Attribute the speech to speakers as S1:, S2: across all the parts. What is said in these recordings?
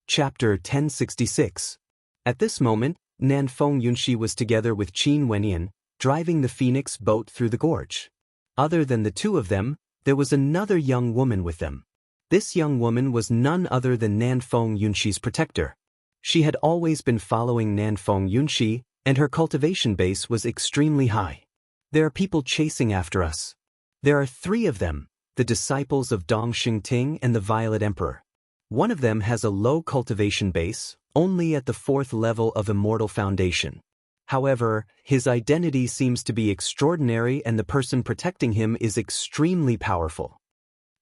S1: Chapter 1066. At this moment, Nanfeng Yunxi was together with Qin Wenyan, driving the phoenix boat through the gorge. Other than the two of them, there was another young woman with them. This young woman was none other than Nanfeng Yunxi's protector. She had always been following Nanfeng Yunxi, and her cultivation base was extremely high. There are people chasing after us. There are 3 of them, the disciples of Dong Xingting and the Violet Emperor. One of them has a low cultivation base, only at the 4th level of Immortal Foundation. However, his identity seems to be extraordinary and the person protecting him is extremely powerful.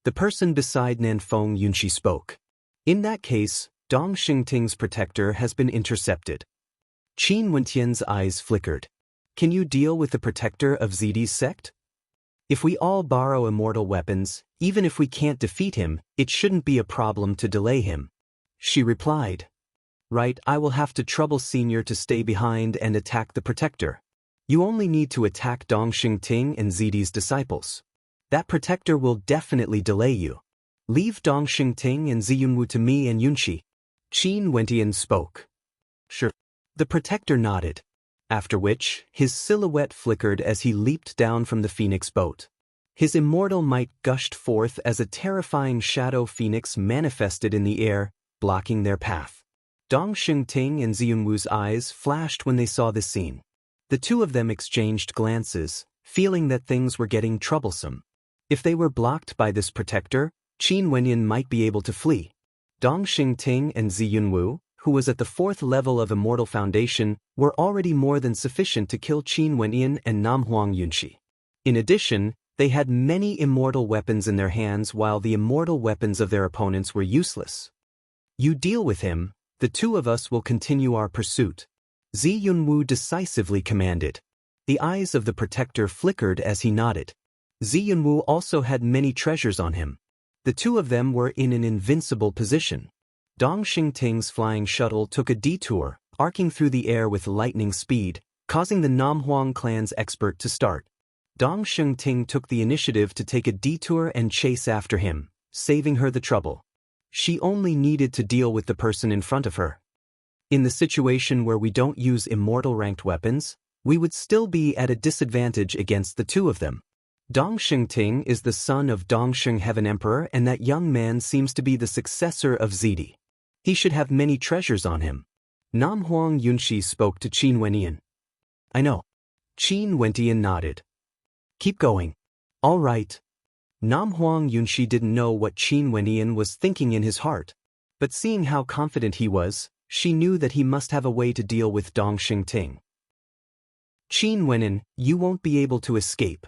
S1: The person beside Nanfeng Yunxi spoke. In that case, Dong Xingting's protector has been intercepted. Qin Wentian's eyes flickered. Can you deal with the protector of Zidi's sect? If we all borrow immortal weapons, even if we can't defeat him, it shouldn't be a problem to delay him. She replied. Right, I will have to trouble Senior to stay behind and attack the protector. You only need to attack Dong Xingting and Zidi's disciples. That protector will definitely delay you. Leave Dong Xingting and Ziyunwu to me and Yunxi. Qin Wentian spoke. Sure. The protector nodded. After which, his silhouette flickered as he leaped down from the phoenix boat. His immortal might gushed forth as a terrifying shadow phoenix manifested in the air, blocking their path. Dong Xingting and Ziyunwu's eyes flashed when they saw this scene. The two of them exchanged glances, feeling that things were getting troublesome. If they were blocked by this protector, Qin Wenyan might be able to flee. Dong Xingting and Ziyunwu, who was at the 4th level of Immortal Foundation, were already more than sufficient to kill Qin Wenyan and Namhuang Yunxi. In addition, they had many immortal weapons in their hands while the immortal weapons of their opponents were useless. You deal with him, the 2 of us will continue our pursuit. Ziyunwu decisively commanded. The eyes of the protector flickered as he nodded. Ziyunwu also had many treasures on him. The 2 of them were in an invincible position. Dong Xingting's flying shuttle took a detour, arcing through the air with lightning speed, causing the Namhuang clan's expert to start. Dong Xingting took the initiative to take a detour and chase after him, saving her the trouble. She only needed to deal with the person in front of her. In the situation where we don't use immortal ranked weapons, we would still be at a disadvantage against the 2 of them. Dong Xingting is the son of Dongsheng Heaven Emperor and that young man seems to be the successor of Zidi. He should have many treasures on him. Namhuang Yunxi spoke to Qin Wenyan. I know. Qin Wentian nodded. Keep going. All right. Namhuang Yunxi didn't know what Qin Wenyan was thinking in his heart, but seeing how confident he was, she knew that he must have a way to deal with Dong Xingting. Qin Wenyan, you won't be able to escape.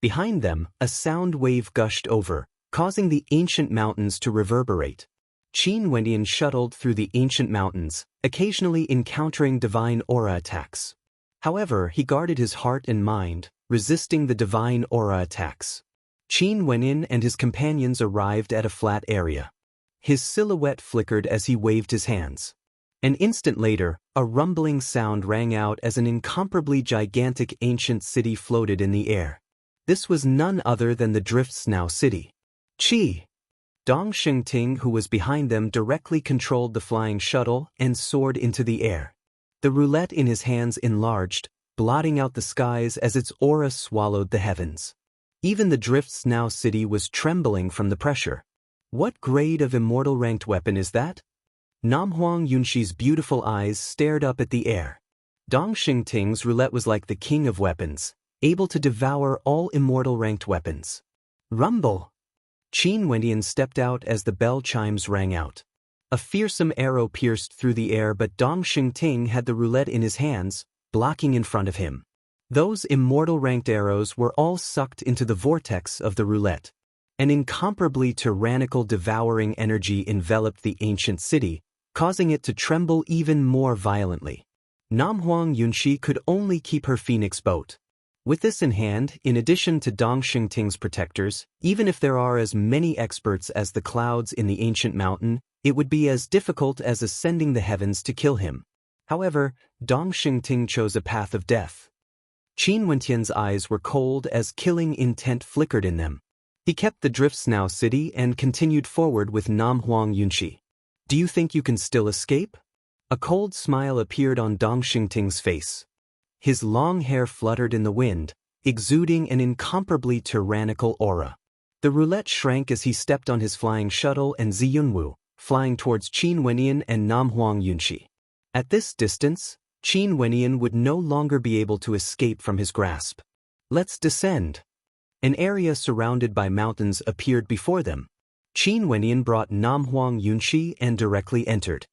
S1: Behind them, a sound wave gushed over, causing the ancient mountains to reverberate. Qin Wenyan shuttled through the ancient mountains, occasionally encountering divine aura attacks. However, he guarded his heart and mind, resisting the divine aura attacks. Qin Wenyan and his companions arrived at a flat area. His silhouette flickered as he waved his hands. An instant later, a rumbling sound rang out as an incomparably gigantic ancient city floated in the air. This was none other than the Drift Snow City. Qi! Dong Xingting, who was behind them, directly controlled the flying shuttle and soared into the air. The roulette in his hands enlarged, blotting out the skies as its aura swallowed the heavens. Even the Drift Snow City was trembling from the pressure. What grade of immortal ranked weapon is that? Namhuang Yunxi's beautiful eyes stared up at the air. Dong Xingting's roulette was like the king of weapons, able to devour all immortal ranked weapons. Rumble! Qin Wenyan stepped out as the bell chimes rang out. A fearsome arrow pierced through the air, but Dong Xingting had the roulette in his hands, blocking in front of him. Those immortal ranked arrows were all sucked into the vortex of the roulette. An incomparably tyrannical devouring energy enveloped the ancient city, causing it to tremble even more violently. Namhuang Yunxi could only keep her phoenix boat. With this in hand, in addition to Dong Xingting's protectors, even if there are as many experts as the clouds in the ancient mountain, it would be as difficult as ascending the heavens to kill him. However, Dong Xingting chose a path of death. Qin Wentian's eyes were cold as killing intent flickered in them. He kept the Drift Snow City and continued forward with Namhuang Yunxi. Do you think you can still escape? A cold smile appeared on Dong Xingting's face. His long hair fluttered in the wind, exuding an incomparably tyrannical aura. The roulette shrank as he stepped on his flying shuttle and Zi Yunwu, flying towards Qin Wenyan and Nam Huang Yunxi. At this distance, Qin Wenyan would no longer be able to escape from his grasp. Let's descend. An area surrounded by mountains appeared before them. Qin Wenyan brought Nam Huang Yunxi and directly entered.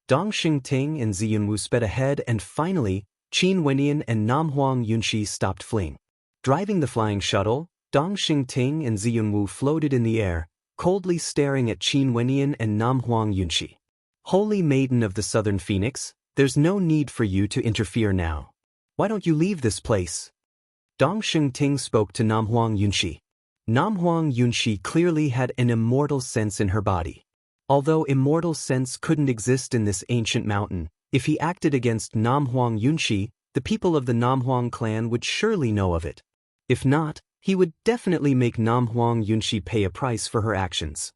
S1: Dong Xingting and Zi Yunwu sped ahead, and finally, Qin Wenyan and Nam Huang Yunxi stopped fleeing. Driving the flying shuttle, Dong Xingting and Zi Yunwu floated in the air, coldly staring at Qin Wenyan and Nam Huang Yunxi. Holy Maiden of the Southern Phoenix, there's no need for you to interfere now. Why don't you leave this place? Dong Xingting spoke to Nam Huang Yunxi. Nam Huang Yunxi clearly had an immortal sense in her body. Although immortal sense couldn't exist in this ancient mountain, if he acted against Nam Huang Yunxi, the people of the Nam Huang clan would surely know of it. If not, he would definitely make Nam Huang Yunxi pay a price for her actions.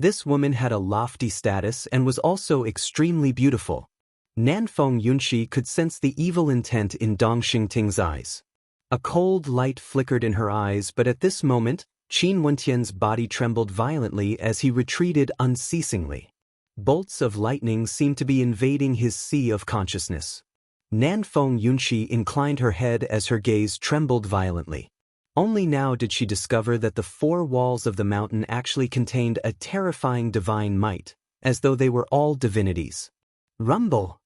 S1: This woman had a lofty status and was also extremely beautiful. Nanfeng Yunxi could sense the evil intent in Dong Xingting's eyes. A cold light flickered in her eyes, but at this moment, Qin Wentian's body trembled violently as he retreated unceasingly. Bolts of lightning seemed to be invading his sea of consciousness. Nanfeng Yunxi inclined her head as her gaze trembled violently. Only now did she discover that the four walls of the mountain actually contained a terrifying divine might, as though they were all divinities. Rumble!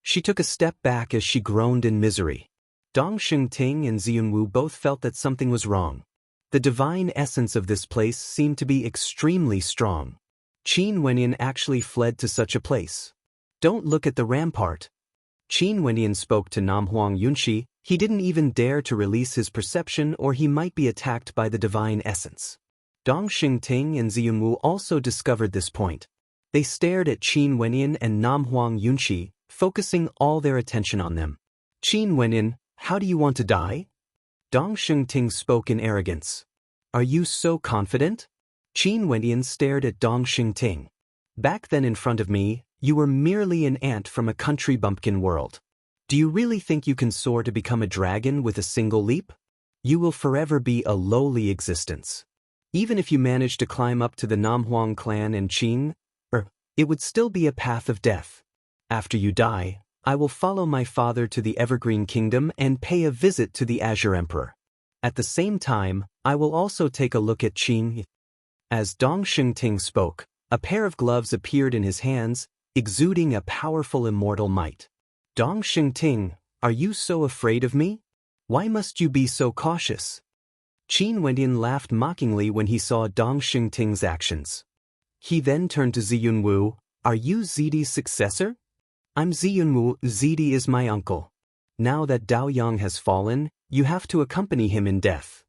S1: She took a step back as she groaned in misery. Dong Xingting and Zi Yunwu both felt that something was wrong. The divine essence of this place seemed to be extremely strong. Qin Wenyan actually fled to such a place. Don't look at the rampart. Qin Wenyan spoke to Nam Huang Yunxi. He didn't even dare to release his perception, or he might be attacked by the divine essence. Dong Xingting and Zi Yunwu also discovered this point. They stared at Qin Wenyan and Nam Huang Yunxi, focusing all their attention on them. Qin Wenyan, how do you want to die? Dong Xingting spoke in arrogance. Are you so confident? Qin Wenyan stared at Dong Xingting. Back then in front of me, you were merely an ant from a country bumpkin world. Do you really think you can soar to become a dragon with a single leap? You will forever be a lowly existence. Even if you manage to climb up to the Nam Huang clan and Qin, it would still be a path of death. After you die, I will follow my father to the Evergreen Kingdom and pay a visit to the Azure Emperor. At the same time, I will also take a look at Qin. As Dong Xingting spoke, a pair of gloves appeared in his hands, exuding a powerful immortal might. Dong Xingting, are you so afraid of me? Why must you be so cautious? Qin Wenyan laughed mockingly when he saw Dong Xingting's actions. He then turned to Zi Yunwu. Are you Zidi's successor? I'm Zi Yunwu. Zidi is my uncle. Now that Dao Yang has fallen, you have to accompany him in death.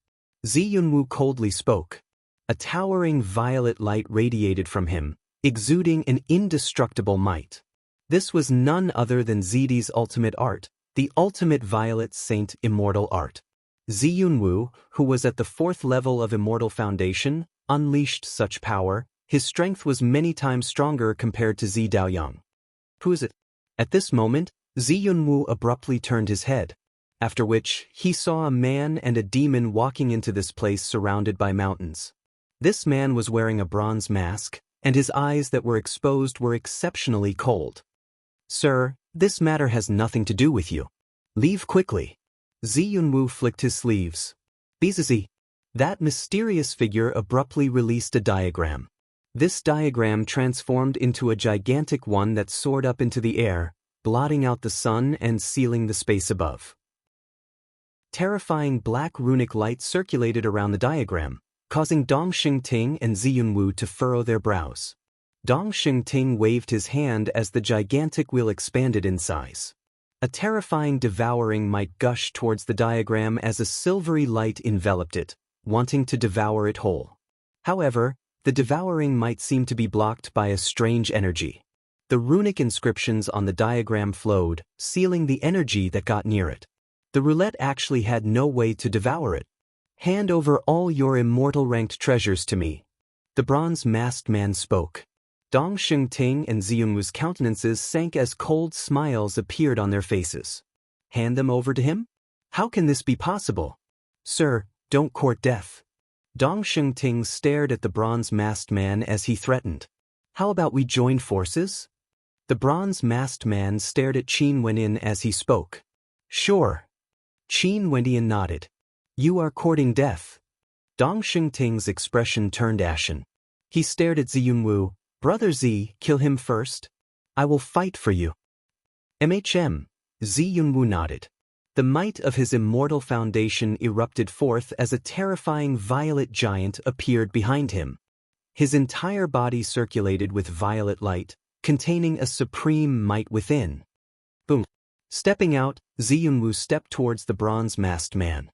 S1: Zi Yunwu coldly spoke. A towering violet light radiated from him, exuding an indestructible might. This was none other than Zidi's ultimate art, the ultimate violet saint immortal art. Zi Yunwu, who was at the 4th level of Immortal Foundation, unleashed such power. His strength was many times stronger compared to Zi Daoyang. Who is it? At this moment, Zi Yunwu abruptly turned his head, after which he saw a man and a demon walking into this place surrounded by mountains. This man was wearing a bronze mask, and his eyes that were exposed were exceptionally cold. Sir, this matter has nothing to do with you. Leave quickly. Zi Yunwu flicked his sleeves. Bizizi. That mysterious figure abruptly released a diagram. This diagram transformed into a gigantic one that soared up into the air, blotting out the sun and sealing the space above. Terrifying black runic light circulated around the diagram, causing Dong Xingting and Zi Yunwu to furrow their brows. Dong Xingting waved his hand as the gigantic wheel expanded in size. A terrifying devouring might gushed towards the diagram as a silvery light enveloped it, wanting to devour it whole. However, the devouring might seem to be blocked by a strange energy. The runic inscriptions on the diagram flowed, sealing the energy that got near it. The roulette actually had no way to devour it. Hand over all your immortal ranked treasures to me. The bronze masked man spoke. Dong Shengting and Ziyunwu's countenances sank as cold smiles appeared on their faces. Hand them over to him? How can this be possible? Sir, don't court death. Dong Shengting stared at the bronze-masked man as he threatened. How about we join forces? The bronze-masked man stared at Qin Wenyan as he spoke. Sure. Qin Wenyan nodded. You are courting death. Dong Shengting's expression turned ashen. He stared at Ziyunwu. Brother Z, kill him first. I will fight for you. Ziyunwu nodded. The might of his immortal foundation erupted forth as a terrifying violet giant appeared behind him. His entire body circulated with violet light, containing a supreme might within. Boom. Stepping out, Ziyunwu stepped towards the bronze-masked man.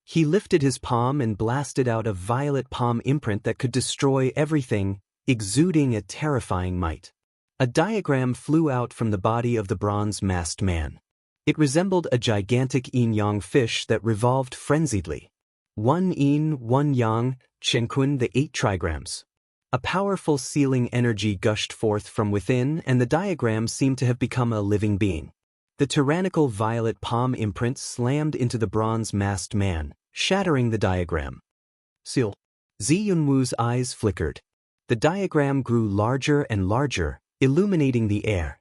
S1: He lifted his palm and blasted out a violet palm imprint that could destroy everything, exuding a terrifying might. A diagram flew out from the body of the bronze-masked man. It resembled a gigantic yin-yang fish that revolved frenziedly. One yin, one yang, Chenkun the 8 trigrams. A powerful sealing energy gushed forth from within, and the diagram seemed to have become a living being. The tyrannical violet palm imprint slammed into the bronze-masked man, shattering the diagram. Seal. Ziyunwu's eyes flickered. The diagram grew larger and larger, illuminating the air.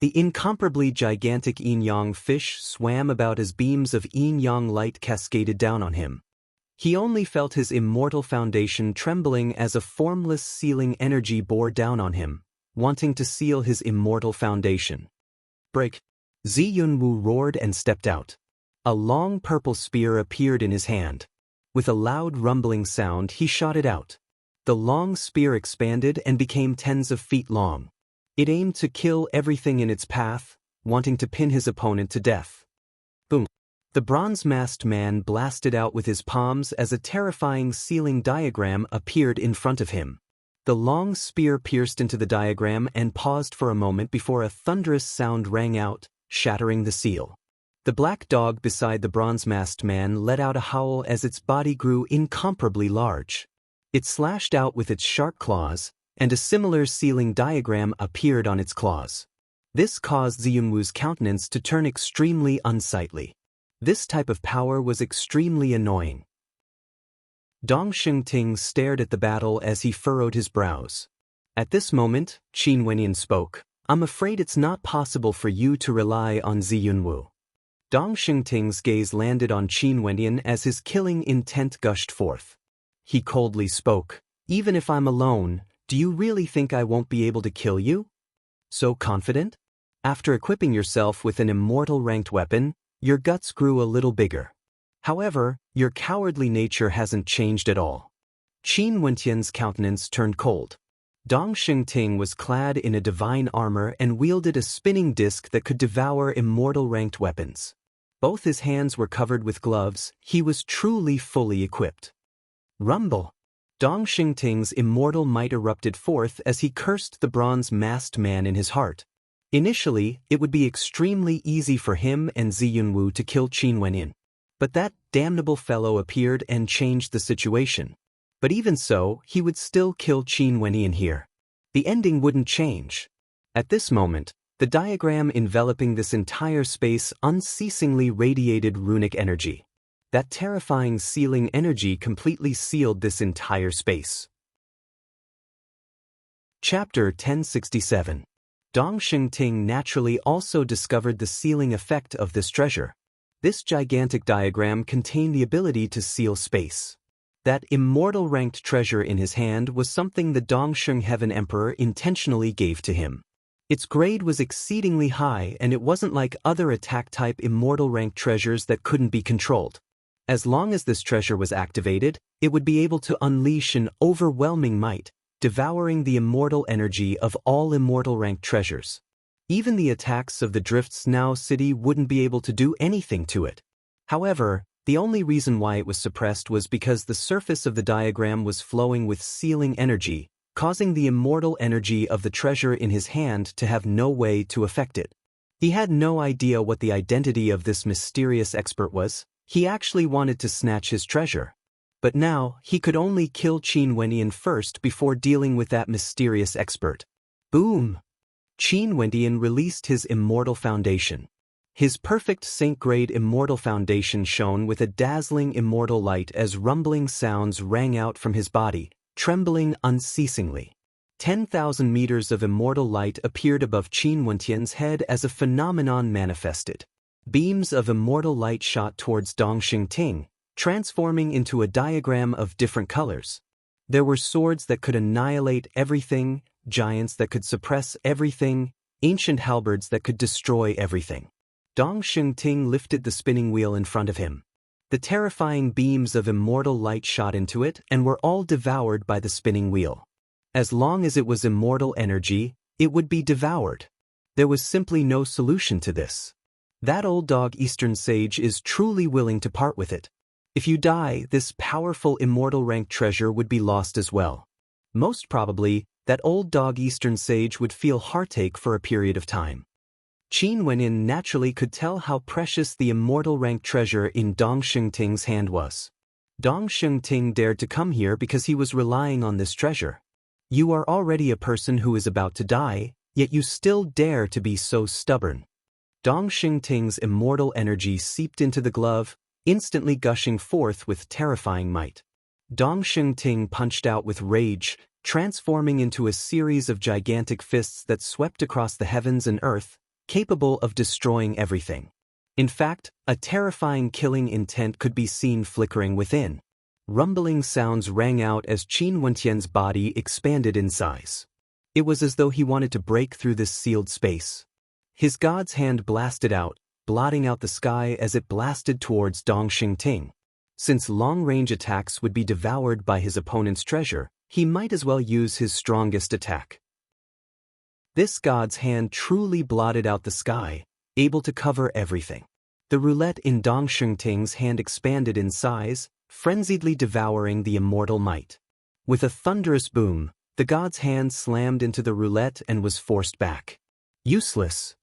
S1: The incomparably gigantic yin-yang fish swam about as beams of yin-yang light cascaded down on him. He only felt his immortal foundation trembling as a formless sealing energy bore down on him, wanting to seal his immortal foundation. Break. Ziyunwu roared and stepped out. A long purple spear appeared in his hand. With a loud rumbling sound, he shot it out. The long spear expanded and became tens of feet long. It aimed to kill everything in its path, wanting to pin his opponent to death. Boom. The bronze-masked man blasted out with his palms as a terrifying sealing diagram appeared in front of him. The long spear pierced into the diagram and paused for a moment before a thunderous sound rang out, shattering the seal. The black dog beside the bronze-masked man let out a howl as its body grew incomparably large. It slashed out with its sharp claws, and a similar sealing diagram appeared on its claws. This caused Ziyunwu's countenance to turn extremely unsightly. This type of power was extremely annoying. Dong Shengting stared at the battle as he furrowed his brows. At this moment, Qin Wenyan spoke. I'm afraid it's not possible for you to rely on Ziyunwu. Dong Shengting's gaze landed on Qin Wenyan as his killing intent gushed forth. He coldly spoke. Even if I'm alone, do you really think I won't be able to kill you? So confident? After equipping yourself with an immortal ranked weapon, your guts grew a little bigger. However, your cowardly nature hasn't changed at all. Qin Wenyan's countenance turned cold. Dong Shengting was clad in a divine armor and wielded a spinning disc that could devour immortal ranked weapons. Both his hands were covered with gloves. He was truly fully equipped. Rumble. Dong Shengting's immortal might erupted forth as he cursed the bronze-masked man in his heart. Initially, it would be extremely easy for him and Ziyunwu to kill Qin Wenyan. But that damnable fellow appeared and changed the situation. But even so, he would still kill Qin Wenyan here. The ending wouldn't change. At this moment, the diagram enveloping this entire space unceasingly radiated runic energy. That terrifying sealing energy completely sealed this entire space. Chapter 1067. Dong Shengting naturally also discovered the sealing effect of this treasure. This gigantic diagram contained the ability to seal space. That immortal ranked treasure in his hand was something the Dongsheng Heaven Emperor intentionally gave to him. Its grade was exceedingly high, and it wasn't like other attack-type immortal ranked treasures that couldn't be controlled. As long as this treasure was activated, it would be able to unleash an overwhelming might, devouring the immortal energy of all immortal ranked treasures. Even the attacks of the Drifts Now city wouldn't be able to do anything to it. However, the only reason why it was suppressed was because the surface of the diagram was flowing with sealing energy, causing the immortal energy of the treasure in his hand to have no way to affect it. He had no idea what the identity of this mysterious expert was. He actually wanted to snatch his treasure. But now, he could only kill Qin Wenyan first before dealing with that mysterious expert. Boom! Qin Wendian released his immortal foundation. His perfect saint-grade immortal foundation shone with a dazzling immortal light as rumbling sounds rang out from his body, trembling unceasingly. 10,000 meters of immortal light appeared above Qin Wendian's head as a phenomenon manifested. Beams of immortal light shot towards Dongxing Ting, transforming into a diagram of different colors. There were swords that could annihilate everything, giants that could suppress everything, ancient halberds that could destroy everything. Dongxing Ting lifted the spinning wheel in front of him. The terrifying beams of immortal light shot into it and were all devoured by the spinning wheel. As long as it was immortal energy, it would be devoured. There was simply no solution to this. That old dog Eastern sage is truly willing to part with it. If you die, this powerful immortal rank treasure would be lost as well. Most probably, that old dog Eastern sage would feel heartache for a period of time. Qin Wendian naturally could tell how precious the immortal rank treasure in Dongxing Ting's hand was. Dongxing Ting dared to come here because he was relying on this treasure. You are already a person who is about to die, yet you still dare to be so stubborn. Dongxing Ting's immortal energy seeped into the glove, instantly gushing forth with terrifying might. Dongxing Ting punched out with rage, transforming into a series of gigantic fists that swept across the heavens and earth, capable of destroying everything. In fact, a terrifying killing intent could be seen flickering within. Rumbling sounds rang out as Qin Wendian's body expanded in size. It was as though he wanted to break through this sealed space. His god's hand blasted out, blotting out the sky as it blasted towards Dongxing Ting. Since long-range attacks would be devoured by his opponent's treasure, he might as well use his strongest attack. This god's hand truly blotted out the sky, able to cover everything. The roulette in Dongxing Ting's hand expanded in size, frenziedly devouring the immortal might. With a thunderous boom, the god's hand slammed into the roulette and was forced back. Useless!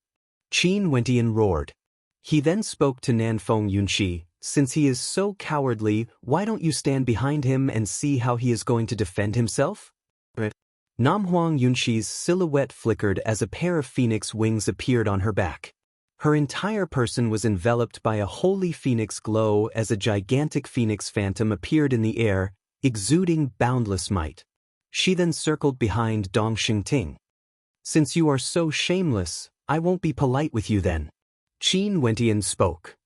S1: Qin Wendian roared. He then spoke to Nanfeng Yunxi, since he is so cowardly, why don't you stand behind him and see how he is going to defend himself? Namhuang Yunxi's silhouette flickered as a pair of phoenix wings appeared on her back. Her entire person was enveloped by a holy phoenix glow as a gigantic phoenix phantom appeared in the air, exuding boundless might. She then circled behind Dongxing Ting. Since you are so shameless, I won't be polite with you then. Qin Wendian spoke.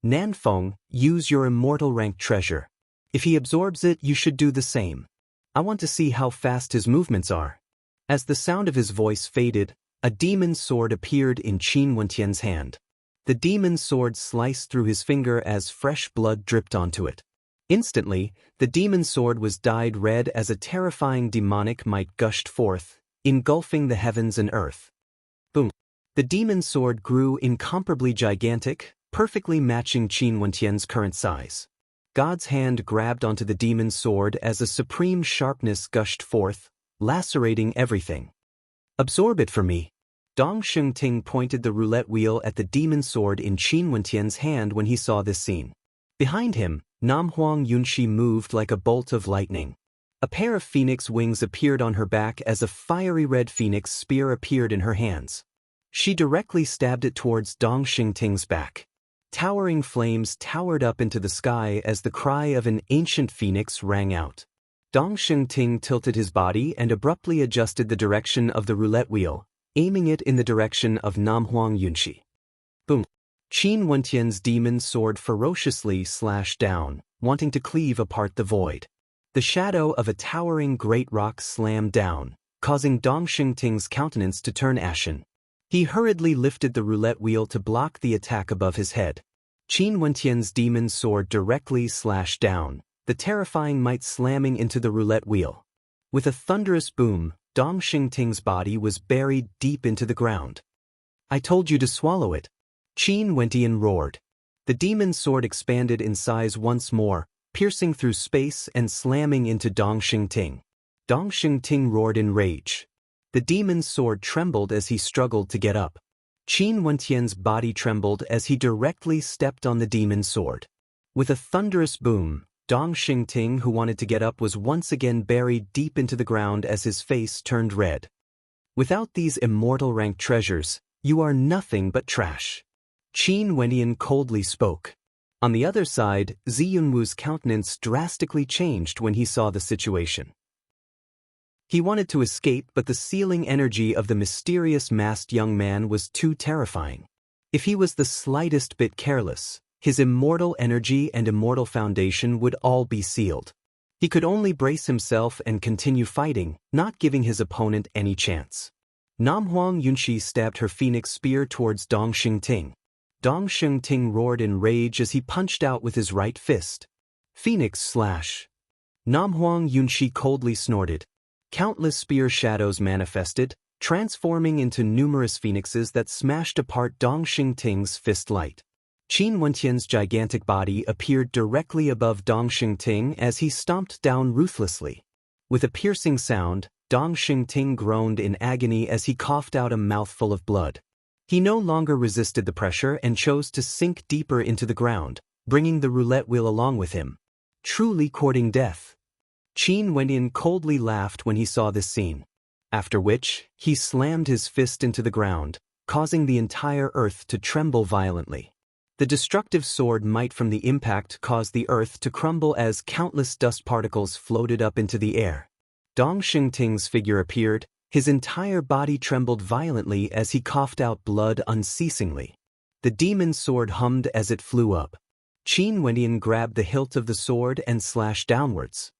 S1: Nanfeng, use your immortal rank treasure. If he absorbs it, you should do the same. I want to see how fast his movements are. As the sound of his voice faded, a demon sword appeared in Qin Wendian's hand. The demon sword sliced through his finger as fresh blood dripped onto it. Instantly, the demon sword was dyed red as a terrifying demonic might gushed forth, engulfing the heavens and earth. Boom! The demon sword grew incomparably gigantic, perfectly matching Qin Wendian's current size. God's hand grabbed onto the demon's sword as a supreme sharpness gushed forth, lacerating everything. Absorb it for me. Dongxing Ting pointed the roulette wheel at the demon sword in Qin Wendian's hand when he saw this scene. Behind him, Namhuang Yunxi moved like a bolt of lightning. A pair of phoenix wings appeared on her back as a fiery red phoenix spear appeared in her hands. She directly stabbed it towards Dongxing Ting's back. Towering flames towered up into the sky as the cry of an ancient phoenix rang out. Dongxing Ting tilted his body and abruptly adjusted the direction of the roulette wheel, aiming it in the direction of Namhuang Yunxi. Boom! Qin Wendian's demon sword ferociously slashed down, wanting to cleave apart the void. The shadow of a towering great rock slammed down, causing Dongxing Ting's countenance to turn ashen. He hurriedly lifted the roulette wheel to block the attack above his head. Qin Wendian's demon sword directly slashed down, the terrifying might slamming into the roulette wheel. With a thunderous boom, Dongxing Ting's body was buried deep into the ground. I told you to swallow it. Qin Wendian roared. The demon sword expanded in size once more, piercing through space and slamming into Dongxing Ting. Dongxing Ting roared in rage. The demon's sword trembled as he struggled to get up. Qin Wendian's body trembled as he directly stepped on the demon's sword. With a thunderous boom, Dongxing Ting, who wanted to get up, was once again buried deep into the ground as his face turned red. Without these immortal rank treasures, you are nothing but trash. Qin Wenyan coldly spoke. On the other side, Ziyunwu's countenance drastically changed when he saw the situation. He wanted to escape, but the sealing energy of the mysterious masked young man was too terrifying. If he was the slightest bit careless, his immortal energy and immortal foundation would all be sealed. He could only brace himself and continue fighting, not giving his opponent any chance. Namhuang Yunxi stabbed her phoenix spear towards Dong Xingting. Dong Xingting roared in rage as he punched out with his right fist. Phoenix slash. Namhuang Yunxi coldly snorted. Countless spear shadows manifested, transforming into numerous phoenixes that smashed apart Dong Xingting's fist light. Qin Wentian's gigantic body appeared directly above Dong Xingting as he stomped down ruthlessly. With a piercing sound, Dong Xingting groaned in agony as he coughed out a mouthful of blood. He no longer resisted the pressure and chose to sink deeper into the ground, bringing the roulette wheel along with him. Truly courting death. Qin Wenyan coldly laughed when he saw this scene. After which, he slammed his fist into the ground, causing the entire earth to tremble violently. The destructive sword might from the impact caused the earth to crumble as countless dust particles floated up into the air. Dong Xingting's figure appeared, his entire body trembled violently as he coughed out blood unceasingly. The demon sword hummed as it flew up. Qin Wenyan grabbed the hilt of the sword and slashed downwards.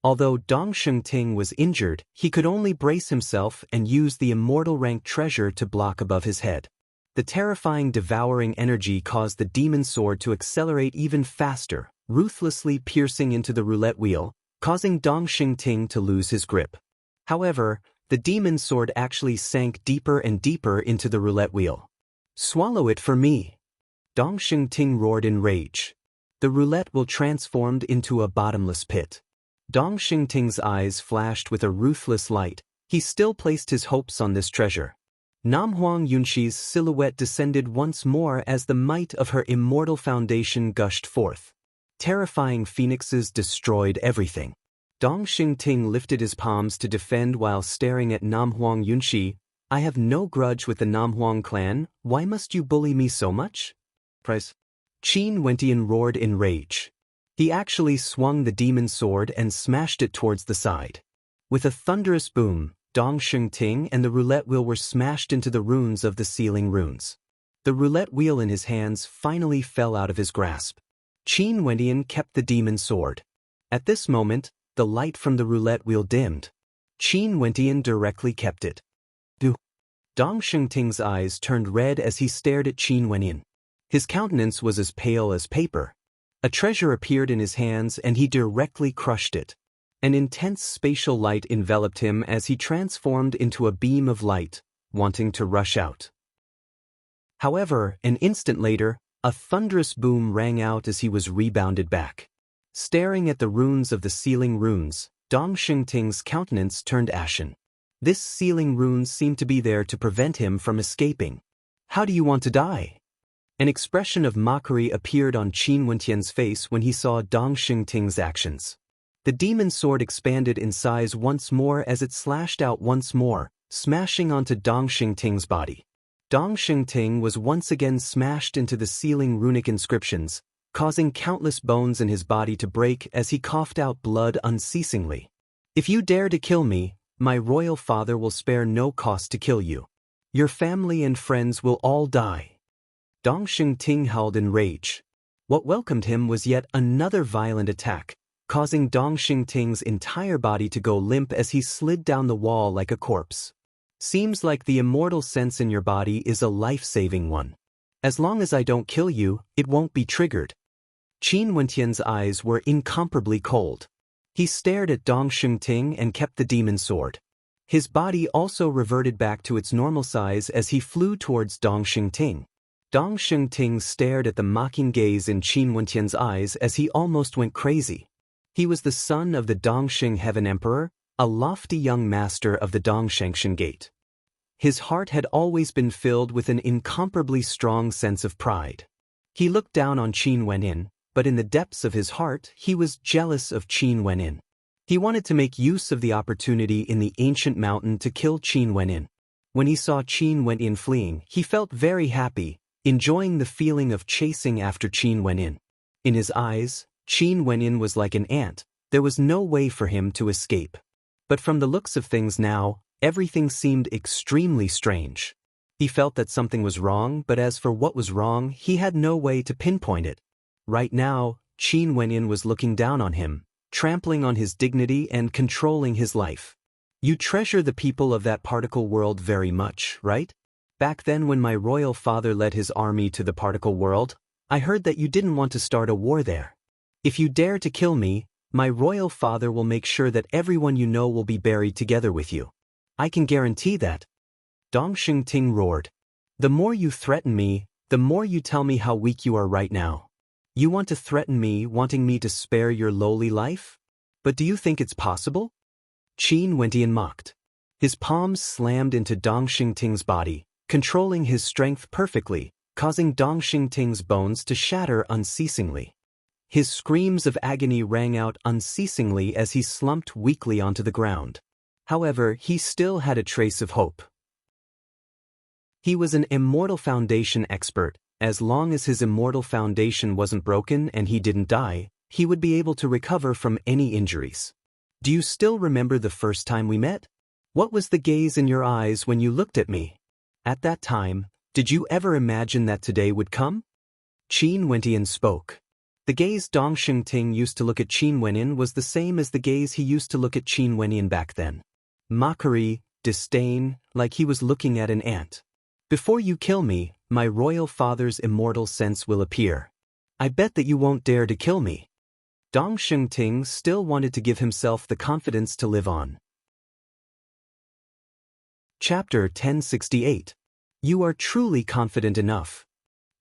S1: Although Dong Xingting was injured, he could only brace himself and use the immortal rank treasure to block above his head. The terrifying devouring energy caused the demon sword to accelerate even faster, ruthlessly piercing into the roulette wheel, causing Dong Xingting to lose his grip. However, the demon sword actually sank deeper and deeper into the roulette wheel. "Swallow it for me!" Dong Xingting roared in rage. The roulette wheel transformed into a bottomless pit. Dong Xingting's eyes flashed with a ruthless light. He still placed his hopes on this treasure. Namhuang Yunxi's silhouette descended once more as the might of her immortal foundation gushed forth. Terrifying phoenixes destroyed everything. Dong Xingting lifted his palms to defend while staring at Namhuang Yunxi. "I have no grudge with the Namhuang clan, why must you bully me so much?" Price. Qin Wentian roared in rage. He actually swung the demon sword and smashed it towards the side. With a thunderous boom, Dong Xingting and the roulette wheel were smashed into the runes of the sealing runes. The roulette wheel in his hands finally fell out of his grasp. Qin Wentian kept the demon sword. At this moment, the light from the roulette wheel dimmed. Qin Wentian directly kept it. Dong Xingting's eyes turned red as he stared at Qin Wentian. His countenance was as pale as paper. A treasure appeared in his hands and he directly crushed it. An intense spatial light enveloped him as he transformed into a beam of light, wanting to rush out. However, an instant later, a thunderous boom rang out as he was rebounded back. Staring at the runes of the sealing runes, Dong Xingting's countenance turned ashen. This sealing runes seemed to be there to prevent him from escaping. "How do you want to die?" An expression of mockery appeared on Qin Wentian's face when he saw Dong Xingting's actions. The demon sword expanded in size once more as it slashed out once more, smashing onto Dong Xingting's body. Dong Xingting was once again smashed into the sealing runic inscriptions, causing countless bones in his body to break as he coughed out blood unceasingly. "If you dare to kill me, my royal father will spare no cost to kill you. Your family and friends will all die." Dong Xingting howled in rage. What welcomed him was yet another violent attack, causing Dong Xingting's entire body to go limp as he slid down the wall like a corpse. "Seems like the immortal sense in your body is a life-saving one. As long as I don't kill you, it won't be triggered." Qin Wentian's eyes were incomparably cold. He stared at Dong Xingting and kept the demon sword. His body also reverted back to its normal size as he flew towards Dong Xingting. Dong Xingting stared at the mocking gaze in Qin Wentian's eyes as he almost went crazy. He was the son of the Dongxing Heaven Emperor, a lofty young master of the Dongshangshan Gate. His heart had always been filled with an incomparably strong sense of pride. He looked down on Qin Wenyan, but in the depths of his heart he was jealous of Qin Wenyan. He wanted to make use of the opportunity in the ancient mountain to kill Qin Wenyan. When he saw Qin Wenyin fleeing, he felt very happy, enjoying the feeling of chasing after Qin Wenyin. In his eyes, Qin Wenyin was like an ant. There was no way for him to escape. But from the looks of things now, everything seemed extremely strange. He felt that something was wrong, but as for what was wrong, he had no way to pinpoint it. Right now, Qin Wenyin was looking down on him, trampling on his dignity and controlling his life. You treasure the people of that particle world very much, right? Back then when my royal father led his army to the particle world, I heard that you didn't want to start a war there. If you dare to kill me, my royal father will make sure that everyone you know will be buried together with you. I can guarantee that. Dong Ting roared. The more you threaten me, the more you tell me how weak you are right now. You want to threaten me, wanting me to spare your lowly life? But do you think it's possible? Qin Wenyin mocked. His palms slammed into Dong Ting's body, controlling his strength perfectly, causing Dong Ting's bones to shatter unceasingly. His screams of agony rang out unceasingly as he slumped weakly onto the ground. However, he still had a trace of hope. He was an immortal foundation expert. As long as his immortal foundation wasn't broken and he didn't die, he would be able to recover from any injuries. Do you still remember the first time we met? What was the gaze in your eyes when you looked at me? At that time, did you ever imagine that today would come? Qin Wenyin spoke. The gaze Dong Ting used to look at Qin Wenyin was the same as the gaze he used to look at Qin Wenyin back then. Mockery, disdain, like he was looking at an ant. Before you kill me, my royal father's immortal sense will appear. I bet that you won't dare to kill me. Dong Ting still wanted to give himself the confidence to live on. Chapter 1068. You are truly confident enough.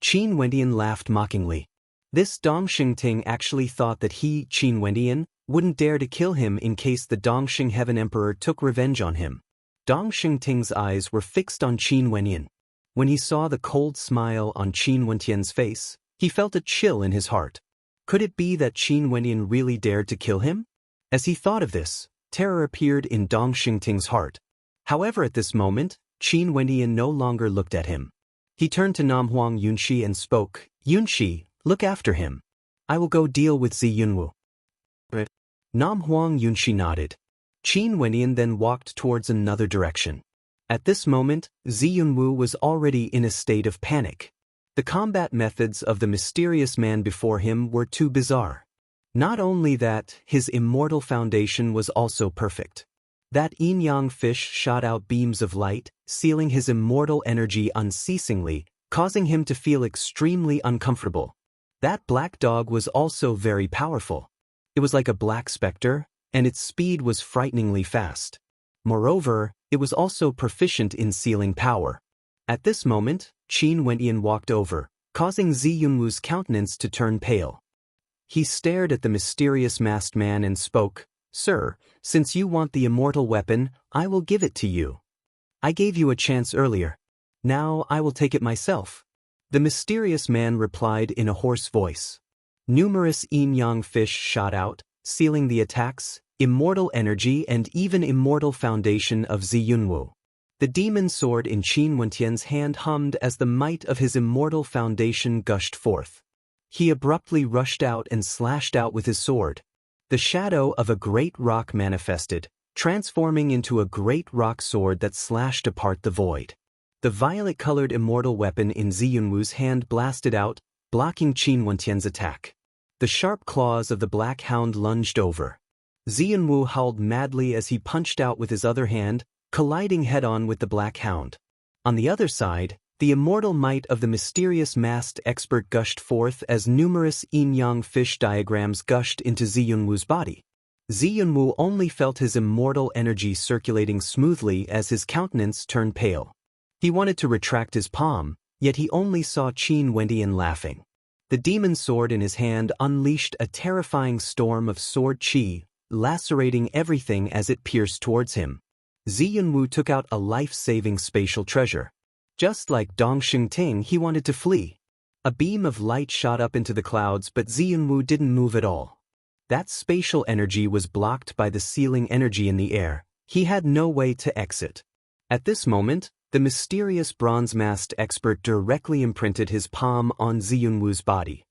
S1: Qin Wenyin laughed mockingly. This Dong Ting actually thought that he, Qin Wenyin, wouldn't dare to kill him in case the Dongxing Heaven Emperor took revenge on him. Dong Ting's eyes were fixed on Qin Wenyin. When he saw the cold smile on Qin Wenyan's face, he felt a chill in his heart. Could it be that Qin Wenyin really dared to kill him? As he thought of this, terror appeared in Dong Ting's heart. However, at this moment, Qin Wenyin no longer looked at him. He turned to Nam Huang Yunxi and spoke, Yunxi, look after him. I will go deal with Zi Yunwu. Nam Huang Yunxi nodded. Qin Wenyin then walked towards another direction. At this moment, Zi Yunwu was already in a state of panic. The combat methods of the mysterious man before him were too bizarre. Not only that, his immortal foundation was also perfect. That yin-yang fish shot out beams of light, sealing his immortal energy unceasingly, causing him to feel extremely uncomfortable. That black dog was also very powerful. It was like a black specter, and its speed was frighteningly fast. Moreover, it was also proficient in sealing power. At this moment, Qin Wenyin walked over, causing Zi Yunwu's countenance to turn pale. He stared at the mysterious masked man and spoke, Sir, since you want the immortal weapon, I will give it to you. I gave you a chance earlier. Now I will take it myself. The mysterious man replied in a hoarse voice. Numerous yin-yang fish shot out, sealing the attacks, immortal energy and even immortal foundation of Zi Yunwu. The demon sword in Qin Wenyan's hand hummed as the might of his immortal foundation gushed forth. He abruptly rushed out and slashed out with his sword. The shadow of a great rock manifested, transforming into a great rock sword that slashed apart the void. The violet-colored immortal weapon in Zi Yunwu's hand blasted out, blocking Qin Wenyan's attack. The sharp claws of the black hound lunged over. Zi Yunwu howled madly as he punched out with his other hand, colliding head-on with the black hound. On the other side, the immortal might of the mysterious masked expert gushed forth as numerous yin-yang fish diagrams gushed into Zi Yunwu's body. Zi Yunwu only felt his immortal energy circulating smoothly as his countenance turned pale. He wanted to retract his palm, yet he only saw Qin Wenyin laughing. The demon sword in his hand unleashed a terrifying storm of sword qi, lacerating everything as it pierced towards him. Zi Yunwu took out a life-saving spatial treasure. Just like Dong Ting, he wanted to flee. A beam of light shot up into the clouds, but Zi Yunwu didn't move at all. That spatial energy was blocked by the sealing energy in the air. He had no way to exit. At this moment, The mysterious bronze-masked expert directly imprinted his palm on Ziyunwu's body.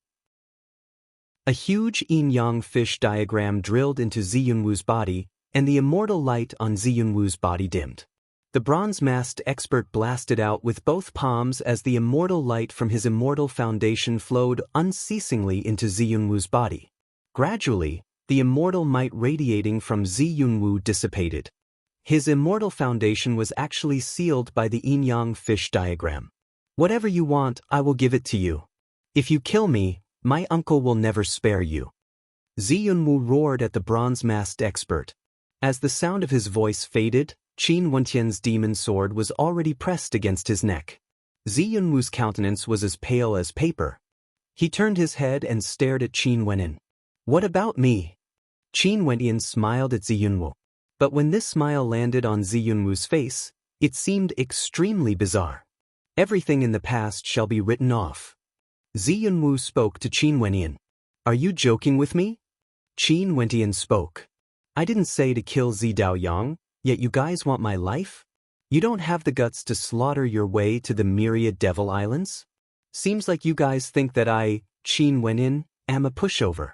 S1: A huge yin-yang fish diagram drilled into Ziyunwu's body, and the immortal light on Ziyunwu's body dimmed. The bronze-masked expert blasted out with both palms as the immortal light from his immortal foundation flowed unceasingly into Ziyunwu's body. Gradually, the immortal might radiating from Ziyunwu dissipated. His immortal foundation was actually sealed by the yin-yang fish diagram. Whatever you want, I will give it to you. If you kill me, my uncle will never spare you. Ziyunwu roared at the bronze-masked expert. As the sound of his voice faded, Qin Wentian's demon sword was already pressed against his neck. Ziyunwu's countenance was as pale as paper. He turned his head and stared at Qin Wenyan. What about me? Qin Wentian smiled at Ziyunwu. But when this smile landed on Ziyunwu's face, it seemed extremely bizarre. Everything in the past shall be written off. Ziyunwu spoke to Qin Wentian. Are you joking with me? Qin Wentian spoke. I didn't say to kill Zi Daoyang, yet you guys want my life? You don't have the guts to slaughter your way to the myriad devil islands? Seems like you guys think that I, Qin Wentian, am a pushover.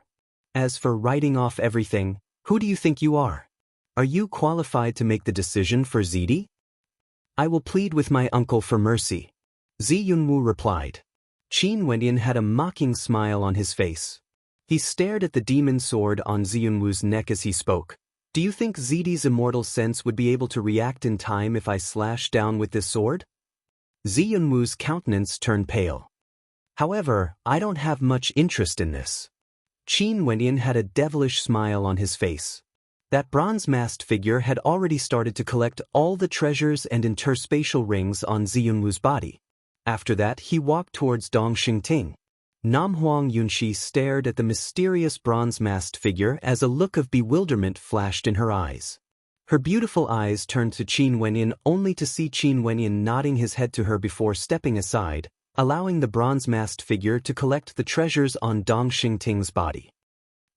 S1: As for writing off everything, who do you think you are? Are you qualified to make the decision for Zidi? I will plead with my uncle for mercy. Ziyunwu replied. Qin Wentian had a mocking smile on his face. He stared at the demon sword on Ziyunwu's neck as he spoke. Do you think Zidi's immortal sense would be able to react in time if I slash down with this sword? Ziyunwu's countenance turned pale. However, I don't have much interest in this. Qin Wentian had a devilish smile on his face. That bronze-masked figure had already started to collect all the treasures and interspatial rings on Ziyunwu's body. After that, he walked towards Dong Xingting. Namhuang Yunxi stared at the mysterious bronze-masked figure as a look of bewilderment flashed in her eyes. Her beautiful eyes turned to Qin Wenyan only to see Qin Wenyan nodding his head to her before stepping aside, allowing the bronze-masked figure to collect the treasures on Dong Xingting's body.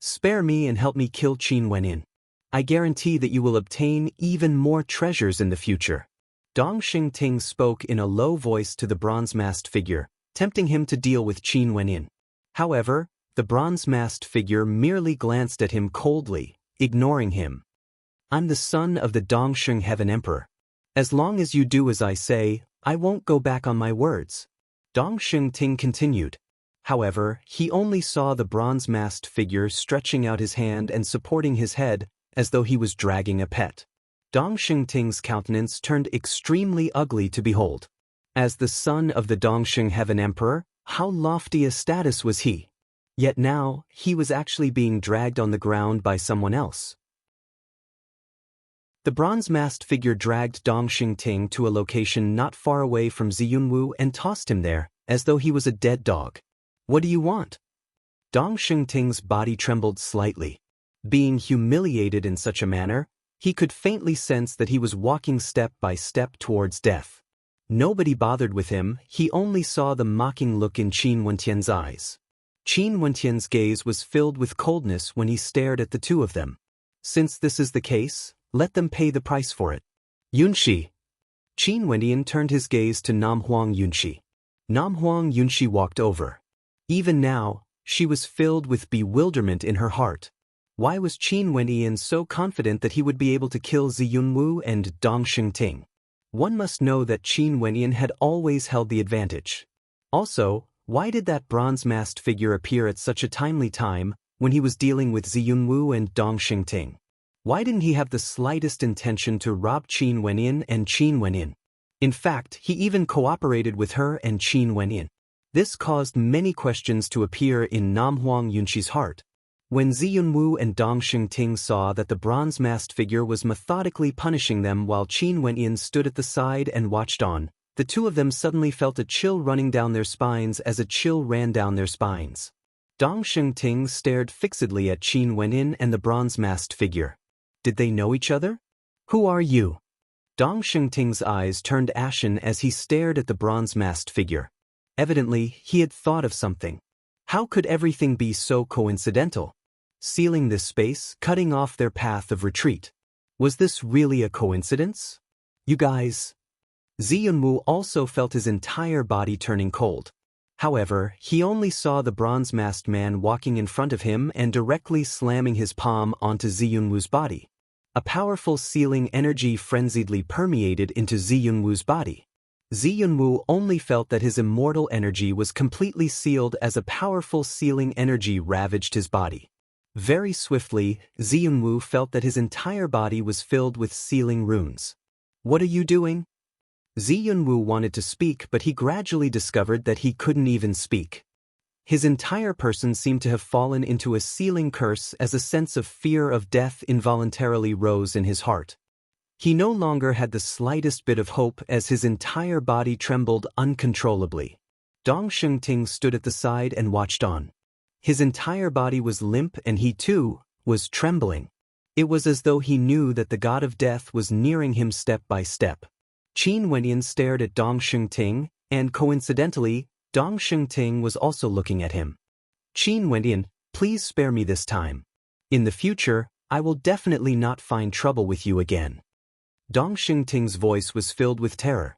S1: Spare me and help me kill Qin Wenyan. I guarantee that you will obtain even more treasures in the future. Dong Xingting spoke in a low voice to the bronze-masked figure, tempting him to deal with Qin Wenyan. However, the bronze-masked figure merely glanced at him coldly, ignoring him. I'm the son of the Dongsheng Heaven Emperor. As long as you do as I say, I won't go back on my words. Dong Xingting continued. However, he only saw the bronze-masked figure stretching out his hand and supporting his head, as though he was dragging a pet. Dong Xingting's countenance turned extremely ugly to behold. As the son of the Dongsheng Heaven Emperor, how lofty a status was he? Yet now, he was actually being dragged on the ground by someone else. The bronze-masked figure dragged Dong Xingting to a location not far away from Ziyunwu and tossed him there, as though he was a dead dog. What do you want? Dong Xingting's body trembled slightly. Being humiliated in such a manner, he could faintly sense that he was walking step by step towards death. Nobody bothered with him, he only saw the mocking look in Qin Wentian's eyes. Qin Wentian's gaze was filled with coldness when he stared at the two of them. Since this is the case, let them pay the price for it. Yunxi. Qin Wentian turned his gaze to Namhuang Yunxi. Namhuang Yunxi walked over. Even now, she was filled with bewilderment in her heart. Why was Qin Wentian so confident that he would be able to kill Ziyunwu and Dong Xingting? One must know that Qin Wentian had always held the advantage. Also, why did that bronze-masked figure appear at such a timely time when he was dealing with Ziyunwu and Dong Xingting? Why didn't he have the slightest intention to rob Qin Wentian and Qin Wentian? In fact, he even cooperated with her and Qin Wentian. This caused many questions to appear in Namhuang Yunxi's heart. When Ziyunwu and Dong Xingting saw that the bronze-masked figure was methodically punishing them while Qin Wentian stood at the side and watched on, the two of them suddenly felt a chill running down their spines as a chill ran down their spines. Dong Xingting stared fixedly at Qin Wentian and the bronze-masked figure. Did they know each other? Who are you? Dong Xingting's eyes turned ashen as he stared at the bronze-masked figure. Evidently, he had thought of something. How could everything be so coincidental? Sealing this space, cutting off their path of retreat. Was this really a coincidence? You guys. Ziyunwu also felt his entire body turning cold. However, he only saw the bronze-masked man walking in front of him and directly slamming his palm onto Ziyunwu's body. A powerful sealing energy frenziedly permeated into Ziyunwu's body. Ziyunwu only felt that his immortal energy was completely sealed as a powerful sealing energy ravaged his body. Very swiftly, Ziyunwu felt that his entire body was filled with sealing runes. "What are you doing?" Ziyunwu wanted to speak, but he gradually discovered that he couldn't even speak. His entire person seemed to have fallen into a sealing curse as a sense of fear of death involuntarily rose in his heart. He no longer had the slightest bit of hope as his entire body trembled uncontrollably. Dong Shengting stood at the side and watched on. His entire body was limp and he too was trembling. It was as though he knew that the god of death was nearing him step by step. Qin Wenyan stared at Dong Shengting, and coincidentally, Dong Shengting was also looking at him. "Qin Wenyan, please spare me this time. In the future, I will definitely not find trouble with you again." Dong Shengting's voice was filled with terror.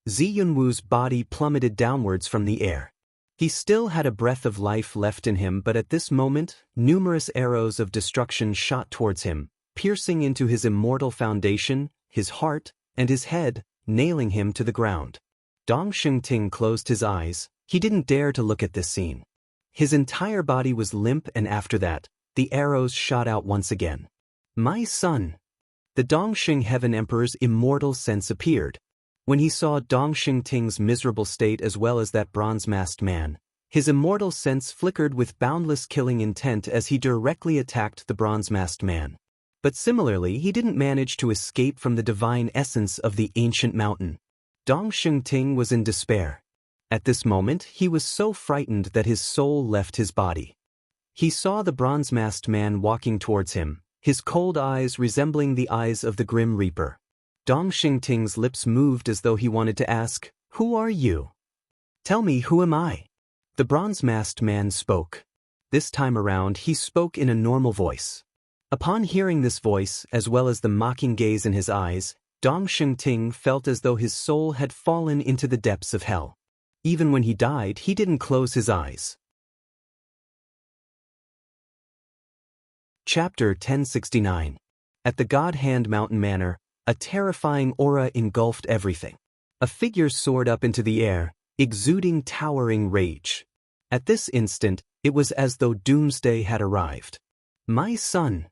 S1: Ziyunwu's body plummeted downwards from the air. He still had a breath of life left in him, but at this moment, numerous arrows of destruction shot towards him, piercing into his immortal foundation, his heart, and his head, nailing him to the ground. Dong Shengting closed his eyes. He didn't dare to look at this scene. His entire body was limp, and after that, the arrows shot out once again. "My son!" The Dongxing Heaven Emperor's immortal sense appeared. When he saw Dong Shengting's miserable state as well as that bronze-masked man, his immortal sense flickered with boundless killing intent as he directly attacked the bronze-masked man. But similarly, he didn't manage to escape from the divine essence of the ancient mountain. Dong Shengting was in despair. At this moment, he was so frightened that his soul left his body. He saw the bronze-masked man walking towards him, his cold eyes resembling the eyes of the Grim Reaper. Dong Shengting's lips moved as though he wanted to ask, "Who are you? Tell me, who am I?" The bronze-masked man spoke. This time around, he spoke in a normal voice. Upon hearing this voice, as well as the mocking gaze in his eyes, Dong Shengting felt as though his soul had fallen into the depths of hell. Even when he died, he didn't close his eyes. Chapter 1069. At the God Hand Mountain Manor, a terrifying aura engulfed everything. A figure soared up into the air, exuding towering rage. At this instant, it was as though doomsday had arrived. "My son!"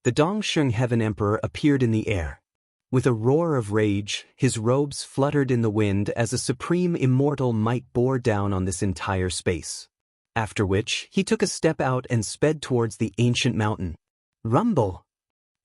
S1: The Dongxing Heaven Emperor appeared in the air. With a roar of rage, his robes fluttered in the wind as a supreme immortal might bore down on this entire space. After which, he took a step out and sped towards the ancient mountain. Rumble!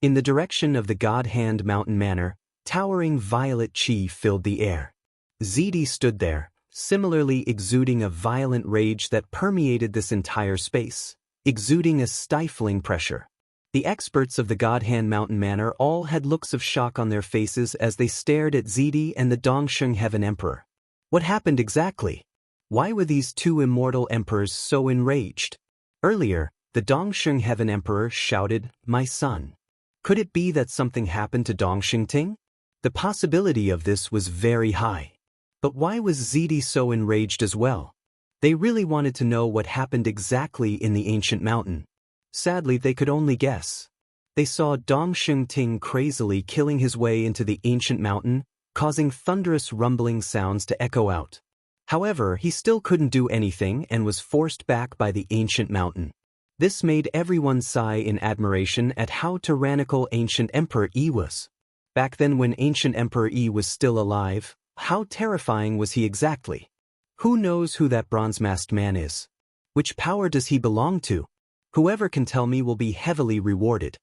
S1: In the direction of the God Hand Mountain Manor, towering violet chi filled the air. Zidi stood there, similarly exuding a violent rage that permeated this entire space, exuding a stifling pressure. The experts of the God Hand Mountain Manor all had looks of shock on their faces as they stared at Zidi and the Dongxing Heaven Emperor. What happened exactly? Why were these two immortal emperors so enraged? Earlier, the Dongxing Heaven Emperor shouted, "My son." Could it be that something happened to Dong Shengting? The possibility of this was very high. But why was Zidi so enraged as well? They really wanted to know what happened exactly in the ancient mountain. Sadly, they could only guess. They saw Dong Shengting crazily killing his way into the ancient mountain, causing thunderous rumbling sounds to echo out. However, he still couldn't do anything and was forced back by the ancient mountain. This made everyone sigh in admiration at how tyrannical ancient Emperor Yi was. Back then when ancient Emperor Yi was still alive, how terrifying was he exactly? Who knows who that bronze-masked man is? Which power does he belong to? Whoever can tell me will be heavily rewarded.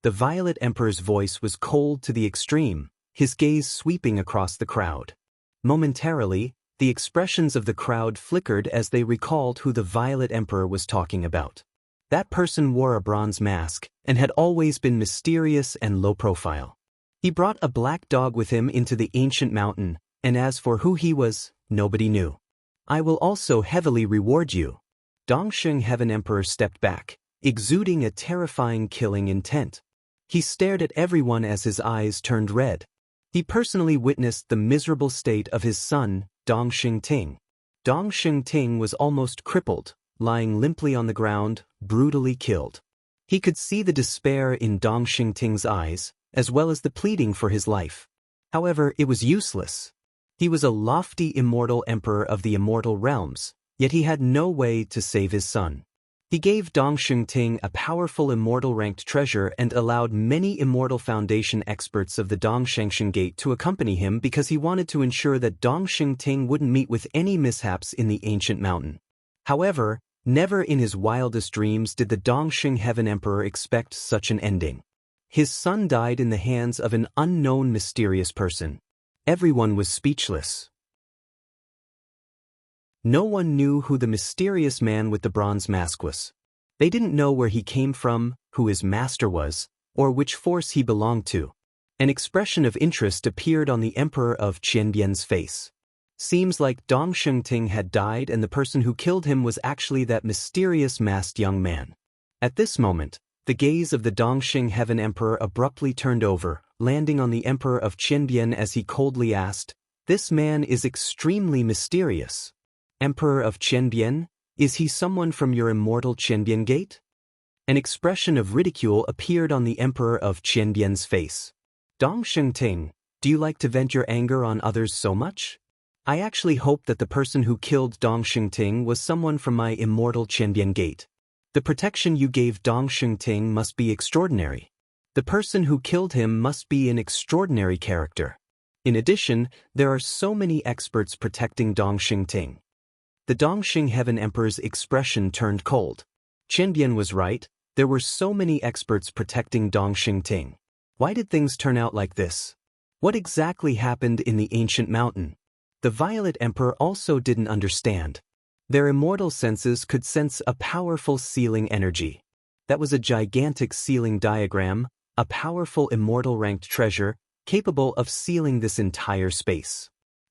S1: The Violet Emperor's voice was cold to the extreme, his gaze sweeping across the crowd. Momentarily, the expressions of the crowd flickered as they recalled who the Violet Emperor was talking about. That person wore a bronze mask and had always been mysterious and low profile. He brought a black dog with him into the ancient mountain, and as for who he was, nobody knew. "I will also heavily reward you." Dongxing Heaven Emperor stepped back, exuding a terrifying killing intent. He stared at everyone as his eyes turned red. He personally witnessed the miserable state of his son, Dong Xingting. Dong Xingting was almost crippled, lying limply on the ground, brutally killed. He could see the despair in Dong Xingting's eyes, as well as the pleading for his life. However, it was useless. He was a lofty immortal emperor of the immortal realms, yet he had no way to save his son. He gave Dong Xingting a powerful immortal ranked treasure and allowed many immortal foundation experts of the Dong Shengshen Gate to accompany him because he wanted to ensure that Dong Xingting wouldn't meet with any mishaps in the ancient mountain. However, never in his wildest dreams did the Dongxing Heaven Emperor expect such an ending. His son died in the hands of an unknown mysterious person. Everyone was speechless. No one knew who the mysterious man with the bronze mask was. They didn't know where he came from, who his master was, or which force he belonged to. An expression of interest appeared on the Emperor of Qianbian's face. Seems like Dong Xingting had died and the person who killed him was actually that mysterious masked young man. At this moment, the gaze of the Dongxing Heaven Emperor abruptly turned over, landing on the Emperor of Qianbian as he coldly asked, "This man is extremely mysterious. Emperor of Qianbian, is he someone from your immortal Qianbian Gate?" An expression of ridicule appeared on the Emperor of Qianbian's face. "Dong Xingting, do you like to vent your anger on others so much? I actually hoped that the person who killed Dong Xingting was someone from my immortal Qianbian Gate. The protection you gave Dong Xingting must be extraordinary. The person who killed him must be an extraordinary character. In addition, there are so many experts protecting Dong Xingting." The Dongxing Heaven Emperor's expression turned cold. Qianbian was right, there were so many experts protecting Dong Xingting. Why did things turn out like this? What exactly happened in the ancient mountain? The Violet Emperor also didn't understand. Their immortal senses could sense a powerful sealing energy. That was a gigantic sealing diagram, a powerful immortal ranked treasure, capable of sealing this entire space.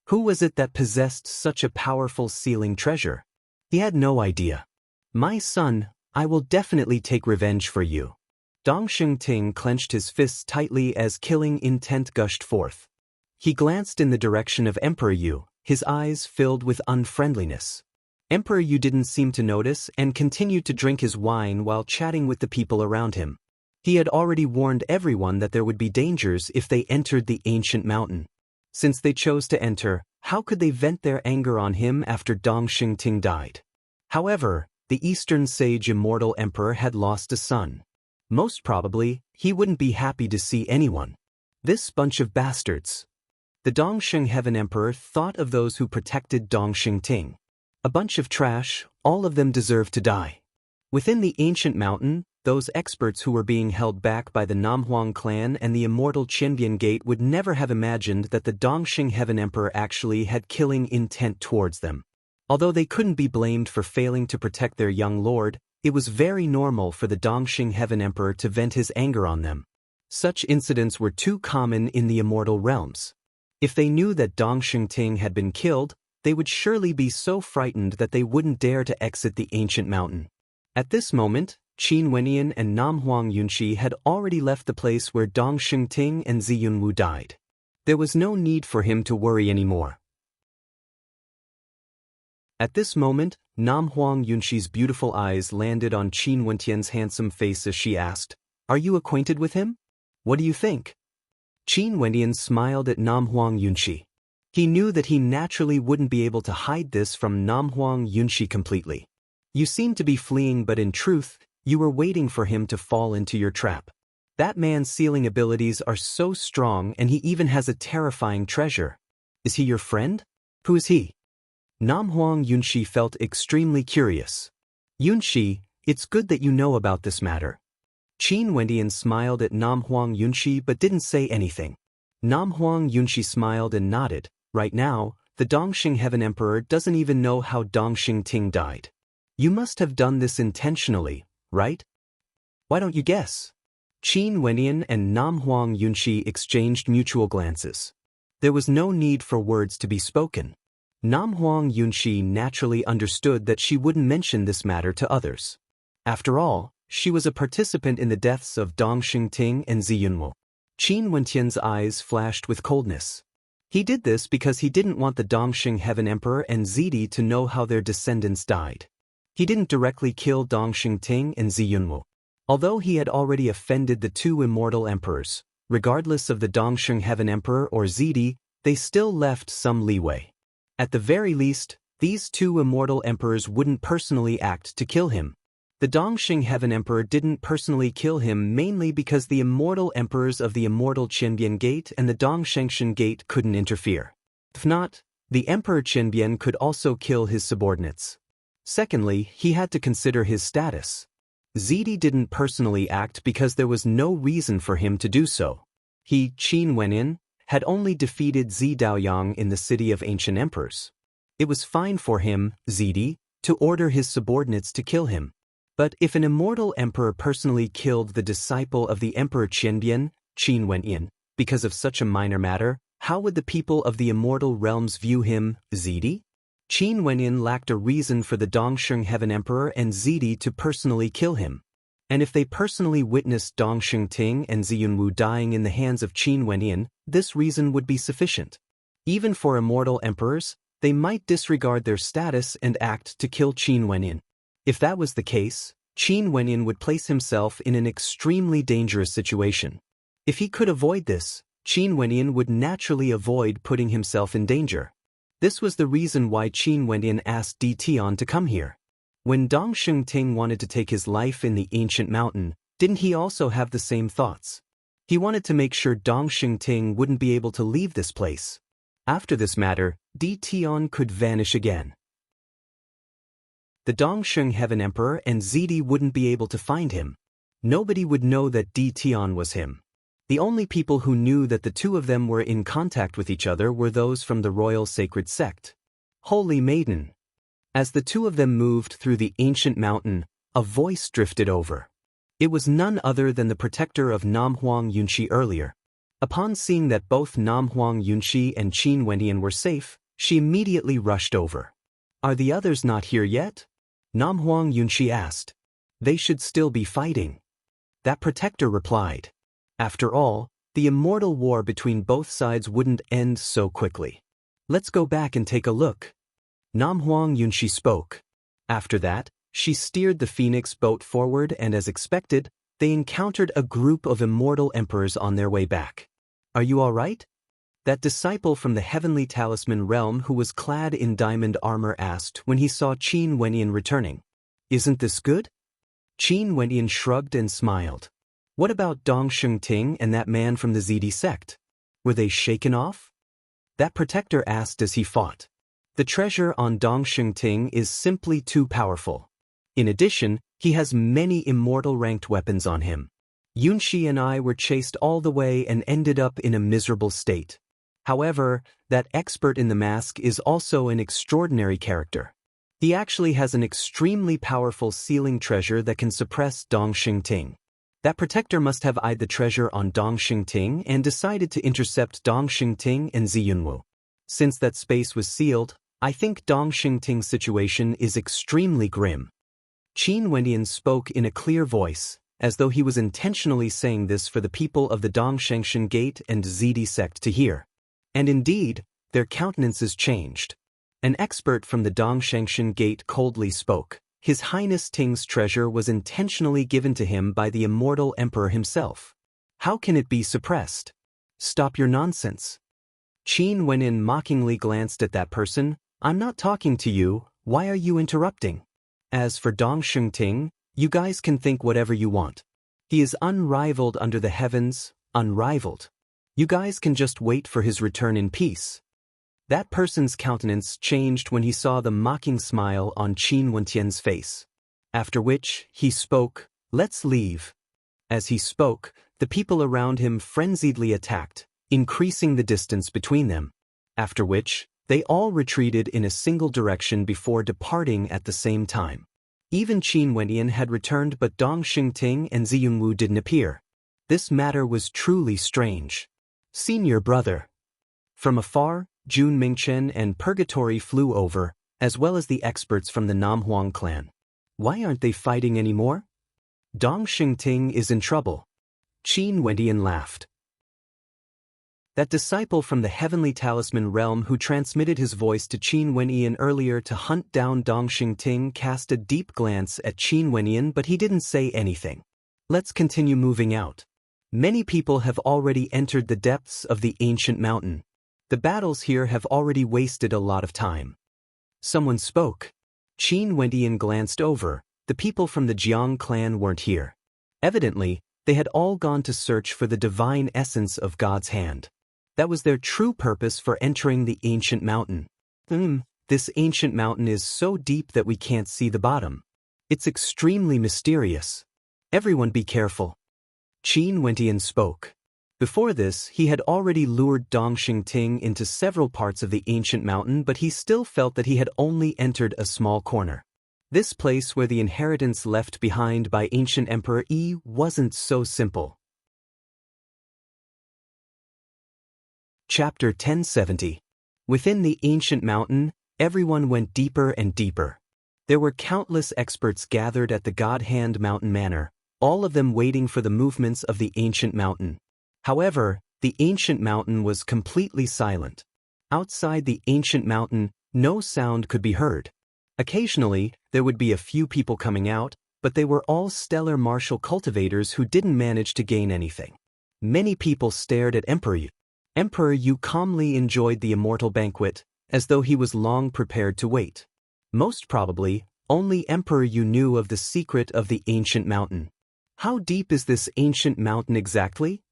S1: Who was it that possessed such a powerful sealing treasure? He had no idea. "My son, I will definitely take revenge for you." Dong Xingting clenched his fists tightly as killing intent gushed forth. He glanced in the direction of Emperor Yu, his eyes filled with unfriendliness. Emperor Yu didn't seem to notice and continued to drink his wine while chatting with the people around him. He had already warned everyone that there would be dangers if they entered the ancient mountain. Since they chose to enter, how could they vent their anger on him after Dong Xingting died? However, the Eastern Sage Immortal Emperor had lost a son. Most probably, he wouldn't be happy to see anyone. This bunch of bastards. The Dongxing Heaven Emperor thought of those who protected Dong Xingting. A bunch of trash, all of them deserve to die. Within the ancient mountain, those experts who were being held back by the Namhuang clan and the immortal Qianbian Gate would never have imagined that the Dongxing Heaven Emperor actually had killing intent towards them. Although they couldn't be blamed for failing to protect their young lord, it was very normal for the Dongxing Heaven Emperor to vent his anger on them. Such incidents were too common in the immortal realms. If they knew that Dong Xingting had been killed, they would surely be so frightened that they wouldn't dare to exit the ancient mountain. At this moment, Qin Wenyan and Namhuang Yunxi had already left the place where Dong Xingting and Ziyunwu died. There was no need for him to worry anymore. At this moment, Namhuang Yunxi's beautiful eyes landed on Qin Wenyan's handsome face as she asked, "Are you acquainted with him? What do you think?" Qin Wenyan smiled at Namhuang Yunxi. He knew that he naturally wouldn't be able to hide this from Namhuang Yunxi completely. "You seem to be fleeing, but in truth, you were waiting for him to fall into your trap. That man's sealing abilities are so strong and he even has a terrifying treasure. Is he your friend? Who is he?" Namhuang Yunxi felt extremely curious. "Yunxi, it's good that you know about this matter." Qin Wendian smiled at Namhuang Yunxi but didn't say anything. Namhuang Yunxi smiled and nodded. Right now, the Dongxing Heaven Emperor doesn't even know how Dong Xingting died. "You must have done this intentionally, right? Why don't you guess?" Qin Wenyan and Namhuang Yunxi exchanged mutual glances. There was no need for words to be spoken. Namhuang Yunxi naturally understood that she wouldn't mention this matter to others. After all, She was a participant in the deaths of Dong Xingting and Zi Yunwu. Qin Wenqian's eyes flashed with coldness. He did this because he didn't want the Dongxing Heaven Emperor and Zidi to know how their descendants died. He didn't directly kill Dong Xingting and Zi Yunwu. Although he had already offended the two immortal emperors, regardless of the Dongxing Heaven Emperor or Zidi, they still left some leeway. At the very least, these two immortal emperors wouldn't personally act to kill him. The Dongxing Heaven Emperor didn't personally kill him mainly because the immortal emperors of the immortal Qianbian Gate and the Dongshengshan Gate couldn't interfere. If not, the Emperor Qianbian could also kill his subordinates. Secondly, he had to consider his status. Zidi didn't personally act because there was no reason for him to do so. He, Qin Wenyin, had only defeated Zi Daoyang in the City of Ancient Emperors. It was fine for him, Zidi, to order his subordinates to kill him. But if an immortal emperor personally killed the disciple of the Emperor Qianbian, Qin Wenyin, because of such a minor matter, how would the people of the immortal realms view him, Zidi? Qin Wenyin lacked a reason for the Dongxing Heaven Emperor and Zidi to personally kill him. And if they personally witnessed Dong Xingting and Zi Yunwu dying in the hands of Qin Wenyin, this reason would be sufficient. Even for immortal emperors, they might disregard their status and act to kill Qin Wenyin. If that was the case, Qin Wenyin would place himself in an extremely dangerous situation. If he could avoid this, Qin Wenyin would naturally avoid putting himself in danger. This was the reason why Qin Wenyin asked Di Tian to come here. When Dong Xingting wanted to take his life in the ancient mountain, didn't he also have the same thoughts? He wanted to make sure Dong Xingting wouldn't be able to leave this place. After this matter, Di Tian could vanish again. The Dongxing Heaven Emperor and Zidi wouldn't be able to find him. Nobody would know that Di Tian was him. The only people who knew that the two of them were in contact with each other were those from the royal sacred sect. Holy Maiden. As the two of them moved through the ancient mountain, a voice drifted over. It was none other than the protector of Namhuang Yunshi earlier. Upon seeing that both Namhuang Yunshi and Qin Wenyan were safe, she immediately rushed over. Are the others not here yet? Namhuang Yunshi asked. They should still be fighting. That protector replied. After all, the immortal war between both sides wouldn't end so quickly. Let's go back and take a look. Namhuang Yunshi spoke. After that, she steered the Phoenix boat forward and as expected, they encountered a group of immortal emperors on their way back. Are you all right? That disciple from the heavenly talisman realm who was clad in diamond armor asked when he saw Qin Wenyin returning. Isn't this good? Qin Wenyin shrugged and smiled. What about Dong Xingting and that man from the Zidi sect? Were they shaken off? That protector asked as he fought. The treasure on Dong Xingting is simply too powerful. In addition, he has many immortal ranked weapons on him. Yunshi and I were chased all the way and ended up in a miserable state. However, that expert in the mask is also an extraordinary character. He actually has an extremely powerful sealing treasure that can suppress Dong Xingting. That protector must have eyed the treasure on Dong Xingting and decided to intercept Dong Xingting and Zi Yunwu. Since that space was sealed, I think Dong Xingting's situation is extremely grim. Qin Wenyan spoke in a clear voice, as though he was intentionally saying this for the people of the Dongshengshan Gate and Zidi sect to hear. And indeed, their countenances changed. An expert from the Dongshengshan Gate coldly spoke. His Highness Ting's treasure was intentionally given to him by the immortal emperor himself. How can it be suppressed? Stop your nonsense. Qin Wenyin mockingly glanced at that person. I'm not talking to you, why are you interrupting? As for Dong Xingting, you guys can think whatever you want. He is unrivaled under the heavens, unrivaled. You guys can just wait for his return in peace. That person's countenance changed when he saw the mocking smile on Qin Wenyan's face. After which, he spoke, let's leave. As he spoke, the people around him frenziedly attacked, increasing the distance between them. After which, they all retreated in a single direction before departing at the same time. Even Qin Wenyan had returned but Dong Xingting and Zi Yunwu didn't appear. This matter was truly strange. Senior brother. From afar, Jun Mingchen and Purgatory flew over, as well as the experts from the Namhuang clan. Why aren't they fighting anymore? Dong Xingting is in trouble. Qin Wendian laughed. That disciple from the heavenly talisman realm who transmitted his voice to Qin Wenyan earlier to hunt down Dong Xingting cast a deep glance at Qin Wenyan, but he didn't say anything. Let's continue moving out. Many people have already entered the depths of the ancient mountain. The battles here have already wasted a lot of time. Someone spoke. Qin Wendian glanced over. The people from the Jiang clan weren't here. Evidently, they had all gone to search for the divine essence of God's hand. That was their true purpose for entering the ancient mountain. This ancient mountain is so deep that we can't see the bottom. It's extremely mysterious. Everyone be careful. Qin Wendian spoke. Before this, he had already lured Dong Xingting into several parts of the ancient mountain, but he still felt that he had only entered a small corner. This place where the inheritance left behind by ancient Emperor Yi wasn't so simple. Chapter 1070. Within the ancient mountain, everyone went deeper and deeper. There were countless experts gathered at the God Hand Mountain Manor, all of them waiting for the movements of the ancient mountain. However, the ancient mountain was completely silent. Outside the ancient mountain, no sound could be heard. Occasionally, there would be a few people coming out, but they were all stellar martial cultivators who didn't manage to gain anything. Many people stared at Emperor Yu. Emperor Yu calmly enjoyed the immortal banquet, as though he was long prepared to wait. Most probably, only Emperor Yu knew of the secret of the ancient mountain. How deep is this ancient mountain exactly?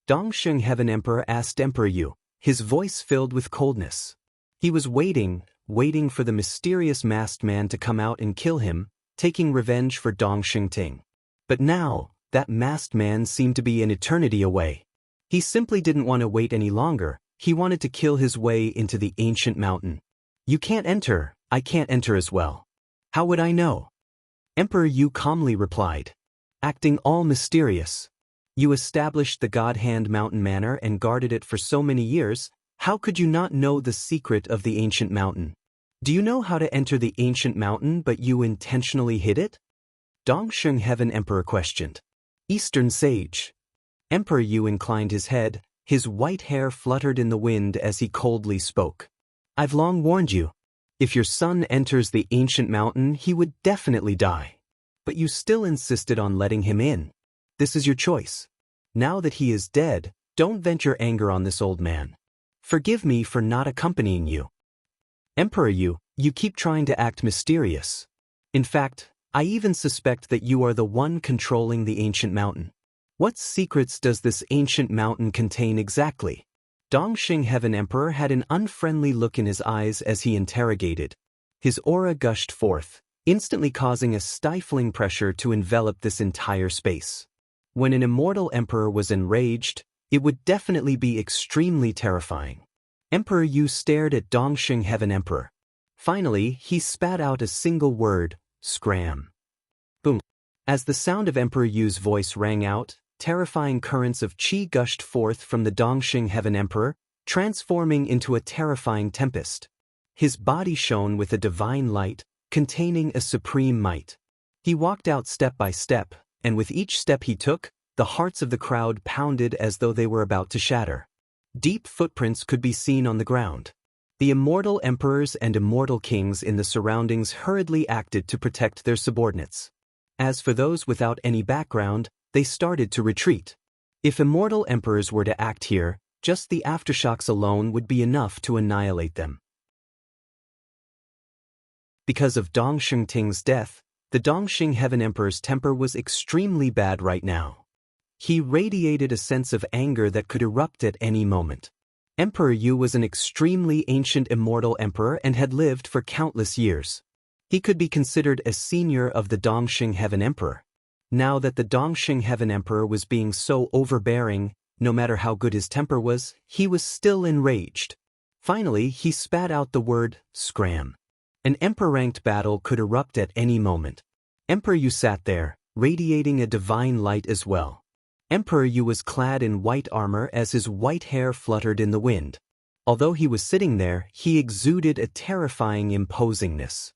S1: Dongsheng Heaven Emperor asked Emperor Yu, his voice filled with coldness. He was waiting for the mysterious masked man to come out and kill him, taking revenge for Dong Xingting. But now, that masked man seemed to be an eternity away. He simply didn't want to wait any longer. He wanted to kill his way into the ancient mountain. You can't enter, I can't enter as well. How would I know? Emperor Yu calmly replied, acting all mysterious. You established the God Hand Mountain Manor and guarded it for so many years. How could you not know the secret of the ancient mountain? Do you know how to enter the ancient mountain but you intentionally hid it? Dongsheng Heaven Emperor questioned. Eastern Sage. Emperor Yu inclined his head, his white hair fluttered in the wind as he coldly spoke. I've long warned you. If your son enters the ancient mountain, he would definitely die. But you still insisted on letting him in. This is your choice. Now that he is dead, don't vent your anger on this old man. Forgive me for not accompanying you. Emperor Yu, you keep trying to act mysterious. In fact, I even suspect that you are the one controlling the ancient mountain. What secrets does this ancient mountain contain exactly? Dongxing Heaven Emperor had an unfriendly look in his eyes as he interrogated. His aura gushed forth, instantly causing a stifling pressure to envelop this entire space. When an immortal emperor was enraged, it would definitely be extremely terrifying. Emperor Yu stared at Dongxing Heaven Emperor. Finally, he spat out a single word, scram. Boom. As the sound of Emperor Yu's voice rang out, terrifying currents of qi gushed forth from the Dongxing Heaven Emperor, transforming into a terrifying tempest. His body shone with a divine light, containing a supreme might. He walked out step by step, and with each step he took, the hearts of the crowd pounded as though they were about to shatter. Deep footprints could be seen on the ground. The immortal emperors and immortal kings in the surroundings hurriedly acted to protect their subordinates. As for those without any background, they started to retreat. If immortal emperors were to act here, just the aftershocks alone would be enough to annihilate them. Because of Dong Xingting's death, the Dongxing Heaven Emperor's temper was extremely bad right now. He radiated a sense of anger that could erupt at any moment. Emperor Yu was an extremely ancient immortal emperor and had lived for countless years. He could be considered a senior of the Dongxing Heaven Emperor. Now that the Dongxing Heaven Emperor was being so overbearing, no matter how good his temper was, he was still enraged. Finally, he spat out the word, scram. An emperor-ranked battle could erupt at any moment. Emperor Yu sat there, radiating a divine light as well. Emperor Yu was clad in white armor as his white hair fluttered in the wind. Although he was sitting there, he exuded a terrifying imposingness.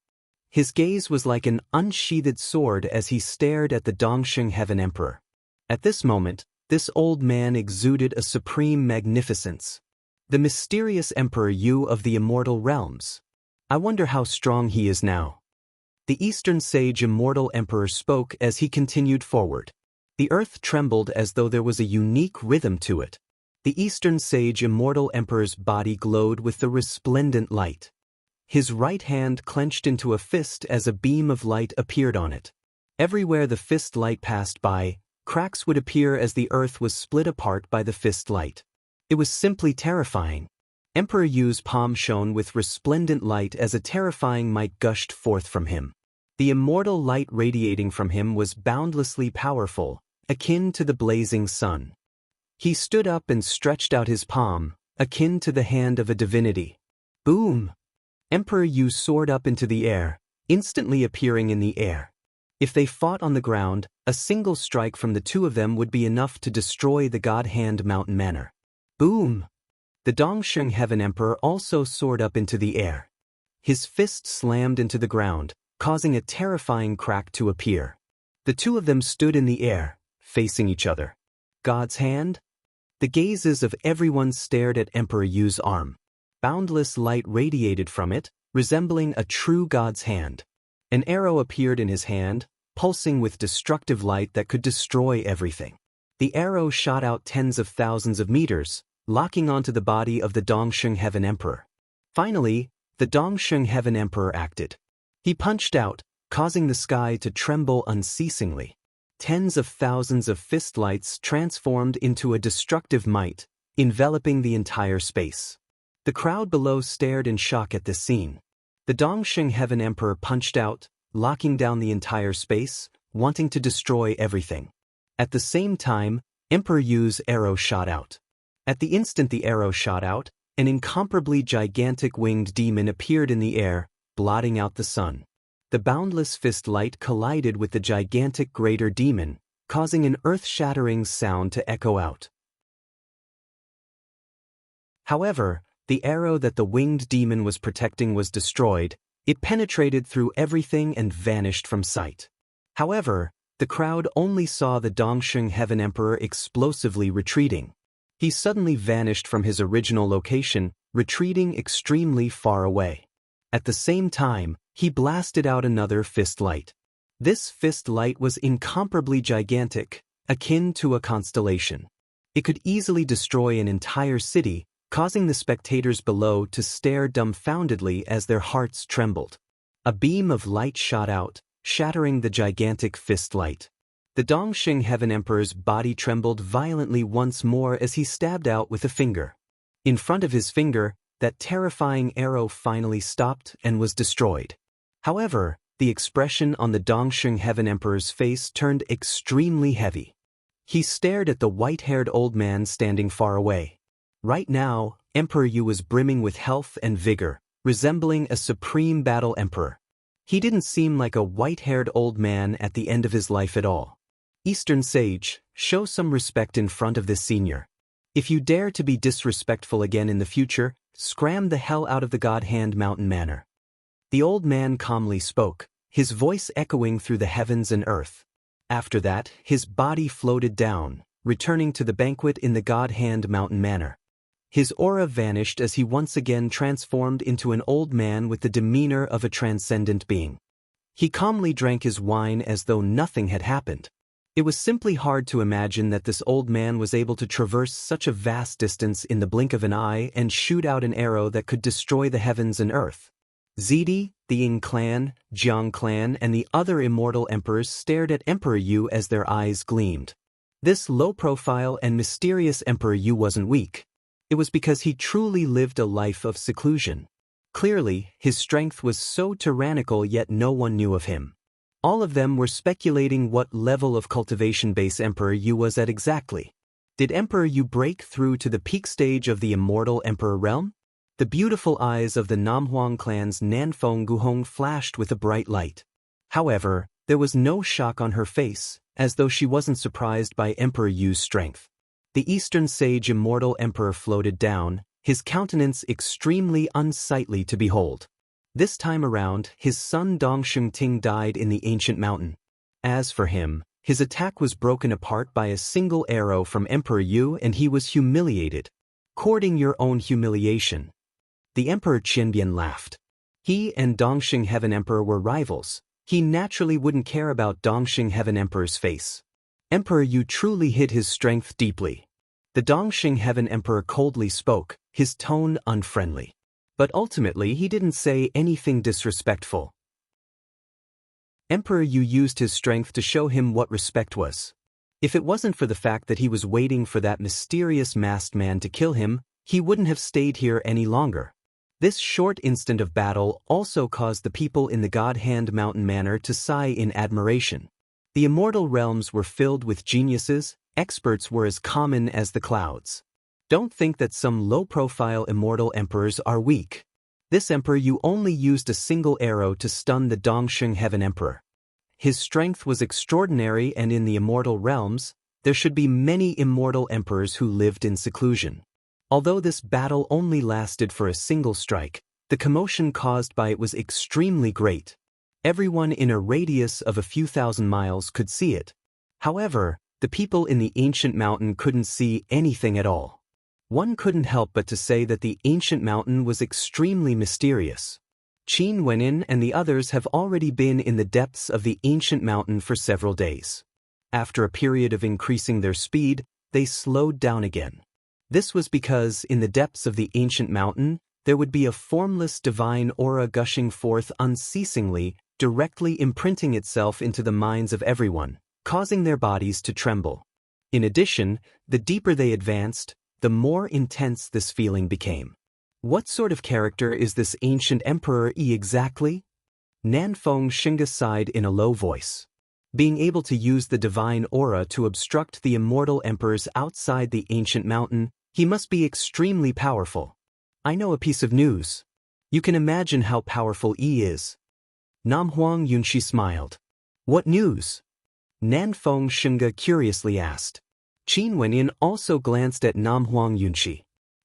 S1: His gaze was like an unsheathed sword as he stared at the Dongsheng Heaven Emperor. At this moment, this old man exuded a supreme magnificence. The mysterious Emperor Yu of the Immortal Realms. I wonder how strong he is now. The Eastern Sage Immortal Emperor spoke as he continued forward. The earth trembled as though there was a unique rhythm to it. The Eastern Sage Immortal Emperor's body glowed with the resplendent light. His right hand clenched into a fist as a beam of light appeared on it. Everywhere the fist light passed by, cracks would appear as the earth was split apart by the fist light. It was simply terrifying. Emperor Yu's palm shone with resplendent light as a terrifying might gushed forth from him. The immortal light radiating from him was boundlessly powerful, akin to the blazing sun. He stood up and stretched out his palm, akin to the hand of a divinity. Boom! Emperor Yu soared up into the air, instantly appearing in the air. If they fought on the ground, a single strike from the two of them would be enough to destroy the God Hand Mountain Manor. Boom! The Dongsheng Heaven Emperor also soared up into the air. His fist slammed into the ground, causing a terrifying crack to appear. The two of them stood in the air, facing each other. God's hand? The gazes of everyone stared at Emperor Yu's arm. Boundless light radiated from it, resembling a true God's hand. An arrow appeared in his hand, pulsing with destructive light that could destroy everything. The arrow shot out tens of thousands of meters, locking onto the body of the Dongsheng Heaven Emperor. Finally, the Dongsheng Heaven Emperor acted. He punched out, causing the sky to tremble unceasingly. Tens of thousands of fist lights transformed into a destructive might, enveloping the entire space. The crowd below stared in shock at this scene. The Dongsheng Heaven Emperor punched out, locking down the entire space, wanting to destroy everything. At the same time, Emperor Yu's arrow shot out. At the instant the arrow shot out, an incomparably gigantic winged demon appeared in the air, blotting out the sun. The boundless fist light collided with the gigantic greater demon, causing an earth-shattering sound to echo out. However, the arrow that the winged demon was protecting was destroyed. It penetrated through everything and vanished from sight. However, the crowd only saw the Dongsheng Heaven Emperor explosively retreating. He suddenly vanished from his original location, retreating extremely far away. At the same time, he blasted out another fist light. This fist light was incomparably gigantic, akin to a constellation. It could easily destroy an entire city, causing the spectators below to stare dumbfoundedly as their hearts trembled. A beam of light shot out, shattering the gigantic fist light. The Dongsheng Heaven Emperor's body trembled violently once more as he stabbed out with a finger. In front of his finger, that terrifying arrow finally stopped and was destroyed. However, the expression on the Dongsheng Heaven Emperor's face turned extremely heavy. He stared at the white-haired old man standing far away. Right now, Emperor Yu was brimming with health and vigor, resembling a supreme battle emperor. He didn't seem like a white-haired old man at the end of his life at all. Eastern Sage, show some respect in front of this senior. If you dare to be disrespectful again in the future, scram the hell out of the God Hand Mountain Manor. The old man calmly spoke, his voice echoing through the heavens and earth. After that, his body floated down, returning to the banquet in the God Hand Mountain Manor. His aura vanished as he once again transformed into an old man with the demeanor of a transcendent being. He calmly drank his wine as though nothing had happened. It was simply hard to imagine that this old man was able to traverse such a vast distance in the blink of an eye and shoot out an arrow that could destroy the heavens and earth. Zidi, the Ying clan, Jiang clan, and the other immortal emperors stared at Emperor Yu as their eyes gleamed. This low-profile and mysterious Emperor Yu wasn't weak. It was because he truly lived a life of seclusion. Clearly, his strength was so tyrannical yet no one knew of him. All of them were speculating what level of cultivation base Emperor Yu was at exactly. Did Emperor Yu break through to the peak stage of the immortal Emperor realm? The beautiful eyes of the Namhuang clan's Nanfeng Guhong flashed with a bright light. However, there was no shock on her face, as though she wasn't surprised by Emperor Yu's strength. The Eastern Sage Immortal Emperor floated down, his countenance extremely unsightly to behold. This time around, his son Dongshengting died in the ancient mountain. As for him, his attack was broken apart by a single arrow from Emperor Yu and he was humiliated. Courting your own humiliation. The Emperor Qianbian laughed. He and Dongxing Heaven Emperor were rivals. He naturally wouldn't care about Dongxing Heaven Emperor's face. Emperor Yu truly hid his strength deeply. The Dongxing Heaven Emperor coldly spoke, his tone unfriendly. But ultimately he didn't say anything disrespectful. Emperor Yu used his strength to show him what respect was. If it wasn't for the fact that he was waiting for that mysterious masked man to kill him, he wouldn't have stayed here any longer. This short instant of battle also caused the people in the God Hand Mountain Manor to sigh in admiration. The immortal realms were filled with geniuses, experts were as common as the clouds. Don't think that some low-profile immortal emperors are weak. This Emperor Yu only used a single arrow to stun the Dongxing Heaven Emperor. His strength was extraordinary and in the immortal realms, there should be many immortal emperors who lived in seclusion. Although this battle only lasted for a single strike, the commotion caused by it was extremely great. Everyone in a radius of a few thousand miles could see it. However, the people in the ancient mountain couldn't see anything at all. One couldn't help but to say that the ancient mountain was extremely mysterious. Qin Wenin and the others have already been in the depths of the ancient mountain for several days. After a period of increasing their speed, they slowed down again. This was because in the depths of the ancient mountain, there would be a formless divine aura gushing forth unceasingly, directly imprinting itself into the minds of everyone, causing their bodies to tremble. In addition, the deeper they advanced, the more intense this feeling became. What sort of character is this ancient Emperor Yi exactly? Nanfeng Xinga sighed in a low voice. Being able to use the divine aura to obstruct the immortal emperors outside the ancient mountain, he must be extremely powerful. I know a piece of news. You can imagine how powerful Yi is. Namhuang Yunxi smiled. What news? Nanfeng Xinga curiously asked. Qin Wenin also glanced at Namhuang Yunxi.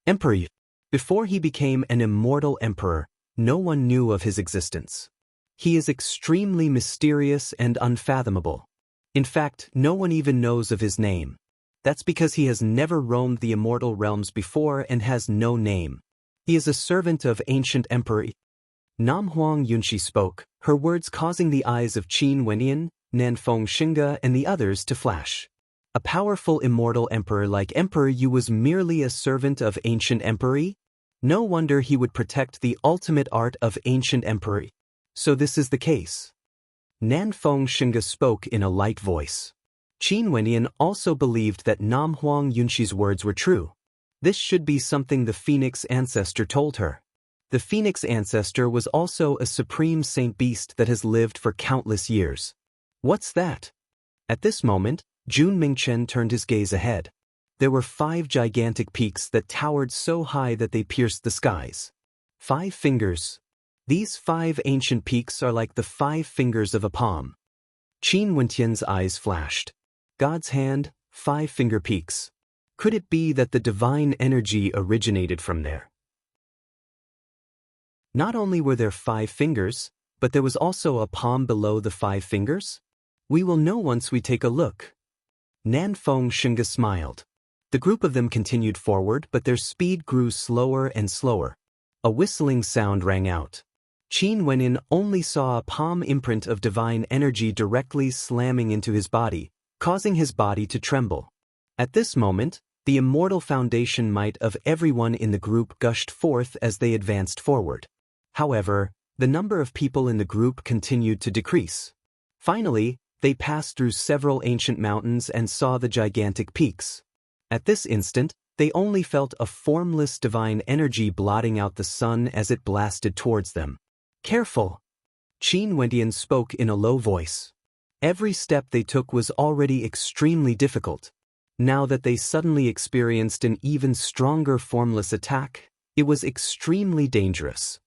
S1: Emperor Yi. Before he became an immortal emperor, no one knew of his existence. He is extremely mysterious and unfathomable. In fact, no one even knows of his name. That's because he has never roamed the immortal realms before and has no name. He is a servant of ancient Emperor Yi. Namhuang Yunxi spoke, her words causing the eyes of Qin Wenin, Nanfeng Xinga and the others to flash. A powerful immortal emperor like Emperor Yu was merely a servant of ancient Emperor Yi? No wonder he would protect the ultimate art of ancient Emperor Yi. So this is the case. Nanfeng Xinga spoke in a light voice. Qin Wenin also believed that Namhuang Yunxi's words were true. This should be something the Phoenix ancestor told her. The Phoenix ancestor was also a supreme saint beast that has lived for countless years. What's that? At this moment, Jun Mingchen turned his gaze ahead. There were 5 gigantic peaks that towered so high that they pierced the skies. 5 fingers. These 5 ancient peaks are like the 5 fingers of a palm. Qin Wentian's eyes flashed. God's hand, 5-finger peaks. Could it be that the divine energy originated from there? Not only were there 5 fingers, but there was also a palm below the 5 fingers? We will know once we take a look. Nanfeng Xinga smiled. The group of them continued forward, but their speed grew slower and slower. A whistling sound rang out. Qin Wenin only saw a palm imprint of divine energy directly slamming into his body, causing his body to tremble. At this moment, the immortal foundation might of everyone in the group gushed forth as they advanced forward. However, the number of people in the group continued to decrease. Finally, they passed through several ancient mountains and saw the gigantic peaks. At this instant, they only felt a formless divine energy blotting out the sun as it blasted towards them. Careful! Qin Wentian spoke in a low voice. Every step they took was already extremely difficult. Now that they suddenly experienced an even stronger formless attack, it was extremely dangerous.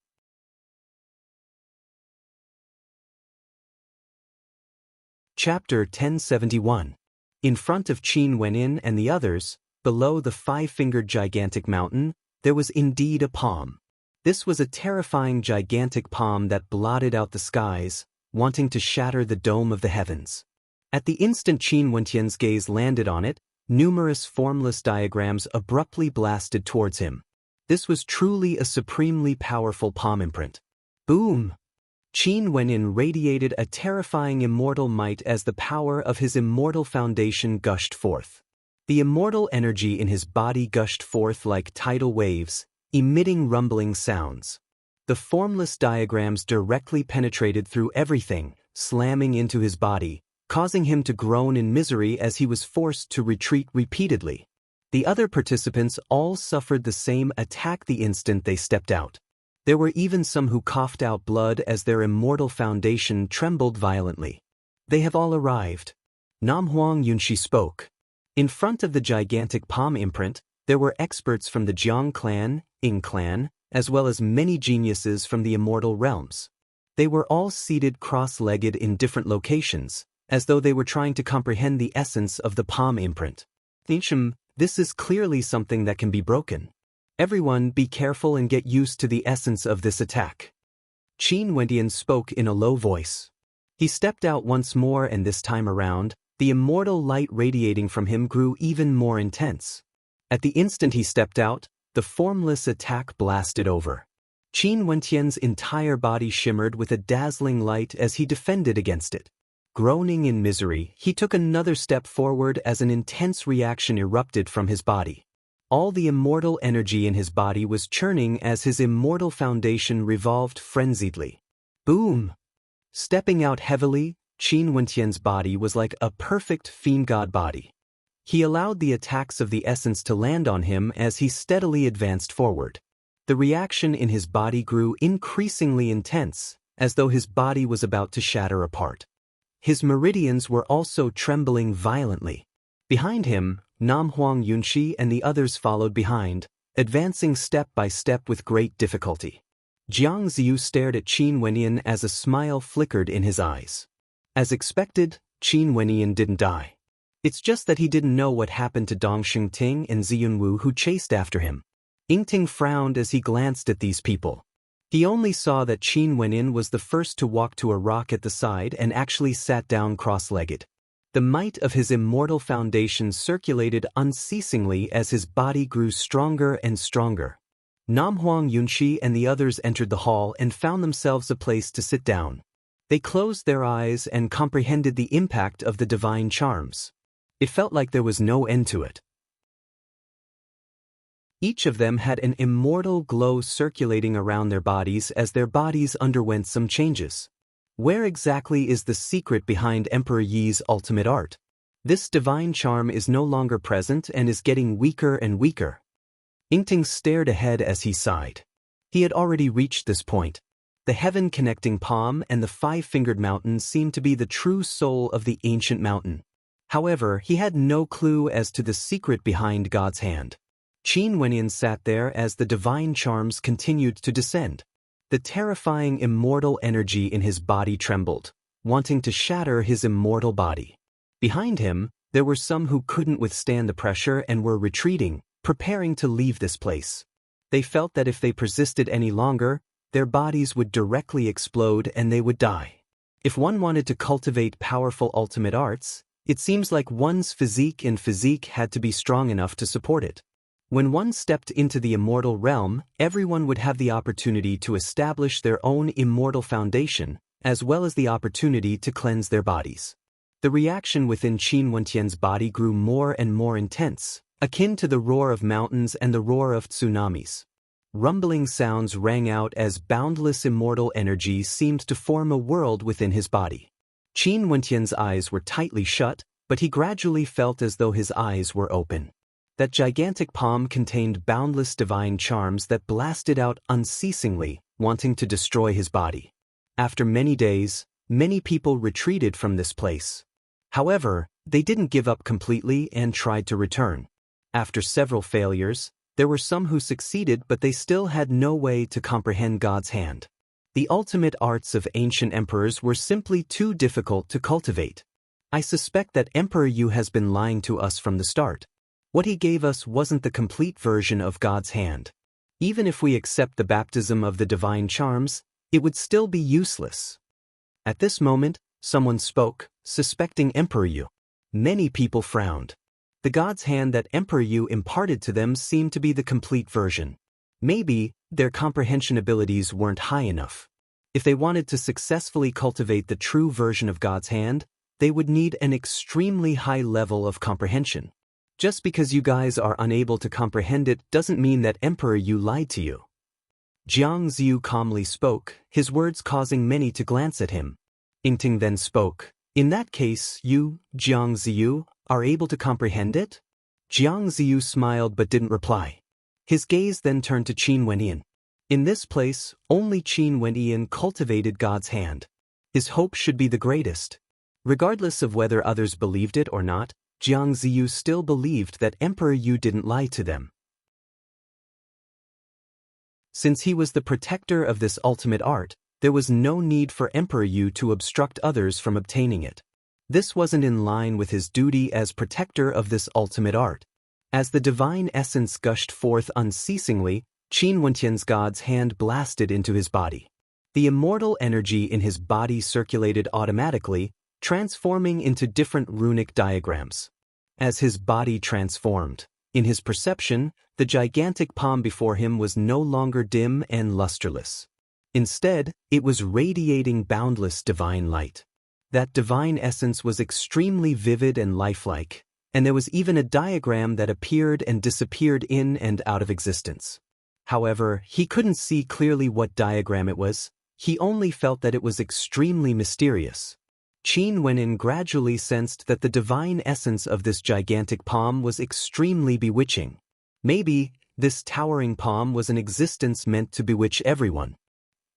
S1: Chapter 1071. In front of Qin Wenin and the others, below the 5-fingered gigantic mountain, there was indeed a palm. This was a terrifying gigantic palm that blotted out the skies, wanting to shatter the dome of the heavens. At the instant Qin Wentian's gaze landed on it, numerous formless diagrams abruptly blasted towards him. This was truly a supremely powerful palm imprint. Boom! Qin Wenyan radiated a terrifying immortal might as the power of his immortal foundation gushed forth. The immortal energy in his body gushed forth like tidal waves, emitting rumbling sounds. The formless diagrams directly penetrated through everything, slamming into his body, causing him to groan in misery as he was forced to retreat repeatedly. The other participants all suffered the same attack the instant they stepped out. There were even some who coughed out blood as their immortal foundation trembled violently. They have all arrived. Nam Huang Yunshi spoke. In front of the gigantic palm imprint, there were experts from the Jiang clan, Ying clan, as well as many geniuses from the immortal realms. They were all seated cross-legged in different locations, as though they were trying to comprehend the essence of the palm imprint. This is clearly something that can be broken. Everyone be careful and get used to the essence of this attack. Qin Wentian spoke in a low voice. He stepped out once more, and this time around, the immortal light radiating from him grew even more intense. At the instant he stepped out, the formless attack blasted over. Qin Wentian's entire body shimmered with a dazzling light as he defended against it. Groaning in misery, he took another step forward as an intense reaction erupted from his body. All the immortal energy in his body was churning as his immortal foundation revolved frenziedly. Boom! Stepping out heavily, Qin Wentian's body was like a perfect fiend god body. He allowed the attacks of the essence to land on him as he steadily advanced forward. The reaction in his body grew increasingly intense, as though his body was about to shatter apart. His meridians were also trembling violently. Behind him, Nam Huang Yunshi and the others followed behind, advancing step by step with great difficulty. Jiang Ziyu stared at Qin Wenyan as a smile flickered in his eyes. As expected, Qin Wenyan didn't die. It's just that he didn't know what happened to Dong Xingting and Ziyunwu who chased after him. Yingting frowned as he glanced at these people. He only saw that Qin Wenyan was the first to walk to a rock at the side and actually sat down cross-legged. The might of his immortal foundation circulated unceasingly as his body grew stronger and stronger. Nam Huang Yunshi and the others entered the hall and found themselves a place to sit down. They closed their eyes and comprehended the impact of the divine charms. It felt like there was no end to it. Each of them had an immortal glow circulating around their bodies as their bodies underwent some changes. Where exactly is the secret behind Emperor Yi's ultimate art? This divine charm is no longer present and is getting weaker and weaker. Yingting stared ahead as he sighed. He had already reached this point. The heaven-connecting palm and the five-fingered mountain seemed to be the true soul of the ancient mountain. However, he had no clue as to the secret behind God's hand. Qin Wenyan sat there as the divine charms continued to descend. The terrifying immortal energy in his body trembled, wanting to shatter his immortal body. Behind him, there were some who couldn't withstand the pressure and were retreating, preparing to leave this place. They felt that if they persisted any longer, their bodies would directly explode and they would die. If one wanted to cultivate powerful ultimate arts, it seems like one's physique had to be strong enough to support it. When one stepped into the immortal realm, everyone would have the opportunity to establish their own immortal foundation, as well as the opportunity to cleanse their bodies. The reaction within Qin Wentian's body grew more and more intense, akin to the roar of mountains and the roar of tsunamis. Rumbling sounds rang out as boundless immortal energy seemed to form a world within his body. Qin Wentian's eyes were tightly shut, but he gradually felt as though his eyes were open. That gigantic palm contained boundless divine charms that blasted out unceasingly, wanting to destroy his body. After many days, many people retreated from this place. However, they didn't give up completely and tried to return. After several failures, there were some who succeeded, but they still had no way to comprehend God's hand. The ultimate arts of ancient emperors were simply too difficult to cultivate. I suspect that Emperor Yu has been lying to us from the start. What he gave us wasn't the complete version of God's hand. Even if we accept the baptism of the divine charms, it would still be useless. At this moment, someone spoke, suspecting Emperor Yu. Many people frowned. The god's hand that Emperor Yu imparted to them seemed to be the complete version. Maybe their comprehension abilities weren't high enough. If they wanted to successfully cultivate the true version of God's hand, they would need an extremely high level of comprehension. Just because you guys are unable to comprehend it doesn't mean that Emperor Yu lied to you. Jiang Ziyu calmly spoke, his words causing many to glance at him. Yingting then spoke. In that case, you, Jiang Ziyu, are able to comprehend it? Jiang Ziyu smiled but didn't reply. His gaze then turned to Qin Wenyan. In this place, only Qin Wenyan cultivated God's hand. His hope should be the greatest. Regardless of whether others believed it or not, Jiang Ziyu still believed that Emperor Yu didn't lie to them. Since he was the protector of this ultimate art, there was no need for Emperor Yu to obstruct others from obtaining it. This wasn't in line with his duty as protector of this ultimate art. As the divine essence gushed forth unceasingly, Qin Wenyan's god's hand blasted into his body. The immortal energy in his body circulated automatically, transforming into different runic diagrams. As his body transformed, in his perception, the gigantic palm before him was no longer dim and lusterless. Instead, it was radiating boundless divine light. That divine essence was extremely vivid and lifelike, and there was even a diagram that appeared and disappeared in and out of existence. However, he couldn't see clearly what diagram it was, he only felt that it was extremely mysterious. Qin Wenyan gradually sensed that the divine essence of this gigantic palm was extremely bewitching. Maybe, this towering palm was an existence meant to bewitch everyone.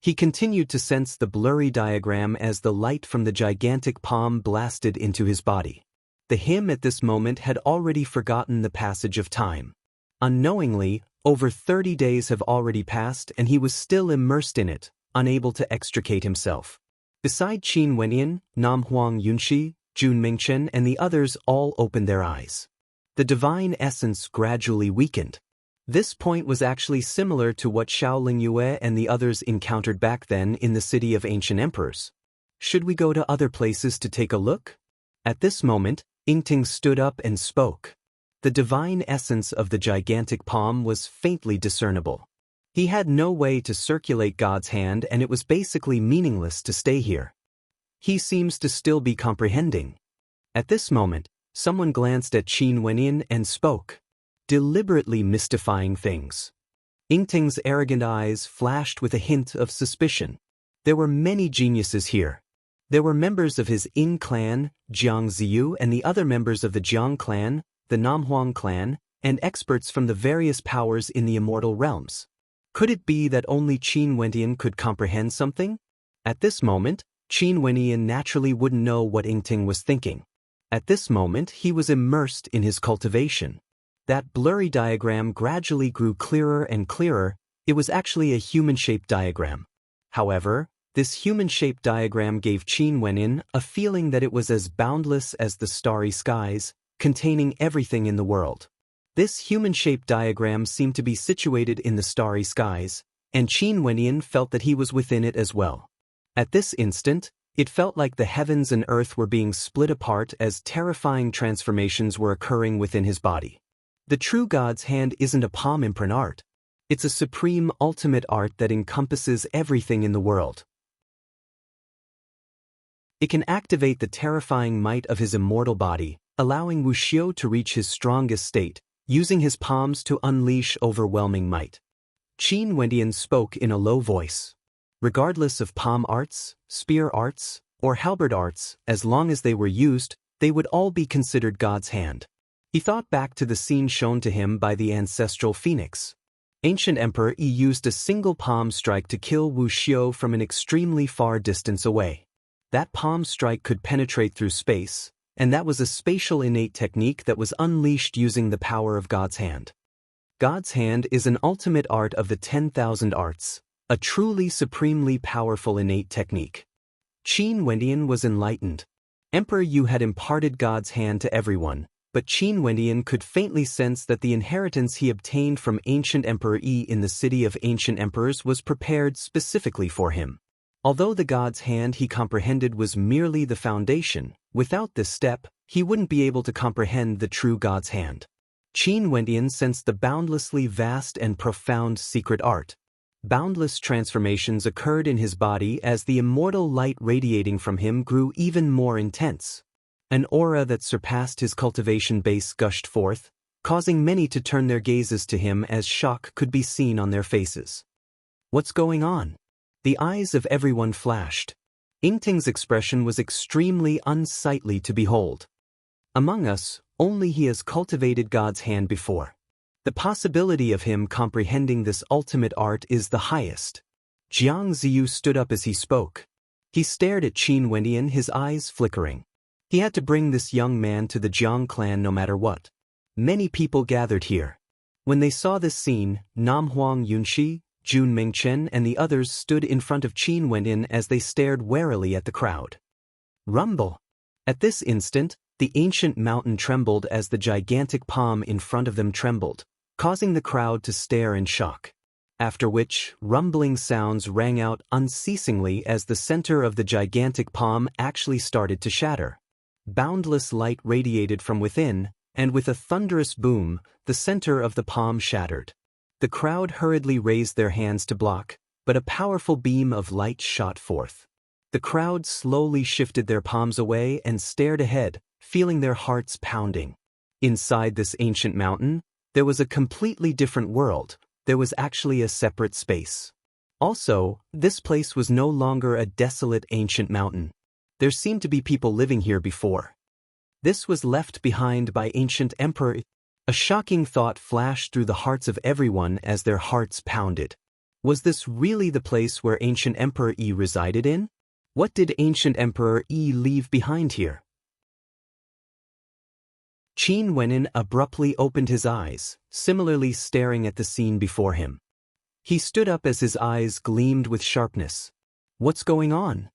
S1: He continued to sense the blurry diagram as the light from the gigantic palm blasted into his body. The him at this moment had already forgotten the passage of time. Unknowingly, over 30 days have already passed and he was still immersed in it, unable to extricate himself. Beside Qin Wenyan, Nam Huang Yunxi, Jun Mingchen and the others all opened their eyes. The divine essence gradually weakened. This point was actually similar to what Shaolin Yue and the others encountered back then in the city of ancient emperors. Should we go to other places to take a look? At this moment, Yingting stood up and spoke. The divine essence of the gigantic palm was faintly discernible. He had no way to circulate God's hand and it was basically meaningless to stay here. He seems to still be comprehending. At this moment, someone glanced at Qin Wenyan and spoke, deliberately mystifying things. Yingting's arrogant eyes flashed with a hint of suspicion. There were many geniuses here. There were members of his Ying clan, Jiang Ziyu, and the other members of the Jiang clan, the Namhuang clan, and experts from the various powers in the immortal realms. Could it be that only Qin Wenyan could comprehend something? At this moment, Qin Wenyan naturally wouldn't know what Yingting was thinking. At this moment, he was immersed in his cultivation. That blurry diagram gradually grew clearer and clearer. It was actually a human-shaped diagram. However, this human-shaped diagram gave Qin Wenyan a feeling that it was as boundless as the starry skies, containing everything in the world. This human-shaped diagram seemed to be situated in the starry skies, and Qin Wenyan felt that he was within it as well. At this instant, it felt like the heavens and earth were being split apart as terrifying transformations were occurring within his body. The true God's hand isn't a palm imprint art. It's a supreme ultimate art that encompasses everything in the world. It can activate the terrifying might of his immortal body, allowing Wuxiu to reach his strongest state, using his palms to unleash overwhelming might. Qin Wenyan spoke in a low voice. Regardless of palm arts, spear arts, or halberd arts, as long as they were used, they would all be considered God's hand. He thought back to the scene shown to him by the ancestral phoenix. Ancient Emperor Yi used a single palm strike to kill Wuxiu from an extremely far distance away. That palm strike could penetrate through space, and that was a spatial innate technique that was unleashed using the power of God's hand. God's hand is an ultimate art of the 10,000 arts, a truly supremely powerful innate technique. Qin Wenyan was enlightened. Emperor Yu had imparted God's hand to everyone, but Qin Wendian could faintly sense that the inheritance he obtained from ancient Emperor Yi in the City of Ancient Emperors was prepared specifically for him. Although the god's hand he comprehended was merely the foundation, without this step, he wouldn't be able to comprehend the true god's hand. Qin Wendian sensed the boundlessly vast and profound secret art. Boundless transformations occurred in his body as the immortal light radiating from him grew even more intense. An aura that surpassed his cultivation base gushed forth, causing many to turn their gazes to him as shock could be seen on their faces. What's going on? The eyes of everyone flashed. Yingting's expression was extremely unsightly to behold. Among us, only he has cultivated God's hand before. The possibility of him comprehending this ultimate art is the highest. Jiang Ziyu stood up as he spoke. He stared at Qin Wendian, his eyes flickering. He had to bring this young man to the Jiang clan no matter what. Many people gathered here. When they saw this scene, Nam Huang Yunxi, Jun Mingchen and the others stood in front of Qin Wendian as they stared warily at the crowd. Rumble! At this instant, the ancient mountain trembled as the gigantic palm in front of them trembled, causing the crowd to stare in shock. After which, rumbling sounds rang out unceasingly as the center of the gigantic palm actually started to shatter. Boundless light radiated from within, and with a thunderous boom, the center of the palm shattered. The crowd hurriedly raised their hands to block, but a powerful beam of light shot forth. The crowd slowly shifted their palms away and stared ahead, feeling their hearts pounding. Inside this ancient mountain, there was a completely different world. There was actually a separate space. Also, this place was no longer a desolate ancient mountain. There seemed to be people living here before. This was left behind by ancient emperor. A shocking thought flashed through the hearts of everyone as their hearts pounded. Was this really the place where ancient Emperor Yi resided in? What did ancient Emperor Yi leave behind here? Qin Wendian abruptly opened his eyes, similarly staring at the scene before him. He stood up as his eyes gleamed with sharpness. What's going on?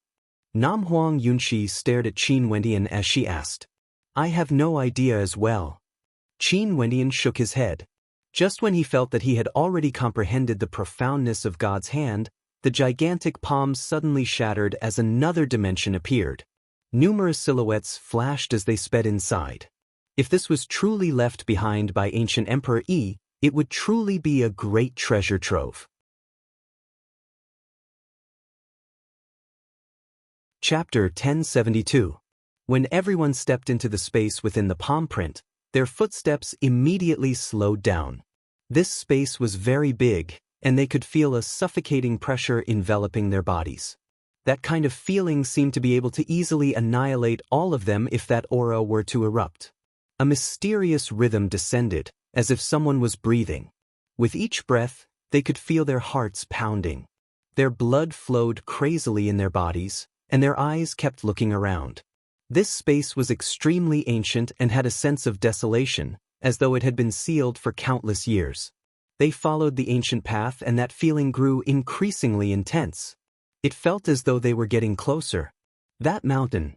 S1: Nam Huang Yunxi stared at Qin Wendian as she asked. I have no idea as well. Qin Wendian shook his head. Just when he felt that he had already comprehended the profoundness of God's hand, the gigantic palm suddenly shattered as another dimension appeared. Numerous silhouettes flashed as they sped inside. If this was truly left behind by ancient Emperor Yi, it would truly be a great treasure trove. Chapter 1072. When everyone stepped into the space within the palm print, their footsteps immediately slowed down. This space was very big, and they could feel a suffocating pressure enveloping their bodies. That kind of feeling seemed to be able to easily annihilate all of them if that aura were to erupt. A mysterious rhythm descended, as if someone was breathing. With each breath, they could feel their hearts pounding. Their blood flowed crazily in their bodies, and their eyes kept looking around. This space was extremely ancient and had a sense of desolation, as though it had been sealed for countless years. They followed the ancient path and that feeling grew increasingly intense. It felt as though they were getting closer. That mountain.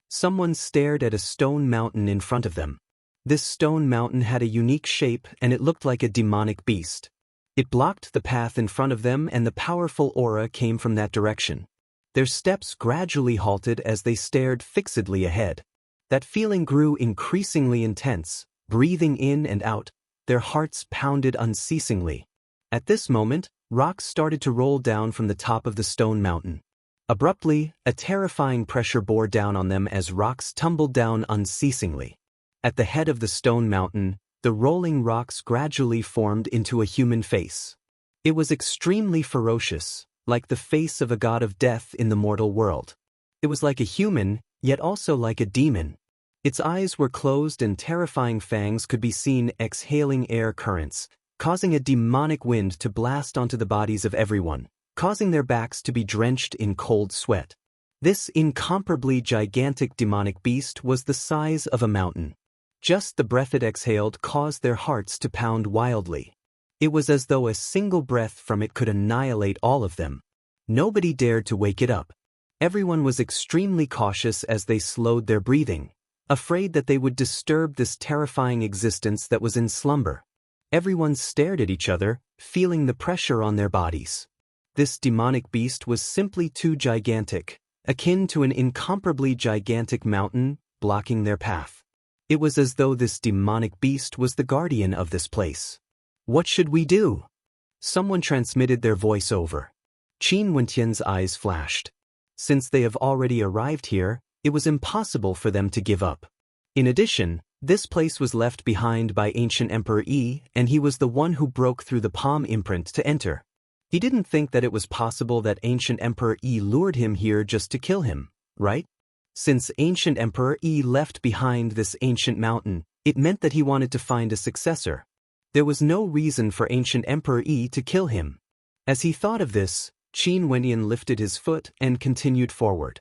S1: Someone stared at a stone mountain in front of them. This stone mountain had a unique shape and it looked like a demonic beast. It blocked the path in front of them and the powerful aura came from that direction. Their steps gradually halted as they stared fixedly ahead. That feeling grew increasingly intense, breathing in and out, their hearts pounded unceasingly. At this moment, rocks started to roll down from the top of the stone mountain. Abruptly, a terrifying pressure bore down on them as rocks tumbled down unceasingly. At the head of the stone mountain, the rolling rocks gradually formed into a human face. It was extremely ferocious, like the face of a god of death in the mortal world. It was like a human, yet also like a demon. Its eyes were closed and terrifying fangs could be seen exhaling air currents, causing a demonic wind to blast onto the bodies of everyone, causing their backs to be drenched in cold sweat. This incomparably gigantic demonic beast was the size of a mountain. Just the breath it exhaled caused their hearts to pound wildly. It was as though a single breath from it could annihilate all of them. Nobody dared to wake it up. Everyone was extremely cautious as they slowed their breathing. afraid that they would disturb this terrifying existence that was in slumber. Everyone stared at each other, feeling the pressure on their bodies. This demonic beast was simply too gigantic, akin to an incomparably gigantic mountain, blocking their path. It was as though this demonic beast was the guardian of this place. What should we do? Someone transmitted their voice over. Qin Wentian's eyes flashed. Since they have already arrived here, it was impossible for them to give up. In addition, this place was left behind by ancient Emperor Yi, and he was the one who broke through the palm imprint to enter. He didn't think that it was possible that ancient Emperor Yi lured him here just to kill him, right? Since ancient Emperor Yi left behind this ancient mountain, it meant that he wanted to find a successor. There was no reason for ancient Emperor Yi to kill him. As he thought of this, Qin Wenyan lifted his foot and continued forward.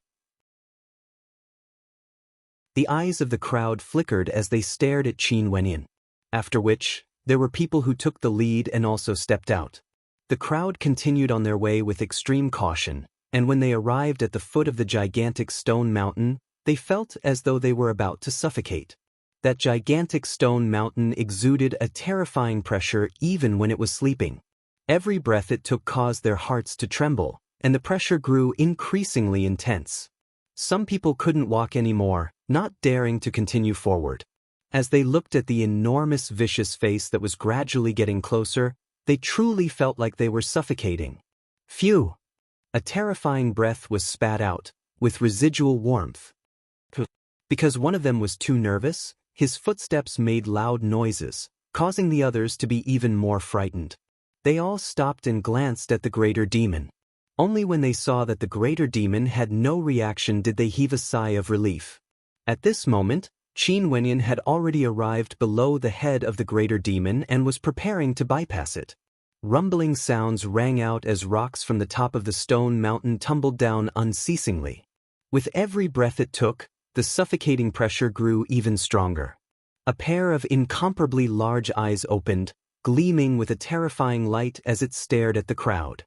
S1: The eyes of the crowd flickered as they stared at Qin Wenyan. After which, there were people who took the lead and also stepped out. The crowd continued on their way with extreme caution, and when they arrived at the foot of the gigantic stone mountain, they felt as though they were about to suffocate. That gigantic stone mountain exuded a terrifying pressure even when it was sleeping. Every breath it took caused their hearts to tremble, and the pressure grew increasingly intense. Some people couldn't walk anymore, not daring to continue forward. As they looked at the enormous vicious face that was gradually getting closer, they truly felt like they were suffocating. Phew! A terrifying breath was spat out, with residual warmth. Because one of them was too nervous, his footsteps made loud noises, causing the others to be even more frightened. They all stopped and glanced at the greater demon. Only when they saw that the greater demon had no reaction did they heave a sigh of relief. At this moment, Qin Wenyan had already arrived below the head of the greater demon and was preparing to bypass it. Rumbling sounds rang out as rocks from the top of the stone mountain tumbled down unceasingly. With every breath it took, the suffocating pressure grew even stronger. A pair of incomparably large eyes opened, gleaming with a terrifying light as it stared at the crowd.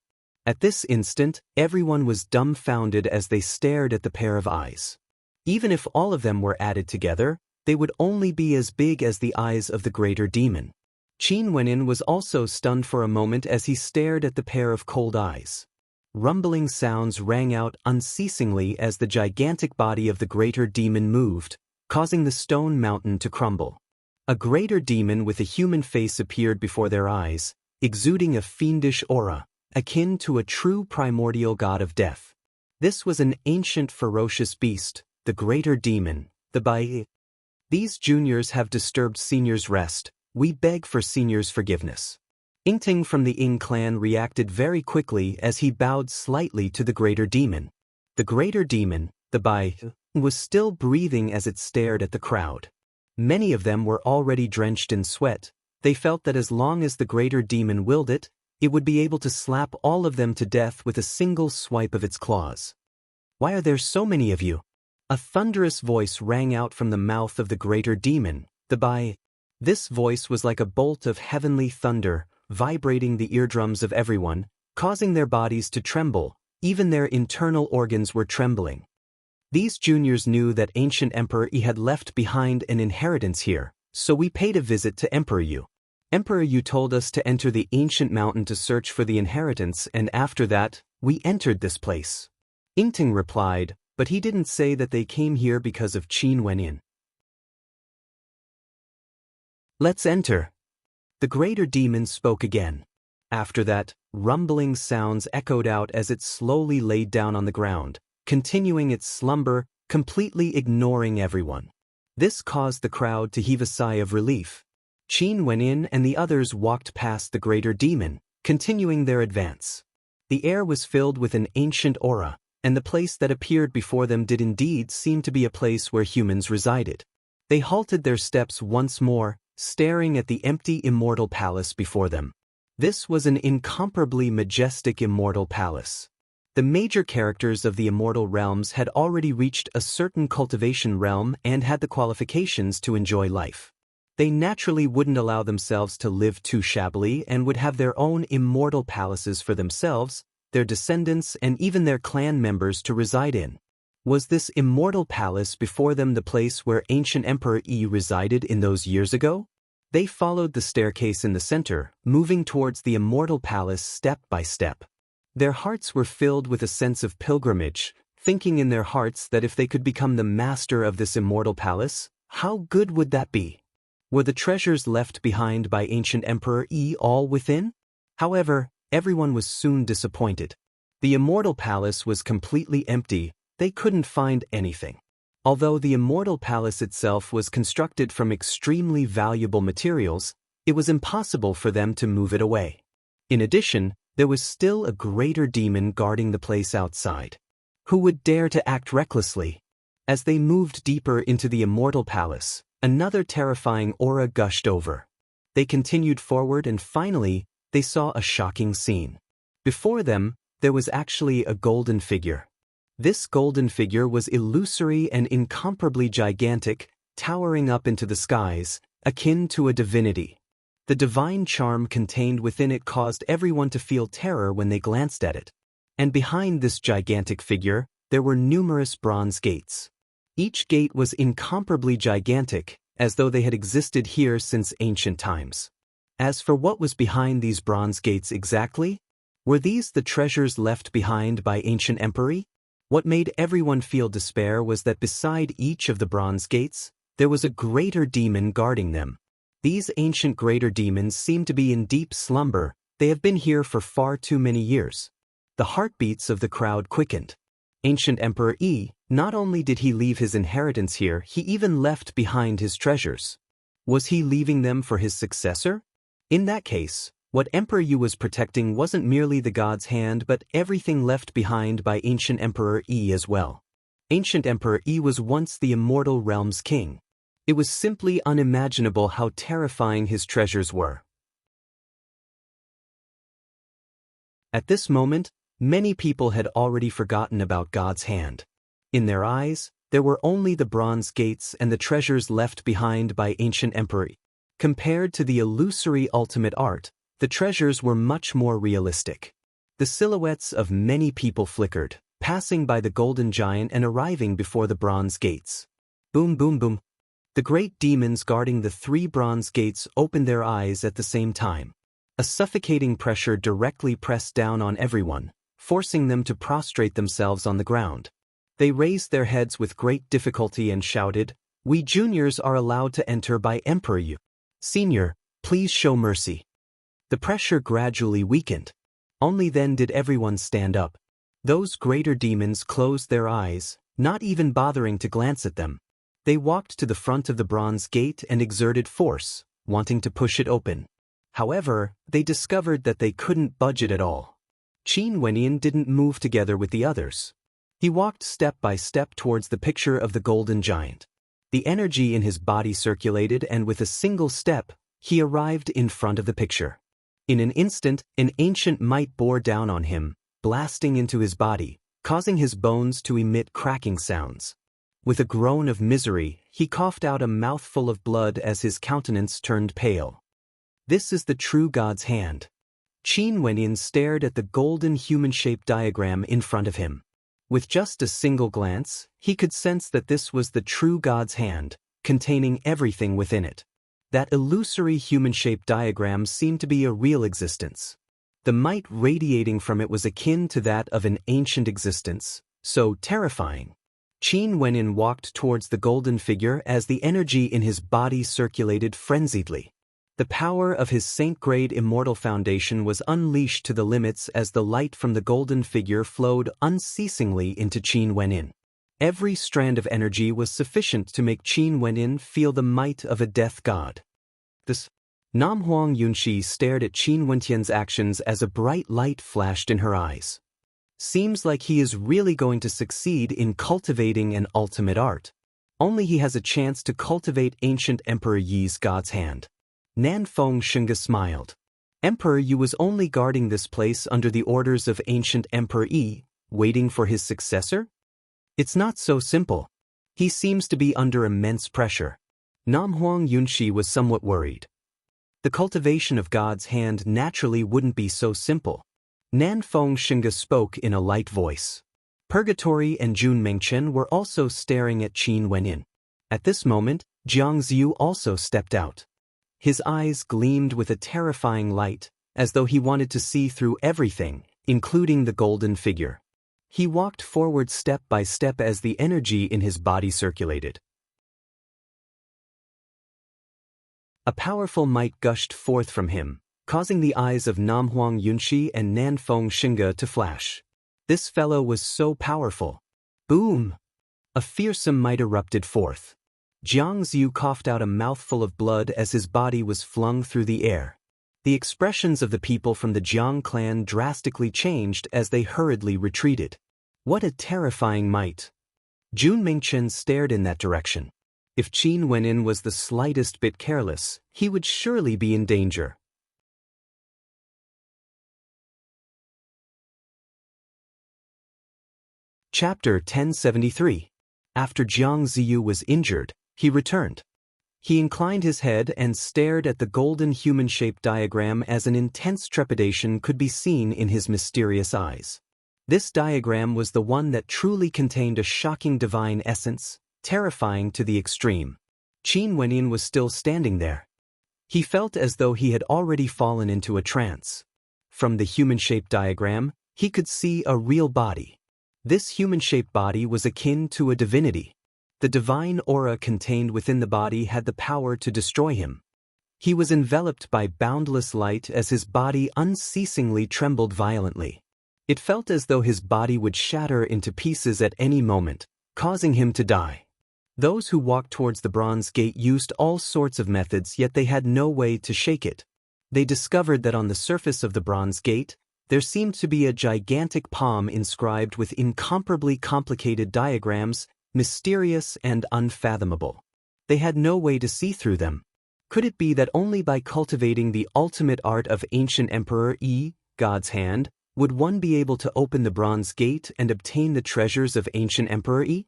S1: At this instant, everyone was dumbfounded as they stared at the pair of eyes. Even if all of them were added together, they would only be as big as the eyes of the greater demon. Qin Wenyan was also stunned for a moment as he stared at the pair of cold eyes. Rumbling sounds rang out unceasingly as the gigantic body of the greater demon moved, causing the stone mountain to crumble. A greater demon with a human face appeared before their eyes, exuding a fiendish aura, akin to a true primordial god of death. This was an ancient ferocious beast, the greater demon, the Bai. These juniors have disturbed seniors' rest. We beg for seniors' forgiveness. Yingting from the Ying clan reacted very quickly as he bowed slightly to the greater demon. The greater demon, the Bai, was still breathing as it stared at the crowd. Many of them were already drenched in sweat. They felt that as long as the greater demon willed it, it would be able to slap all of them to death with a single swipe of its claws. Why are there so many of you? A thunderous voice rang out from the mouth of the greater demon, the Bai. This voice was like a bolt of heavenly thunder, vibrating the eardrums of everyone, causing their bodies to tremble. Even their internal organs were trembling. These juniors knew that ancient Emperor Yi had left behind an inheritance here, so we paid a visit to Emperor Yu. Emperor Yu told us to enter the ancient mountain to search for the inheritance, and after that, we entered this place. Yingting replied, but he didn't say that they came here because of Qin Wenyan. Let's enter. The greater demon spoke again. After that, rumbling sounds echoed out as it slowly laid down on the ground, continuing its slumber, completely ignoring everyone. This caused the crowd to heave a sigh of relief. Qin Wenyan and the others walked past the greater demon, continuing their advance. The air was filled with an ancient aura, and the place that appeared before them did indeed seem to be a place where humans resided. They halted their steps once more, staring at the empty immortal palace before them. This was an incomparably majestic immortal palace. The major characters of the immortal realms had already reached a certain cultivation realm and had the qualifications to enjoy life. They naturally wouldn't allow themselves to live too shabbily and would have their own immortal palaces for themselves, their descendants, and even their clan members to reside in. Was this immortal palace before them the place where ancient Emperor Yi resided in those years ago? They followed the staircase in the center, moving towards the immortal palace step by step. Their hearts were filled with a sense of pilgrimage, thinking in their hearts that if they could become the master of this immortal palace, how good would that be? Were the treasures left behind by ancient Emperor Yi all within? However, everyone was soon disappointed. The immortal palace was completely empty. They couldn't find anything. Although the immortal palace itself was constructed from extremely valuable materials, it was impossible for them to move it away. In addition, there was still a greater demon guarding the place outside. Who would dare to act recklessly? As they moved deeper into the immortal palace, another terrifying aura gushed over. They continued forward and finally, they saw a shocking scene. Before them, there was actually a golden figure. This golden figure was illusory and incomparably gigantic, towering up into the skies, akin to a divinity. The divine charm contained within it caused everyone to feel terror when they glanced at it. And behind this gigantic figure, there were numerous bronze gates. Each gate was incomparably gigantic, as though they had existed here since ancient times. As for what was behind these bronze gates exactly, were these the treasures left behind by ancient Emperor? What made everyone feel despair was that beside each of the bronze gates, there was a greater demon guarding them. These ancient greater demons seemed to be in deep slumber. They have been here for far too many years. The heartbeats of the crowd quickened. Ancient Emperor Yi, not only did he leave his inheritance here, he even left behind his treasures. Was he leaving them for his successor? In that case, what Emperor Yi was protecting wasn't merely the god's hand but everything left behind by ancient Emperor Yi as well. Ancient Emperor Yi was once the immortal realm's king. It was simply unimaginable how terrifying his treasures were. At this moment, many people had already forgotten about God's hand. In their eyes, there were only the bronze gates and the treasures left behind by ancient Emperor Yi. Compared to the illusory ultimate art, the treasures were much more realistic. The silhouettes of many people flickered, passing by the golden giant and arriving before the bronze gates. Boom, boom, boom. The great demons guarding the 3 bronze gates opened their eyes at the same time. A suffocating pressure directly pressed down on everyone, forcing them to prostrate themselves on the ground. They raised their heads with great difficulty and shouted, "We juniors are allowed to enter by Emperor Yi. Senior, please show mercy." The pressure gradually weakened. Only then did everyone stand up. Those greater demons closed their eyes, not even bothering to glance at them. They walked to the front of the bronze gate and exerted force, wanting to push it open. However, they discovered that they couldn't budge it at all. Qin Wenyan didn't move together with the others. He walked step by step towards the picture of the golden giant. The energy in his body circulated and with a single step, he arrived in front of the picture. In an instant, an ancient might bore down on him, blasting into his body, causing his bones to emit cracking sounds. With a groan of misery, he coughed out a mouthful of blood as his countenance turned pale. This is the true God's hand. Qin Wenyan stared at the golden human-shaped diagram in front of him. With just a single glance, he could sense that this was the true God's hand, containing everything within it. That illusory human-shaped diagram seemed to be a real existence. The might radiating from it was akin to that of an ancient existence, so terrifying. Qin Wenyan walked towards the golden figure as the energy in his body circulated frenziedly. The power of his saint-grade immortal foundation was unleashed to the limits as the light from the golden figure flowed unceasingly into Qin Wenyan. Every strand of energy was sufficient to make Qin Wenyan feel the might of a death god. Nam Huang Yunxi stared at Qin Wenyan's actions as a bright light flashed in her eyes. Seems like he is really going to succeed in cultivating an ultimate art. Only he has a chance to cultivate ancient Emperor Yi's God's hand. Nanfeng Shunga smiled. Emperor Yi was only guarding this place under the orders of ancient Emperor Yi, waiting for his successor? It's not so simple. He seems to be under immense pressure. Nam Huang Yunxi was somewhat worried. The cultivation of God's hand naturally wouldn't be so simple. Nanfeng Shunga spoke in a light voice. Purgatory and Jun Mengchen were also staring at Qin Wenyin. At this moment, Jiang Ziyu also stepped out. His eyes gleamed with a terrifying light, as though he wanted to see through everything, including the golden figure. He walked forward step by step as the energy in his body circulated. A powerful might gushed forth from him, causing the eyes of Namhuang Yunxi and Nanfeng Xinge to flash. This fellow was so powerful. Boom! A fearsome might erupted forth. Jiang Ziyu coughed out a mouthful of blood as his body was flung through the air. The expressions of the people from the Jiang clan drastically changed as they hurriedly retreated. What a terrifying might! Jun Mingchen stared in that direction. If Qin Wenyin was the slightest bit careless, he would surely be in danger. Chapter 1073. After Jiang Ziyu was injured, he returned. He inclined his head and stared at the golden human-shaped diagram as an intense trepidation could be seen in his mysterious eyes. This diagram was the one that truly contained a shocking divine essence, terrifying to the extreme. Qin Wenyin was still standing there. He felt as though he had already fallen into a trance. From the human-shaped diagram, he could see a real body. This human-shaped body was akin to a divinity. The divine aura contained within the body had the power to destroy him. He was enveloped by boundless light as his body unceasingly trembled violently. It felt as though his body would shatter into pieces at any moment, causing him to die. Those who walked towards the bronze gate used all sorts of methods, yet they had no way to shake it. They discovered that on the surface of the bronze gate, there seemed to be a gigantic palm inscribed with incomparably complicated diagrams, mysterious and unfathomable. They had no way to see through them. Could it be that only by cultivating the ultimate art of ancient Emperor Yi, God's hand, would one be able to open the bronze gate and obtain the treasures of ancient Emperor Yi?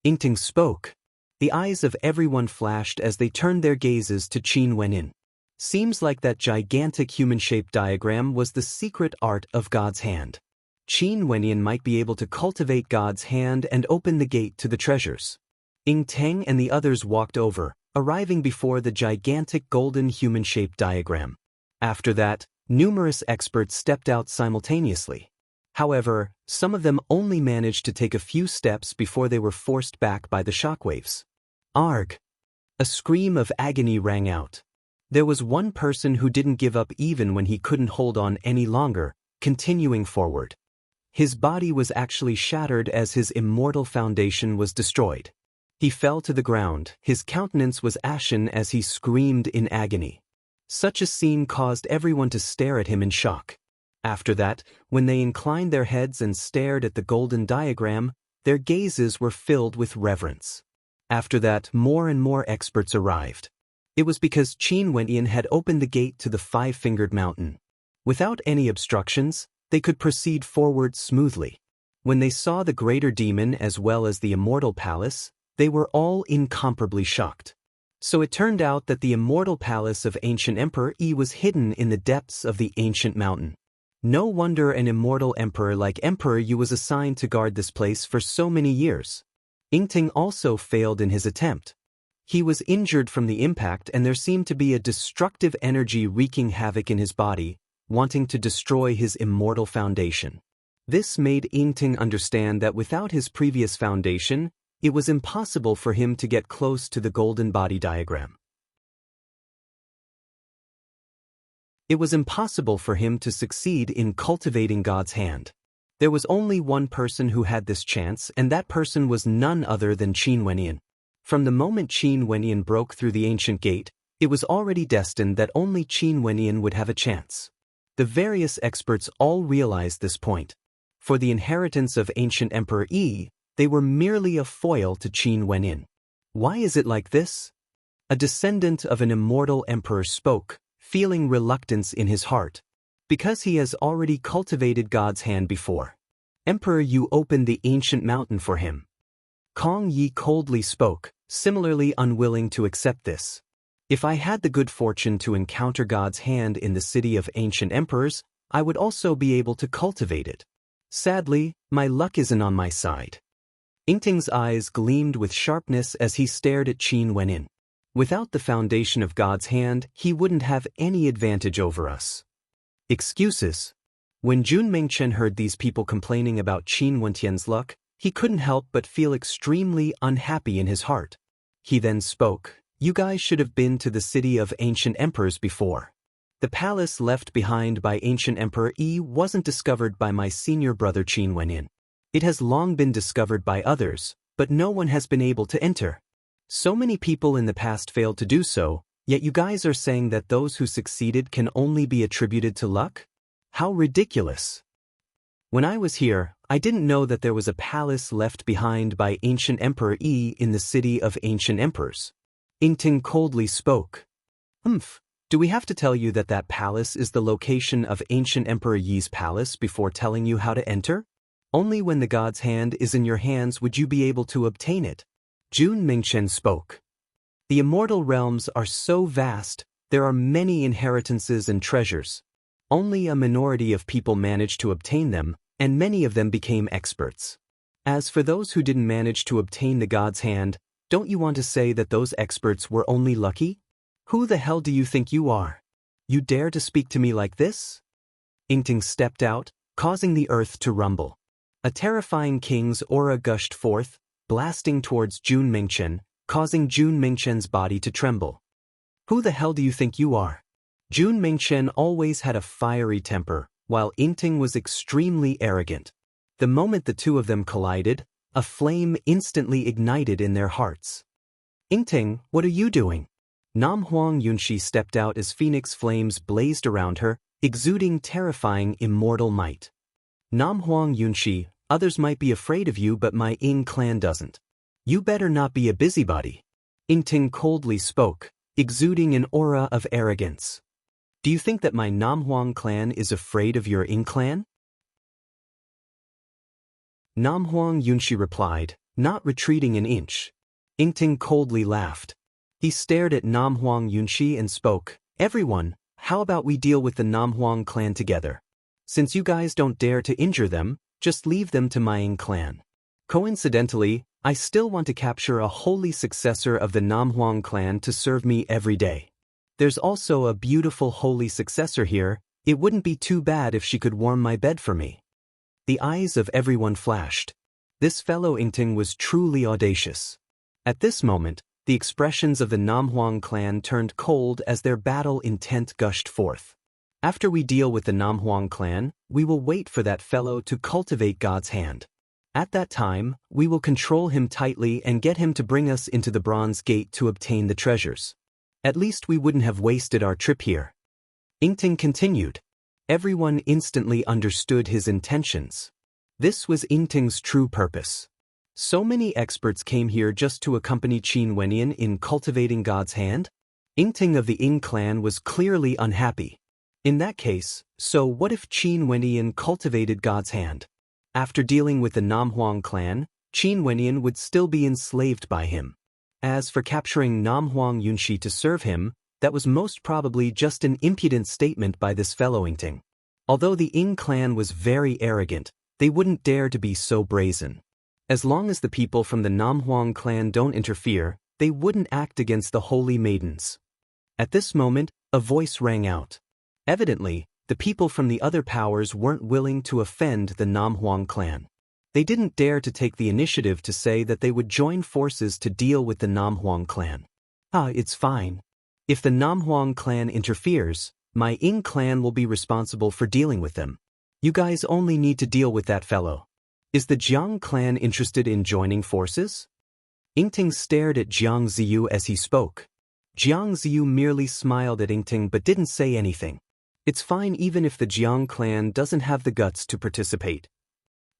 S1: Yingting spoke. The eyes of everyone flashed as they turned their gazes to Qin Wenyin. Seems like that gigantic human-shaped diagram was the secret art of God's hand. Qin Wenyin might be able to cultivate God's hand and open the gate to the treasures. Yingting and the others walked over, arriving before the gigantic golden human-shaped diagram. After that, numerous experts stepped out simultaneously. However, some of them only managed to take a few steps before they were forced back by the shockwaves. Arg! A scream of agony rang out. There was one person who didn't give up even when he couldn't hold on any longer, continuing forward. His body was actually shattered as his immortal foundation was destroyed. He fell to the ground, his countenance was ashen as he screamed in agony. Such a scene caused everyone to stare at him in shock. After that, when they inclined their heads and stared at the golden diagram, their gazes were filled with reverence. After that, more and more experts arrived. It was because Qin Wenyin had opened the gate to the five-fingered mountain. Without any obstructions, they could proceed forward smoothly. When they saw the greater demon as well as the immortal palace, they were all incomparably shocked. So it turned out that the immortal palace of ancient Emperor Yi was hidden in the depths of the ancient mountain. No wonder an immortal emperor like Emperor Yi was assigned to guard this place for so many years. Yingting also failed in his attempt. He was injured from the impact and there seemed to be a destructive energy wreaking havoc in his body, wanting to destroy his immortal foundation. This made Yingting understand that without his previous foundation, it was impossible for him to get close to the golden body diagram. It was impossible for him to succeed in cultivating God's hand. There was only one person who had this chance, and that person was none other than Qin Wenyin. From the moment Qin Wenyin broke through the ancient gate, it was already destined that only Qin Wenyin would have a chance. The various experts all realized this point. For the inheritance of ancient Emperor Yi, they were merely a foil to Qin Wenyin. Why is it like this? A descendant of an immortal emperor spoke, feeling reluctance in his heart. Because he has already cultivated God's hand before. Emperor Yu opened the ancient mountain for him. Kong Yi coldly spoke, similarly unwilling to accept this. If I had the good fortune to encounter God's hand in the city of ancient emperors, I would also be able to cultivate it. Sadly, my luck isn't on my side. Yingting's eyes gleamed with sharpness as he stared at Qin Wenyin. Without the foundation of God's hand, he wouldn't have any advantage over us. Excuses. When Jun Mingchen heard these people complaining about Qin Wentian's luck, he couldn't help but feel extremely unhappy in his heart. He then spoke, "You guys should have been to the city of ancient emperors before. The palace left behind by ancient Emperor Yi wasn't discovered by my senior brother Qin Wenyin. It has long been discovered by others, but no one has been able to enter. So many people in the past failed to do so, yet you guys are saying that those who succeeded can only be attributed to luck? How ridiculous. When I was here, I didn't know that there was a palace left behind by ancient Emperor Yi in the city of ancient emperors." Yingting coldly spoke. Do we have to tell you that that palace is the location of ancient Emperor Yi's palace before telling you how to enter? Only when the God's hand is in your hands would you be able to obtain it. Jun Mingchen spoke. The immortal realms are so vast, there are many inheritances and treasures. Only a minority of people managed to obtain them, and many of them became experts. As for those who didn't manage to obtain the God's hand, don't you want to say that those experts were only lucky? Who the hell do you think you are? You dare to speak to me like this? Yingting stepped out, causing the earth to rumble. A terrifying king's aura gushed forth, blasting towards Jun Mingchen, causing Jun Mingchen's body to tremble. Who the hell do you think you are? Jun Mingchen always had a fiery temper, while Yingting was extremely arrogant. The moment the two of them collided, a flame instantly ignited in their hearts. "Yingting, what are you doing?" Nam Huang Yunshi stepped out as phoenix flames blazed around her, exuding terrifying immortal might. "Nam Huang Yunshi, others might be afraid of you but my Ying clan doesn't. You better not be a busybody." Yingting coldly spoke, exuding an aura of arrogance. "Do you think that my Nam Huang clan is afraid of your Ying clan?" Nam Huang Yunshi replied, not retreating an inch. Yingting coldly laughed. He stared at Nam Huang Yunshi and spoke, "Everyone, how about we deal with the Nam Huang clan together? Since you guys don't dare to injure them, just leave them to my Ying clan. Coincidentally, I still want to capture a holy successor of the Nam Huang clan to serve me every day. There's also a beautiful holy successor here, it wouldn't be too bad if she could warm my bed for me." The eyes of everyone flashed. This fellow Yingting was truly audacious. At this moment, the expressions of the Nam Huang clan turned cold as their battle intent gushed forth. "After we deal with the Nam Huang clan, we will wait for that fellow to cultivate God's hand. At that time, we will control him tightly and get him to bring us into the Bronze Gate to obtain the treasures. At least we wouldn't have wasted our trip here." Yingting continued. Everyone instantly understood his intentions. This was Yingting's true purpose. So many experts came here just to accompany Qin Wenyin in cultivating God's hand? Yingting of the Ying clan was clearly unhappy. In that case, so what if Qin Wenyin cultivated God's hand? After dealing with the Nam Huang clan, Qin Wenyin would still be enslaved by him. As for capturing Nam Huang Yunshi to serve him, that was most probably just an impudent statement by this fellow Yingting. Although the Ying clan was very arrogant, they wouldn't dare to be so brazen. As long as the people from the Nam Huang clan don't interfere, they wouldn't act against the holy maidens. At this moment, a voice rang out. Evidently, the people from the other powers weren't willing to offend the Nam Huang clan. They didn't dare to take the initiative to say that they would join forces to deal with the Nam Huang clan. It's fine. If the Nam Huang clan interferes, my Ying clan will be responsible for dealing with them. You guys only need to deal with that fellow. Is the Jiang clan interested in joining forces?" Yingting stared at Jiang Ziyu as he spoke. Jiang Ziyu merely smiled at Yingting but didn't say anything. It's fine even if the Jiang clan doesn't have the guts to participate.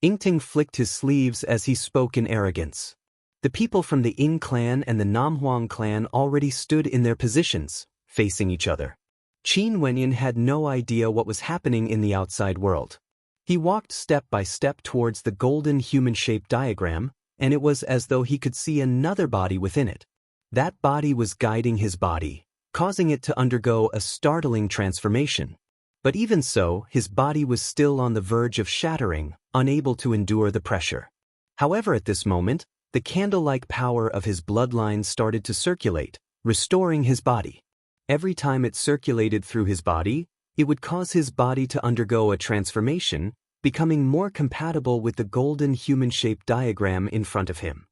S1: Yingting flicked his sleeves as he spoke in arrogance. The people from the Ying clan and the Nam Huang clan already stood in their positions, facing each other. Qin Wenyin had no idea what was happening in the outside world. He walked step by step towards the golden human-shaped diagram, and it was as though he could see another body within it. That body was guiding his body, causing it to undergo a startling transformation. But even so, his body was still on the verge of shattering, unable to endure the pressure. However, at this moment, the candle-like power of his bloodline started to circulate, restoring his body. Every time it circulated through his body, it would cause his body to undergo a transformation, becoming more compatible with the golden human-shaped diagram in front of him.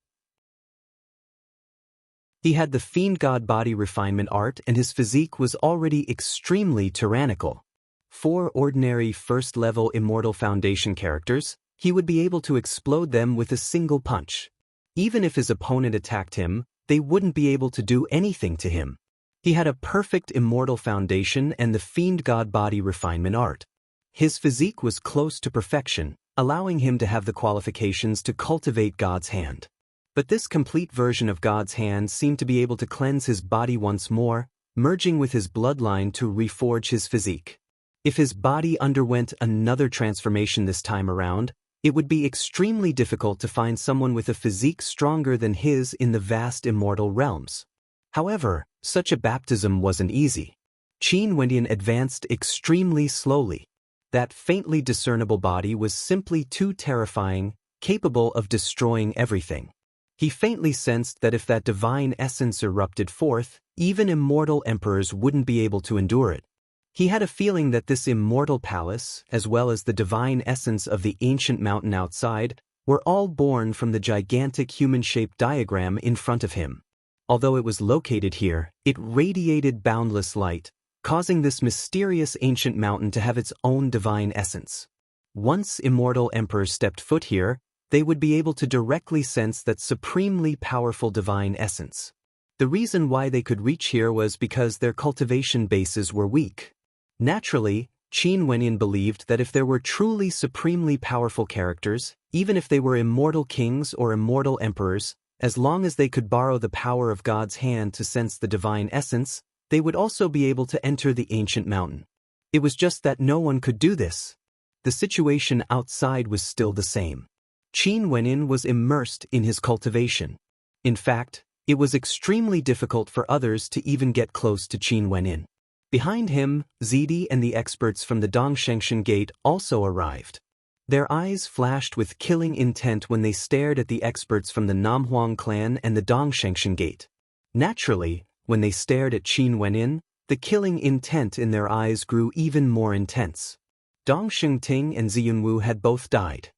S1: He had the fiend god body refinement art, and his physique was already extremely tyrannical. For ordinary first-level Immortal Foundation characters, he would be able to explode them with a single punch. Even if his opponent attacked him, they wouldn't be able to do anything to him. He had a perfect Immortal Foundation and the fiend god body refinement art. His physique was close to perfection, allowing him to have the qualifications to cultivate God's hand. But this complete version of God's hand seemed to be able to cleanse his body once more, merging with his bloodline to reforge his physique. If his body underwent another transformation this time around, it would be extremely difficult to find someone with a physique stronger than his in the vast immortal realms. However, such a baptism wasn't easy. Qin Wendian advanced extremely slowly. That faintly discernible body was simply too terrifying, capable of destroying everything. He faintly sensed that if that divine essence erupted forth, even immortal emperors wouldn't be able to endure it. He had a feeling that this immortal palace, as well as the divine essence of the ancient mountain outside, were all born from the gigantic human-shaped diagram in front of him. Although it was located here, it radiated boundless light, causing this mysterious ancient mountain to have its own divine essence. Once immortal emperors stepped foot here, they would be able to directly sense that supremely powerful divine essence. The reason why they could reach here was because their cultivation bases were weak. Naturally, Qin Wendian believed that if there were truly supremely powerful characters, even if they were immortal kings or immortal emperors, as long as they could borrow the power of God's hand to sense the divine essence, they would also be able to enter the ancient mountain. It was just that no one could do this. The situation outside was still the same. Qin Wendian was immersed in his cultivation. In fact, it was extremely difficult for others to even get close to Qin Wendian. Behind him, Zidi and the experts from the Dongshengshan Gate also arrived. Their eyes flashed with killing intent when they stared at the experts from the Namhuang clan and the Dongshengshan Gate. Naturally, when they stared at Qin Wendian, the killing intent in their eyes grew even more intense. Dong Shengting and Ziyunwu had both died.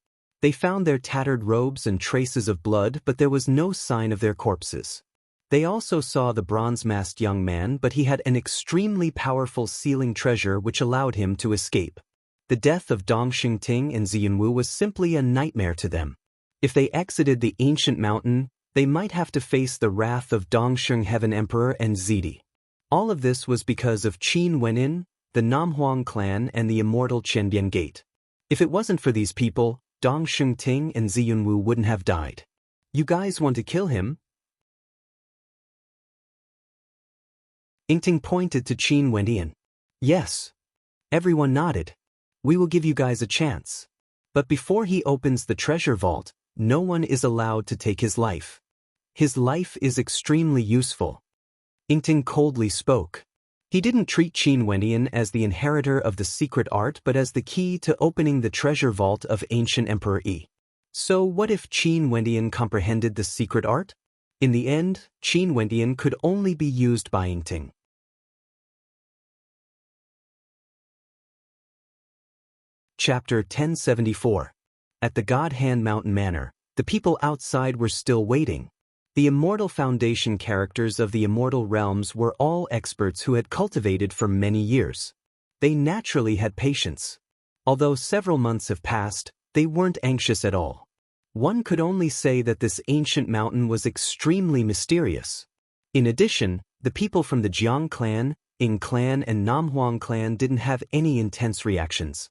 S1: They found their tattered robes and traces of blood, but there was no sign of their corpses. They also saw the bronze-masked young man, but he had an extremely powerful sealing treasure which allowed him to escape. The death of Dong Shengting and Ziyunwu was simply a nightmare to them. If they exited the ancient mountain, they might have to face the wrath of Dongsheng Heaven Emperor and Zidi. All of this was because of Qin Wendian, the Namhuang clan, and the immortal Qianbian Gate. If it wasn't for these people, Dong Shengting and Ziyunwu wouldn't have died. You guys want to kill him? Yingting pointed to Qin Wendian. Yes. Everyone nodded. We will give you guys a chance. But before he opens the treasure vault, no one is allowed to take his life. His life is extremely useful. Yingting coldly spoke. He didn't treat Qin Wendian as the inheritor of the secret art but as the key to opening the treasure vault of ancient Emperor Yi. So what if Qin Wendian comprehended the secret art? In the end, Qin Wendian could only be used by Yingting. Chapter 1074. At the God Hand Mountain Manor, the people outside were still waiting. The Immortal Foundation characters of the Immortal Realms were all experts who had cultivated for many years. They naturally had patience. Although several months have passed, they weren't anxious at all. One could only say that this ancient mountain was extremely mysterious. In addition, the people from the Jiang clan, Ying clan, and Namhuang clan didn't have any intense reactions.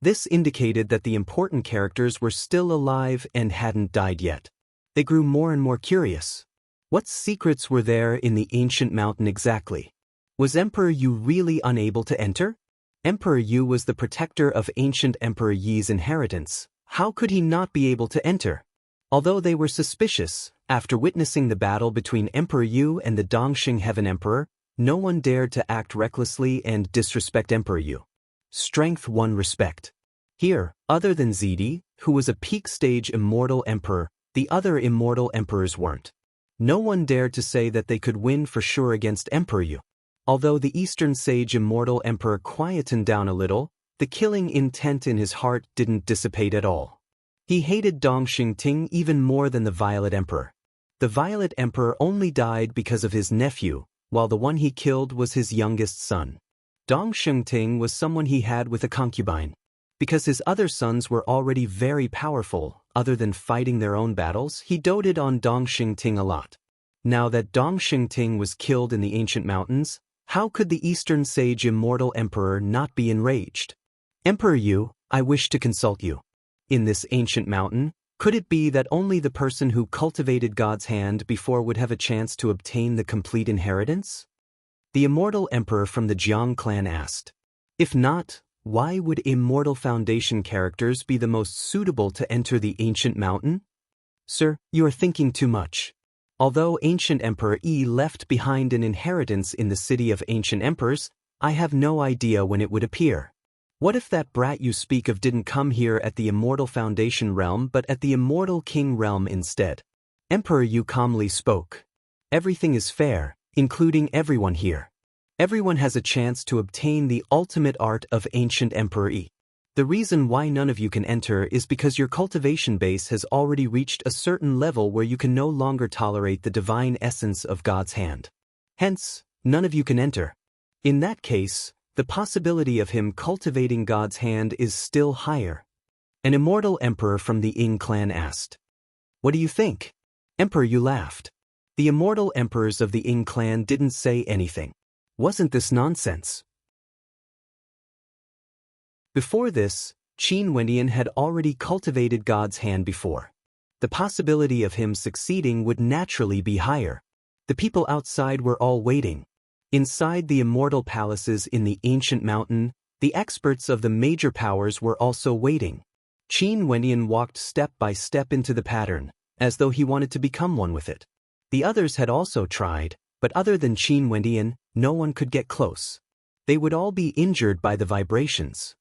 S1: This indicated that the important characters were still alive and hadn't died yet. They grew more and more curious. What secrets were there in the ancient mountain exactly? Was Emperor Yu really unable to enter? Emperor Yu was the protector of ancient Emperor Yi's inheritance. How could he not be able to enter? Although they were suspicious, after witnessing the battle between Emperor Yu and the Dongxing Heaven Emperor, no one dared to act recklessly and disrespect Emperor Yu. Strength won respect. Here, other than Zidi, who was a peak stage immortal emperor. The other immortal emperors weren't. No one dared to say that they could win for sure against Emperor Yu. Although the Eastern Sage immortal emperor quietened down a little, the killing intent in his heart didn't dissipate at all. He hated Dong Xingting even more than the Violet Emperor. The Violet Emperor only died because of his nephew, while the one he killed was his youngest son. Dong Xingting was someone he had with a concubine. Because his other sons were already very powerful, other than fighting their own battles, he doted on Dong Xingting a lot. Now that Dong Xingting was killed in the ancient mountains, how could the Eastern Sage Immortal Emperor not be enraged? Emperor Yu, I wish to consult you. In this ancient mountain, could it be that only the person who cultivated God's hand before would have a chance to obtain the complete inheritance? The Immortal Emperor from the Jiang clan asked. If not, why would Immortal Foundation characters be the most suitable to enter the ancient mountain? Sir, you are thinking too much. Although Ancient Emperor Yi left behind an inheritance in the city of ancient emperors, I have no idea when it would appear. What if that brat you speak of didn't come here at the Immortal Foundation realm but at the Immortal King realm instead? Emperor Yu calmly spoke. Everything is fair, including everyone here. Everyone has a chance to obtain the ultimate art of Ancient Emperor Yi. The reason why none of you can enter is because your cultivation base has already reached a certain level where you can no longer tolerate the divine essence of God's hand. Hence, none of you can enter. In that case, the possibility of him cultivating God's hand is still higher. An immortal emperor from the Ying clan asked. What do you think? Emperor Yu laughed. The immortal emperors of the Ying clan didn't say anything. Wasn't this nonsense? Before this, Qin Wendian had already cultivated God's hand before. The possibility of him succeeding would naturally be higher. The people outside were all waiting. Inside the immortal palaces in the ancient mountain, the experts of the major powers were also waiting. Qin Wendian walked step by step into the pattern, as though he wanted to become one with it. The others had also tried, but other than Qin Wendian, no one could get close. They would all be injured by the vibrations.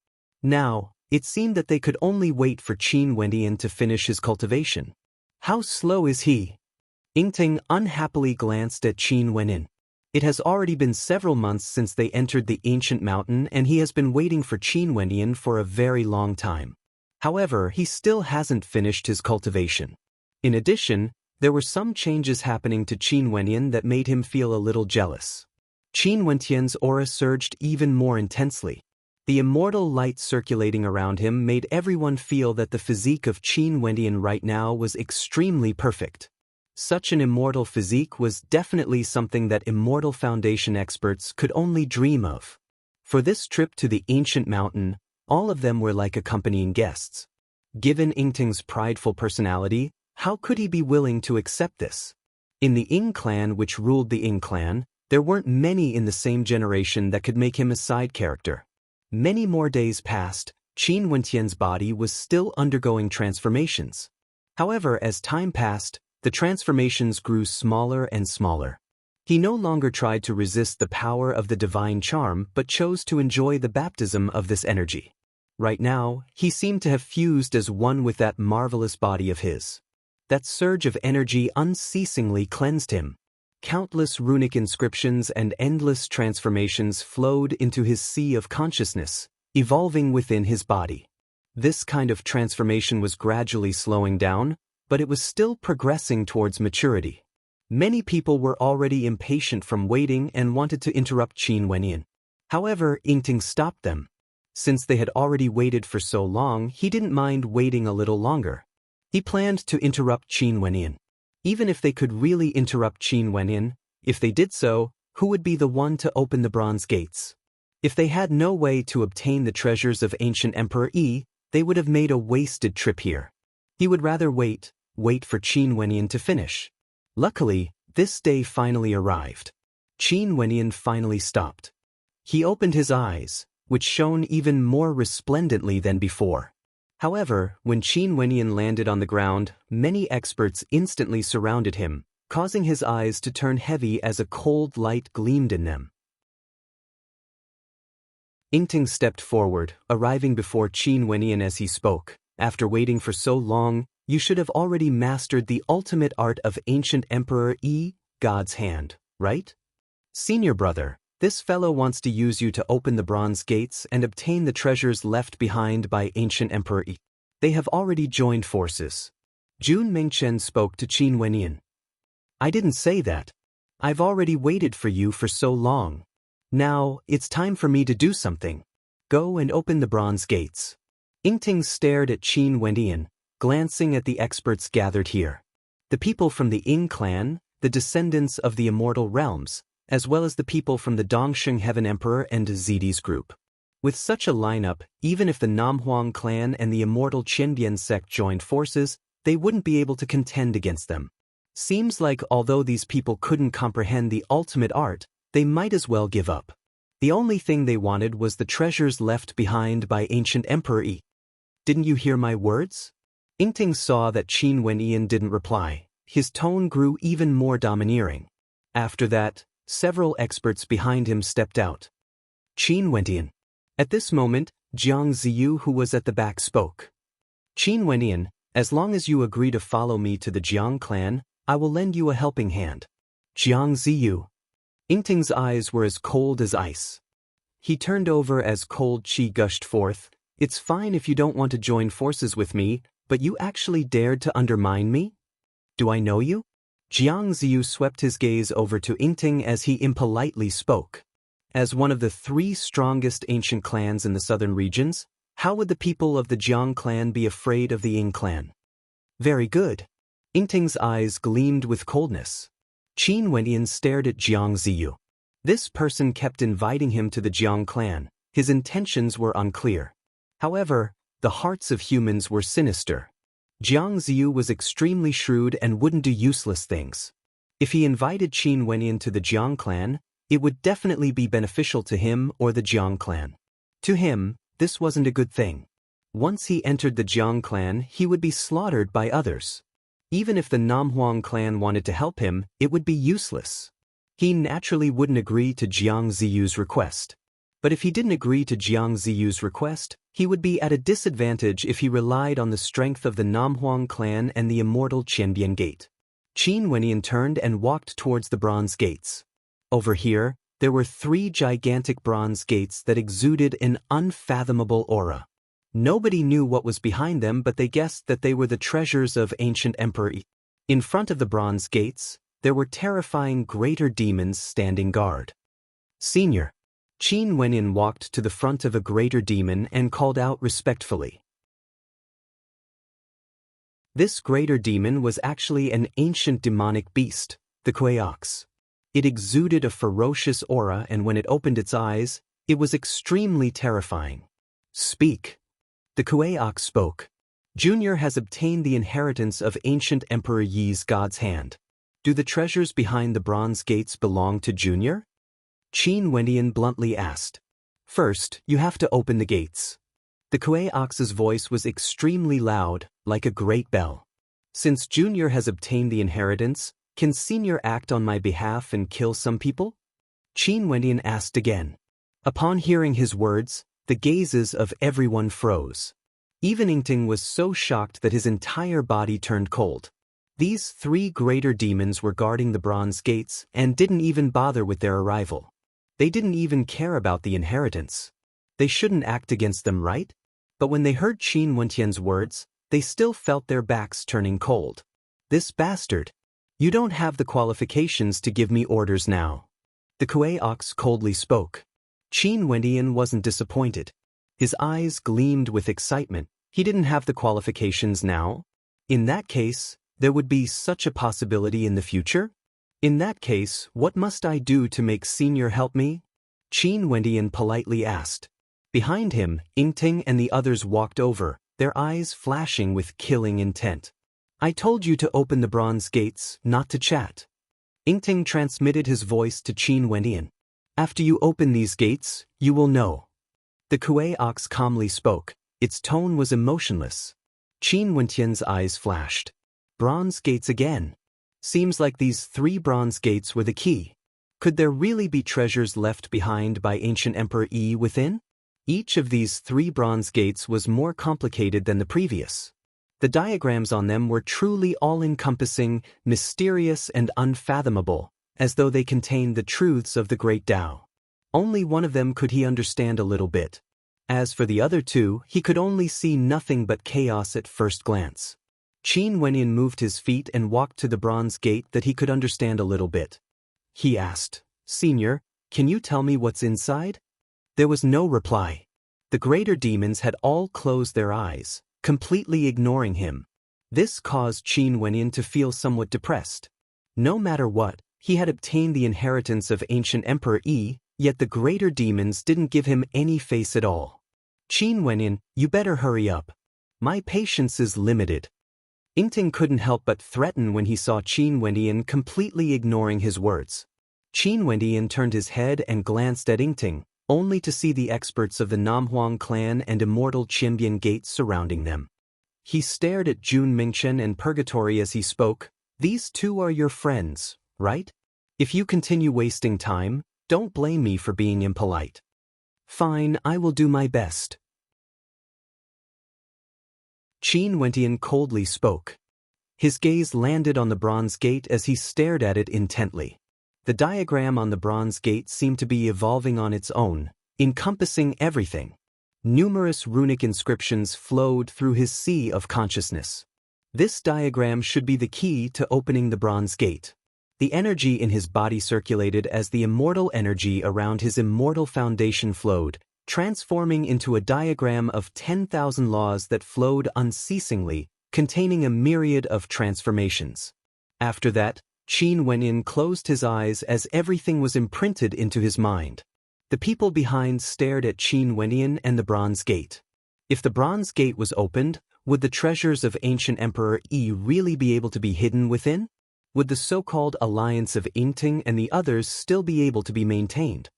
S1: Now, it seemed that they could only wait for Qin Wendian to finish his cultivation. How slow is he? Yingting unhappily glanced at Qin Wendian. It has already been several months since they entered the ancient mountain and he has been waiting for Qin Wendian for a very long time. However, he still hasn't finished his cultivation. In addition, there were some changes happening to Qin Wendian that made him feel a little jealous. Qin Wendian's aura surged even more intensely. The immortal light circulating around him made everyone feel that the physique of Qin Wendian right now was extremely perfect. Such an immortal physique was definitely something that Immortal Foundation experts could only dream of. For this trip to the ancient mountain, all of them were like accompanying guests. Given Yingting's prideful personality, how could he be willing to accept this? In the Ying clan which ruled the Ying clan, there weren't many in the same generation that could make him a side character. Many more days passed, Qin Wendian's body was still undergoing transformations. However, as time passed, the transformations grew smaller and smaller. He no longer tried to resist the power of the divine charm but chose to enjoy the baptism of this energy. Right now, he seemed to have fused as one with that marvelous body of his. That surge of energy unceasingly cleansed him. Countless runic inscriptions and endless transformations flowed into his sea of consciousness, evolving within his body. This kind of transformation was gradually slowing down, but it was still progressing towards maturity. Many people were already impatient from waiting and wanted to interrupt Qin Wendian. However, Yingting stopped them. Since they had already waited for so long, he didn't mind waiting a little longer. He planned to interrupt Qin Wendian. Even if they could really interrupt Qin Wendian, if they did so, who would be the one to open the bronze gates? If they had no way to obtain the treasures of ancient Emperor Yi, they would have made a wasted trip here. He would rather wait for Qin Wendian to finish. Luckily, this day finally arrived. Qin Wendian finally stopped. He opened his eyes, which shone even more resplendently than before. However, when Qin Wendian landed on the ground, many experts instantly surrounded him, causing his eyes to turn heavy as a cold light gleamed in them. Yingting stepped forward, arriving before Qin Wendian as he spoke. After waiting for so long, you should have already mastered the ultimate art of ancient Emperor Yi, God's hand, right? Senior brother, this fellow wants to use you to open the bronze gates and obtain the treasures left behind by ancient Emperor Yi. They have already joined forces. Jun Mingchen spoke to Qin Wenyan. I didn't say that. I've already waited for you for so long. Now, it's time for me to do something. Go and open the bronze gates. Yingting stared at Qin Wenyan, glancing at the experts gathered here. The people from the Ying clan, the descendants of the immortal realms, as well as the people from the Dongsheng Heaven Emperor and Zidi's group. With such a lineup, even if the Namhuang clan and the immortal Qianbian sect joined forces, they wouldn't be able to contend against them. Seems like although these people couldn't comprehend the ultimate art, they might as well give up. The only thing they wanted was the treasures left behind by ancient Emperor Yi. Didn't you hear my words? Yingting saw that Qin Wenyan didn't reply. His tone grew even more domineering. After that, several experts behind him stepped out. Qin Wenyan. At this moment, Jiang Ziyu, who was at the back, spoke. Qin Wenyan, as long as you agree to follow me to the Jiang clan, I will lend you a helping hand. Jiang Ziyu. Yingting's eyes were as cold as ice. He turned over as cold qi gushed forth. It's fine if you don't want to join forces with me, but you actually dared to undermine me? Do I know you? Jiang Ziyu swept his gaze over to Yingting as he impolitely spoke. As one of the 3 strongest ancient clans in the southern regions, how would the people of the Jiang clan be afraid of the Ying clan? Very good. Yingting's eyes gleamed with coldness. Qin Wenyan stared at Jiang Ziyu. This person kept inviting him to the Jiang clan. His intentions were unclear. However, the hearts of humans were sinister. Jiang Ziyu was extremely shrewd and wouldn't do useless things. If he invited Qin Wenyan to the Jiang clan, it would definitely be beneficial to him or the Jiang clan. To him, this wasn't a good thing. Once he entered the Jiang clan, he would be slaughtered by others. Even if the Namhuang clan wanted to help him, it would be useless. He naturally wouldn't agree to Jiang Ziyu's request. But if he didn't agree to Jiang Ziyu's request, he would be at a disadvantage if he relied on the strength of the Namhuang clan and the immortal Qianbian gate. Qin Wenyan turned and walked towards the bronze gates. Over here, there were 3 gigantic bronze gates that exuded an unfathomable aura. Nobody knew what was behind them, but they guessed that they were the treasures of ancient Emperor Yi. In front of the bronze gates, there were terrifying greater demons standing guard. Senior. Qin Wenyan walked to the front of a greater demon and called out respectfully. This greater demon was actually an ancient demonic beast, the Kuei Ox. It exuded a ferocious aura, and when it opened its eyes, it was extremely terrifying. Speak. The Kuei Ox spoke. Junior has obtained the inheritance of ancient Emperor Yi's God's hand. Do the treasures behind the bronze gates belong to Junior? Qin Wenyan bluntly asked. First, you have to open the gates. The Kuei Ox's voice was extremely loud, like a great bell. Since Junior has obtained the inheritance, can Senior act on my behalf and kill some people? Qin Wenyan asked again. Upon hearing his words, the gazes of everyone froze. Even Yingting was so shocked that his entire body turned cold. These 3 greater demons were guarding the bronze gates and didn't even bother with their arrival. They didn't even care about the inheritance. They shouldn't act against them, right? But when they heard Qin Wenyan's words, they still felt their backs turning cold. This bastard. You don't have the qualifications to give me orders now. The Kuei Ox coldly spoke. Qin Wenyan wasn't disappointed. His eyes gleamed with excitement. He didn't have the qualifications now? In that case, there would be such a possibility in the future? In that case, what must I do to make Senior help me? Qin Wenyan politely asked. Behind him, Yingting and the others walked over, their eyes flashing with killing intent. I told you to open the bronze gates, not to chat. Yingting transmitted his voice to Qin Wenyan. After you open these gates, you will know. The Kuei Ox calmly spoke. Its tone was emotionless. Qin Wenyan's eyes flashed. Bronze gates again. Seems like these 3 bronze gates were the key. Could there really be treasures left behind by ancient Emperor Yi within? Each of these 3 bronze gates was more complicated than the previous. The diagrams on them were truly all-encompassing, mysterious and unfathomable, as though they contained the truths of the Great Tao. Only one of them could he understand a little bit. As for the other 2, he could only see nothing but chaos at first glance. Qin Wenyan moved his feet and walked to the bronze gate that he could understand a little bit. He asked, "Senior, can you tell me what's inside?" There was no reply. The greater demons had all closed their eyes, completely ignoring him. This caused Qin Wenyan to feel somewhat depressed. No matter what, he had obtained the inheritance of ancient Emperor Yi, yet the greater demons didn't give him any face at all. "Qin Wenyan, you better hurry up. My patience is limited." Yingting couldn't help but threaten when he saw Qin Wenyan completely ignoring his words. Qin Wenyan turned his head and glanced at Yingting, only to see the experts of the Namhuang clan and immortal Qianbian Gate surrounding them. He stared at Jun Mingchen and Purgatory as he spoke. "These 2 are your friends, right? If you continue wasting time, don't blame me for being impolite." "Fine, I will do my best." Qin Wenyan coldly spoke. His gaze landed on the bronze gate as he stared at it intently. The diagram on the bronze gate seemed to be evolving on its own, encompassing everything. Numerous runic inscriptions flowed through his sea of consciousness. This diagram should be the key to opening the bronze gate. The energy in his body circulated as the immortal energy around his immortal foundation flowed, transforming into a diagram of 10,000 laws that flowed unceasingly, containing a myriad of transformations. After that, Qin Wenyan closed his eyes as everything was imprinted into his mind. The people behind stared at Qin Wenyan and the bronze gate. If the bronze gate was opened, would the treasures of ancient Emperor Yi really be able to be hidden within? Would the so-called alliance of Yingting and the others still be able to be maintained?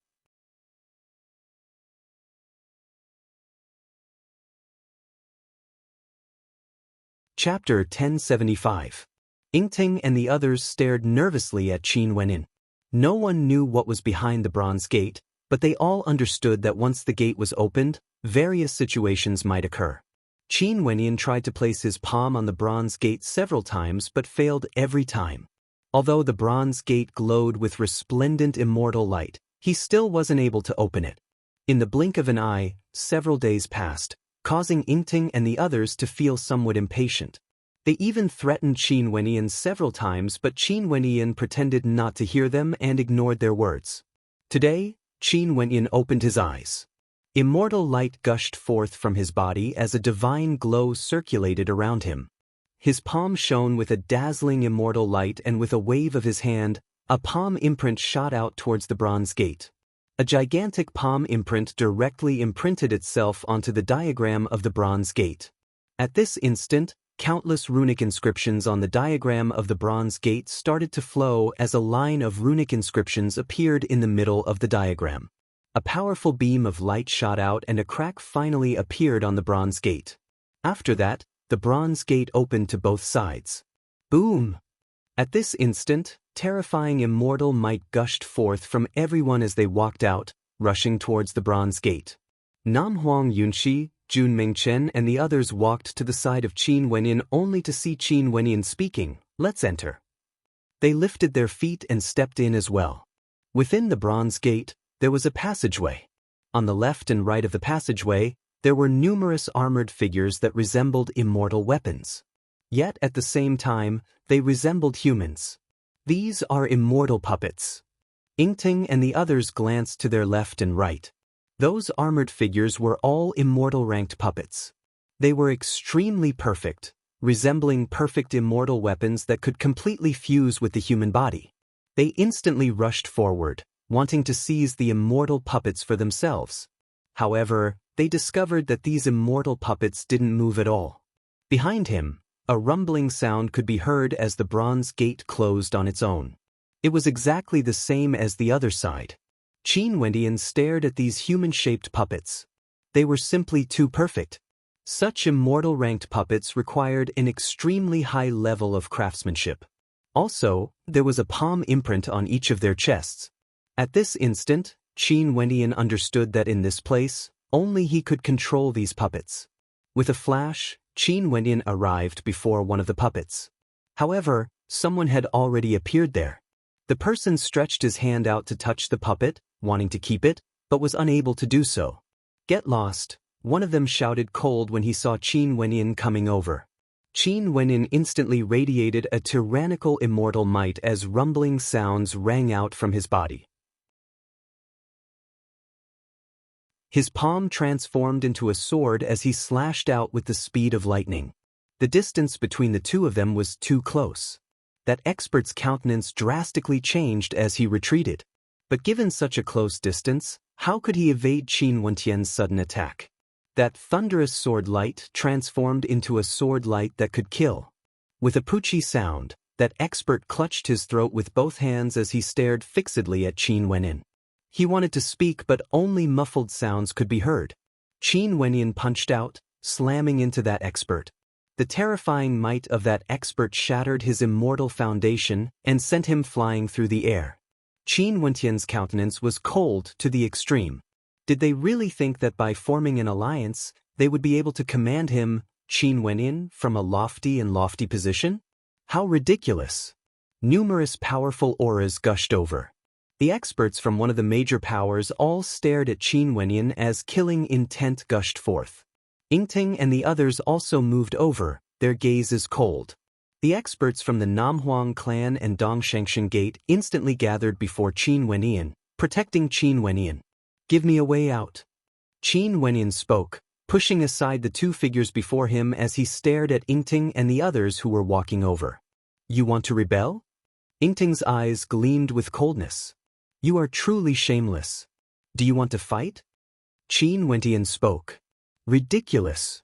S1: Chapter 1075. Yingting and the others stared nervously at Qin Wenyan. No one knew what was behind the bronze gate, but they all understood that once the gate was opened, various situations might occur. Qin Wenyan tried to place his palm on the bronze gate several times but failed every time. Although the bronze gate glowed with resplendent immortal light, he still wasn't able to open it. In the blink of an eye, several days passed, causing Yingting and the others to feel somewhat impatient. They even threatened Qin Wenyan several times, but Qin Wenyan pretended not to hear them and ignored their words. Today, Qin Wenyan opened his eyes. Immortal light gushed forth from his body as a divine glow circulated around him. His palm shone with a dazzling immortal light, and with a wave of his hand, a palm imprint shot out towards the bronze gate. A gigantic palm imprint directly imprinted itself onto the diagram of the bronze gate. At this instant, countless runic inscriptions on the diagram of the bronze gate started to flow as a line of runic inscriptions appeared in the middle of the diagram. A powerful beam of light shot out and a crack finally appeared on the bronze gate. After that, the bronze gate opened to both sides. Boom! At this instant, terrifying immortal might gushed forth from everyone as they walked out, rushing towards the bronze gate. Namhuang Yunxi, Jun Mingchen and the others walked to the side of Qin Wenyan only to see Qin Wenyan speaking, "Let's enter." They lifted their feet and stepped in as well. Within the bronze gate, there was a passageway. On the left and right of the passageway, there were numerous armored figures that resembled immortal weapons. Yet at the same time, they resembled humans. "These are immortal puppets." Yingting and the others glanced to their left and right. Those armored figures were all immortal-ranked puppets. They were extremely perfect, resembling perfect immortal weapons that could completely fuse with the human body. They instantly rushed forward, wanting to seize the immortal puppets for themselves. However, they discovered that these immortal puppets didn't move at all. Behind him, a rumbling sound could be heard as the bronze gate closed on its own. It was exactly the same as the other side. Qin Wenyan stared at these human-shaped puppets. They were simply too perfect. Such immortal-ranked puppets required an extremely high level of craftsmanship. Also, there was a palm imprint on each of their chests. At this instant, Qin Wenyan understood that in this place, Only he could control these puppets. With a flash, Qin Wenyan arrived before one of the puppets. However, someone had already appeared there. The person stretched his hand out to touch the puppet, wanting to keep it, but was unable to do so. "Get lost," one of them shouted cold when he saw Qin Wenyan coming over. Qin Wenyan instantly radiated a tyrannical immortal might as rumbling sounds rang out from his body. His palm transformed into a sword as he slashed out with the speed of lightning. The distance between the two of them was too close. That expert's countenance drastically changed as he retreated. But given such a close distance, how could he evade Qin Wenyan's sudden attack? That thunderous sword light transformed into a sword light that could kill. With a poochie sound, that expert clutched his throat with both hands as he stared fixedly at Qin Wenyan. He wanted to speak, but only muffled sounds could be heard. Qin Wenyan punched out, slamming into that expert. The terrifying might of that expert shattered his immortal foundation and sent him flying through the air. Qin Wenyan's countenance was cold to the extreme. Did they really think that by forming an alliance, they would be able to command him, Qin Wenyan, from a lofty position? How ridiculous! Numerous powerful auras gushed over. The experts from one of the major powers all stared at Qin Wenyan as killing intent gushed forth. Yingting and the others also moved over, their gazes cold. The experts from the Namhuang clan and Dongshengshan Gate instantly gathered before Qin Wenyan, protecting Qin Wenyan. "Give me a way out." Qin Wenyan spoke, pushing aside the two figures before him as he stared at Yingting and the others who were walking over. "You want to rebel?" Yingting's eyes gleamed with coldness. "You are truly shameless. Do you want to fight?" Qin Wenyan spoke. "Ridiculous."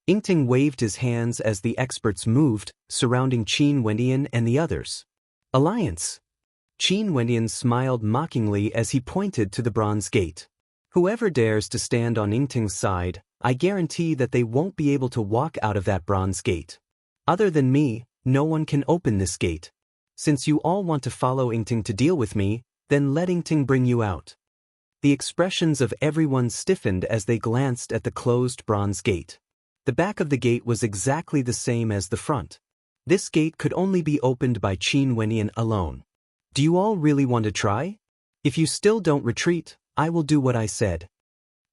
S1: Yingting waved his hands as the experts moved, surrounding Qin Wenyan and the others. "Alliance." Qin Wenyan smiled mockingly as he pointed to the bronze gate. "Whoever dares to stand on Yingting's side, I guarantee that they won't be able to walk out of that bronze gate. Other than me, no one can open this gate. Since you all want to follow Yingting to deal with me, then let Yingting bring you out." The expressions of everyone stiffened as they glanced at the closed bronze gate. The back of the gate was exactly the same as the front. This gate could only be opened by Qin Wenyan alone. "Do you all really want to try? If you still don't retreat, I will do what I said."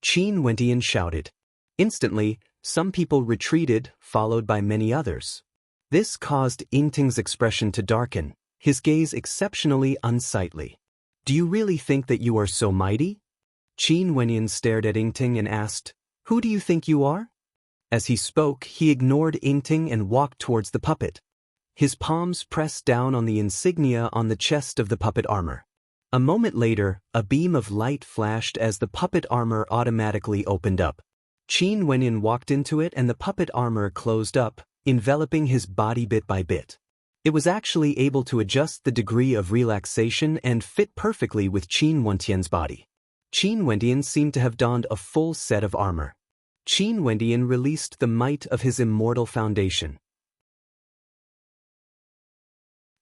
S1: Qin Wenyan shouted. Instantly, some people retreated, followed by many others. This caused Yingting's expression to darken, his gaze exceptionally unsightly. "Do you really think that you are so mighty?" Qin Wenyan stared at Yingting and asked, "Who do you think you are?" As he spoke, he ignored Yingting and walked towards the puppet. His palms pressed down on the insignia on the chest of the puppet armor. A moment later, a beam of light flashed as the puppet armor automatically opened up. Qin Wenyan walked into it and the puppet armor closed up, enveloping his body bit by bit. It was actually able to adjust the degree of relaxation and fit perfectly with Qin Wenyan's body. Qin Wenyan seemed to have donned a full set of armor. Qin Wenyan released the might of his immortal foundation.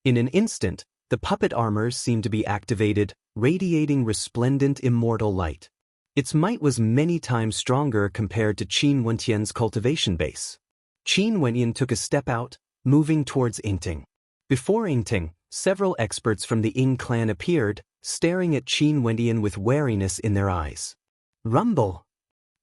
S1: In an instant, the puppet armor seemed to be activated, radiating resplendent immortal light. Its might was many times stronger compared to Qin Wenyan's cultivation base. Qin Wenyan took a step out, moving towards Yingting. Before Yingting, several experts from the Ying clan appeared, staring at Qin Wenyan with wariness in their eyes. Rumble!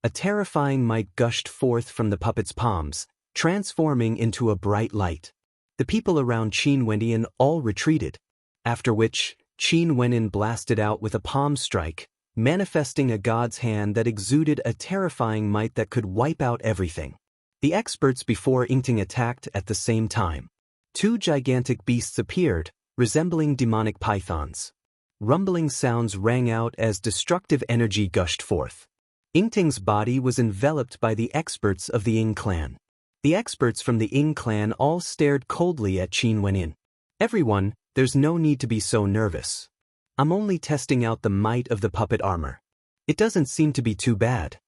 S1: A terrifying might gushed forth from the puppet's palms, transforming into a bright light. The people around Qin Wenyan all retreated, after which, Qin Wenyan blasted out with a palm strike, manifesting a god's hand that exuded a terrifying might that could wipe out everything. The experts before Yingting attacked at the same time. Two gigantic beasts appeared, resembling demonic pythons. Rumbling sounds rang out as destructive energy gushed forth. Yingting's body was enveloped by the experts of the Ying clan. The experts from the Ying clan all stared coldly at Qin Wenyan. "Everyone, there's no need to be so nervous. I'm only testing out the might of the puppet armor. It doesn't seem to be too bad."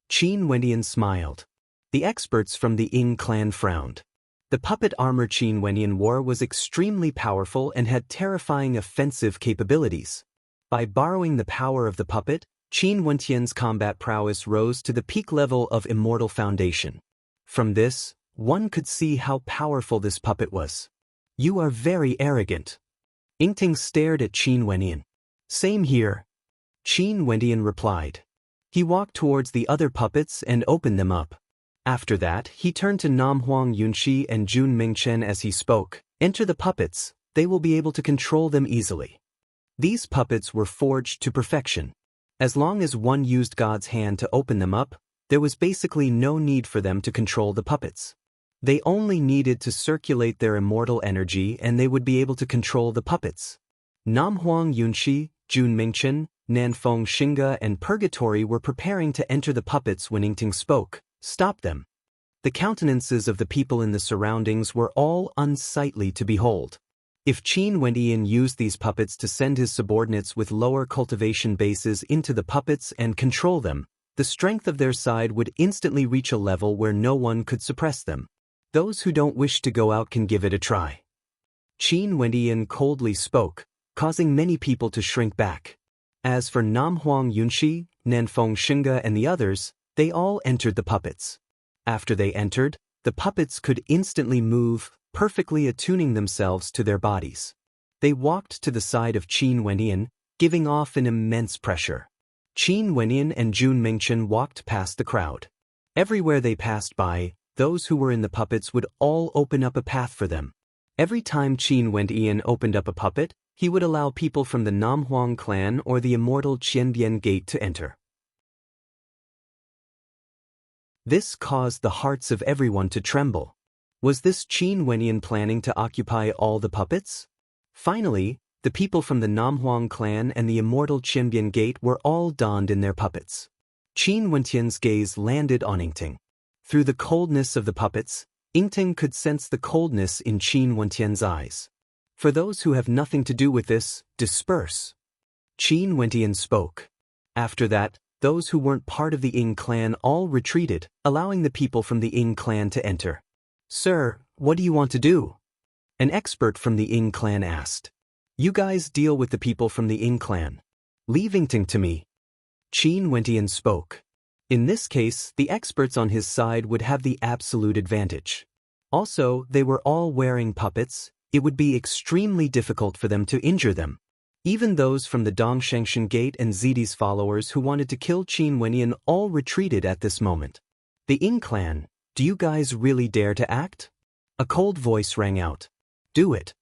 S1: Qin Wenyan smiled. The experts from the Ying clan frowned. The puppet armor Qin Wenyan wore was extremely powerful and had terrifying offensive capabilities. By borrowing the power of the puppet, Qin Wentian's combat prowess rose to the peak level of immortal foundation. From this, one could see how powerful this puppet was. You are very arrogant. Yingting stared at Qin Wentian. Same here. Qin Wentian replied. He walked towards the other puppets and opened them up. After that, he turned to Nam Huang Yunxi and Jun Mingchen as he spoke. Enter the puppets, they will be able to control them easily. These puppets were forged to perfection. As long as one used God's hand to open them up, there was basically no need for them to control the puppets. They only needed to circulate their immortal energy and they would be able to control the puppets. Nam Huang Yunxi, Jun Mingchen, Nanfeng Xinge and Purgatory were preparing to enter the puppets when Yingting spoke. Stop them. The countenances of the people in the surroundings were all unsightly to behold. If Qin Wentian used these puppets to send his subordinates with lower cultivation bases into the puppets and control them, the strength of their side would instantly reach a level where no one could suppress them. Those who don't wish to go out can give it a try. Qin Wentian coldly spoke, causing many people to shrink back. As for Nam Huang Yunxi, Nanfeng Xinge and the others, they all entered the puppets. After they entered, the puppets could instantly move, perfectly attuning themselves to their bodies. They walked to the side of Qin Wentian, giving off an immense pressure. Qin Wentian and Jun Mingchen walked past the crowd. Everywhere they passed by, those who were in the puppets would all open up a path for them. Every time Qin Wentian opened up a puppet, he would allow people from the Nam Huang clan or the immortal Qianbian gate to enter. This caused the hearts of everyone to tremble. Was this Qin Wentian planning to occupy all the puppets? Finally, the people from the Nam Huang clan and the immortal Qianbian gate were all donned in their puppets. Qin Wentian's gaze landed on Yingting. Through the coldness of the puppets, Yingting could sense the coldness in Qin Wentian's eyes. For those who have nothing to do with this, disperse. Qin Wentian spoke. After that, those who weren't part of the Ying clan all retreated, allowing the people from the Ying clan to enter. Sir, what do you want to do? An expert from the Ying clan asked. You guys deal with the people from the Ying clan. Leave Yingting to me. Qin Wentian spoke. In this case, the experts on his side would have the absolute advantage. Also, they were all wearing puppets. It would be extremely difficult for them to injure them. Even those from the Dongshengshan Gate and Zidi's followers who wanted to kill Qin Wentian all retreated at this moment. The Ying clan, do you guys really dare to act? A cold voice rang out. Do it.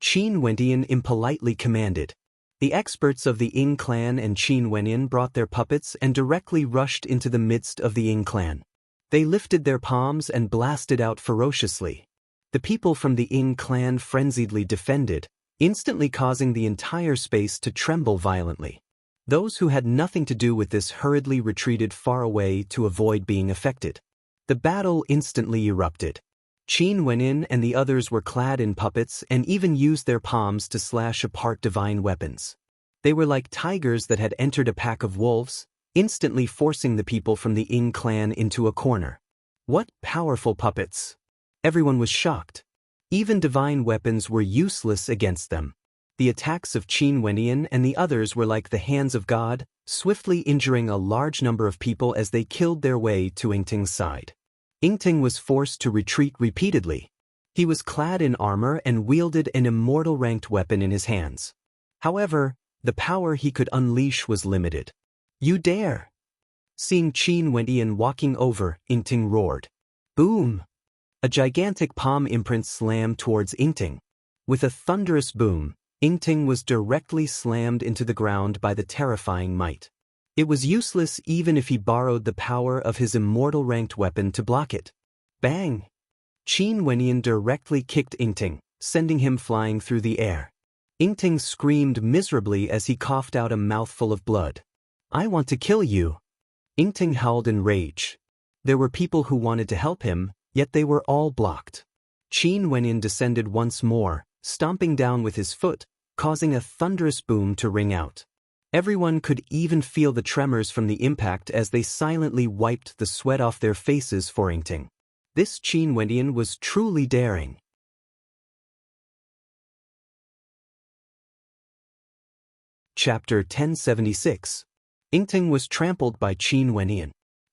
S1: Qin Wentian impolitely commanded. The experts of the Ying clan and Qin Wentian brought their puppets and directly rushed into the midst of the Ying clan. They lifted their palms and blasted out ferociously. The people from the Ying clan frenziedly defended, instantly causing the entire space to tremble violently. Those who had nothing to do with this hurriedly retreated far away to avoid being affected. The battle instantly erupted. Qin Wentian and the others were clad in puppets and even used their palms to slash apart divine weapons. They were like tigers that had entered a pack of wolves, instantly forcing the people from the Ying clan into a corner. What powerful puppets! Everyone was shocked. Even divine weapons were useless against them. The attacks of Qin Wentian and the others were like the hands of God, swiftly injuring a large number of people as they killed their way to Yingting's side. Yingting was forced to retreat repeatedly. He was clad in armor and wielded an immortal-ranked weapon in his hands. However, the power he could unleash was limited. You dare! Seeing Qin Wentian walking over, Yingting roared. Boom! A gigantic palm imprint slammed towards Yingting. With a thunderous boom, Yingting was directly slammed into the ground by the terrifying might. It was useless even if he borrowed the power of his immortal-ranked weapon to block it. Bang! Qin Wentian directly kicked Yingting, sending him flying through the air. Yingting screamed miserably as he coughed out a mouthful of blood. I want to kill you! Yingting howled in rage. There were people who wanted to help him, yet they were all blocked. Qin Wentian descended once more, stomping down with his foot, causing a thunderous boom to ring out. Everyone could even feel the tremors from the impact as they silently wiped the sweat off their faces for Yingting. This Qin Wentian was truly daring. Chapter 1076. Yingting was trampled by Qin Wenyan.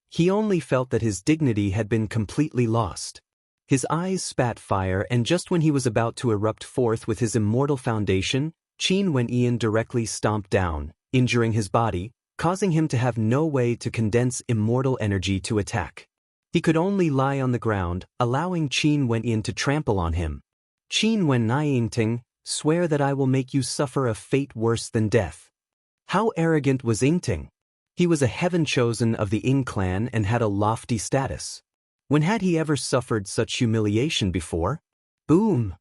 S1: He only felt that his dignity had been completely lost. His eyes spat fire, and just when he was about to erupt forth with his immortal foundation, Qin Wenyan directly stomped down, injuring his body, causing him to have no way to condense immortal energy to attack. He could only lie on the ground, allowing Qin Wenyan to trample on him. Qin Wenyan, swear that I will make you suffer a fate worse than death. How arrogant was Yingting? He was a heaven-chosen of the Ying clan and had a lofty status. When had he ever suffered such humiliation before? Boom!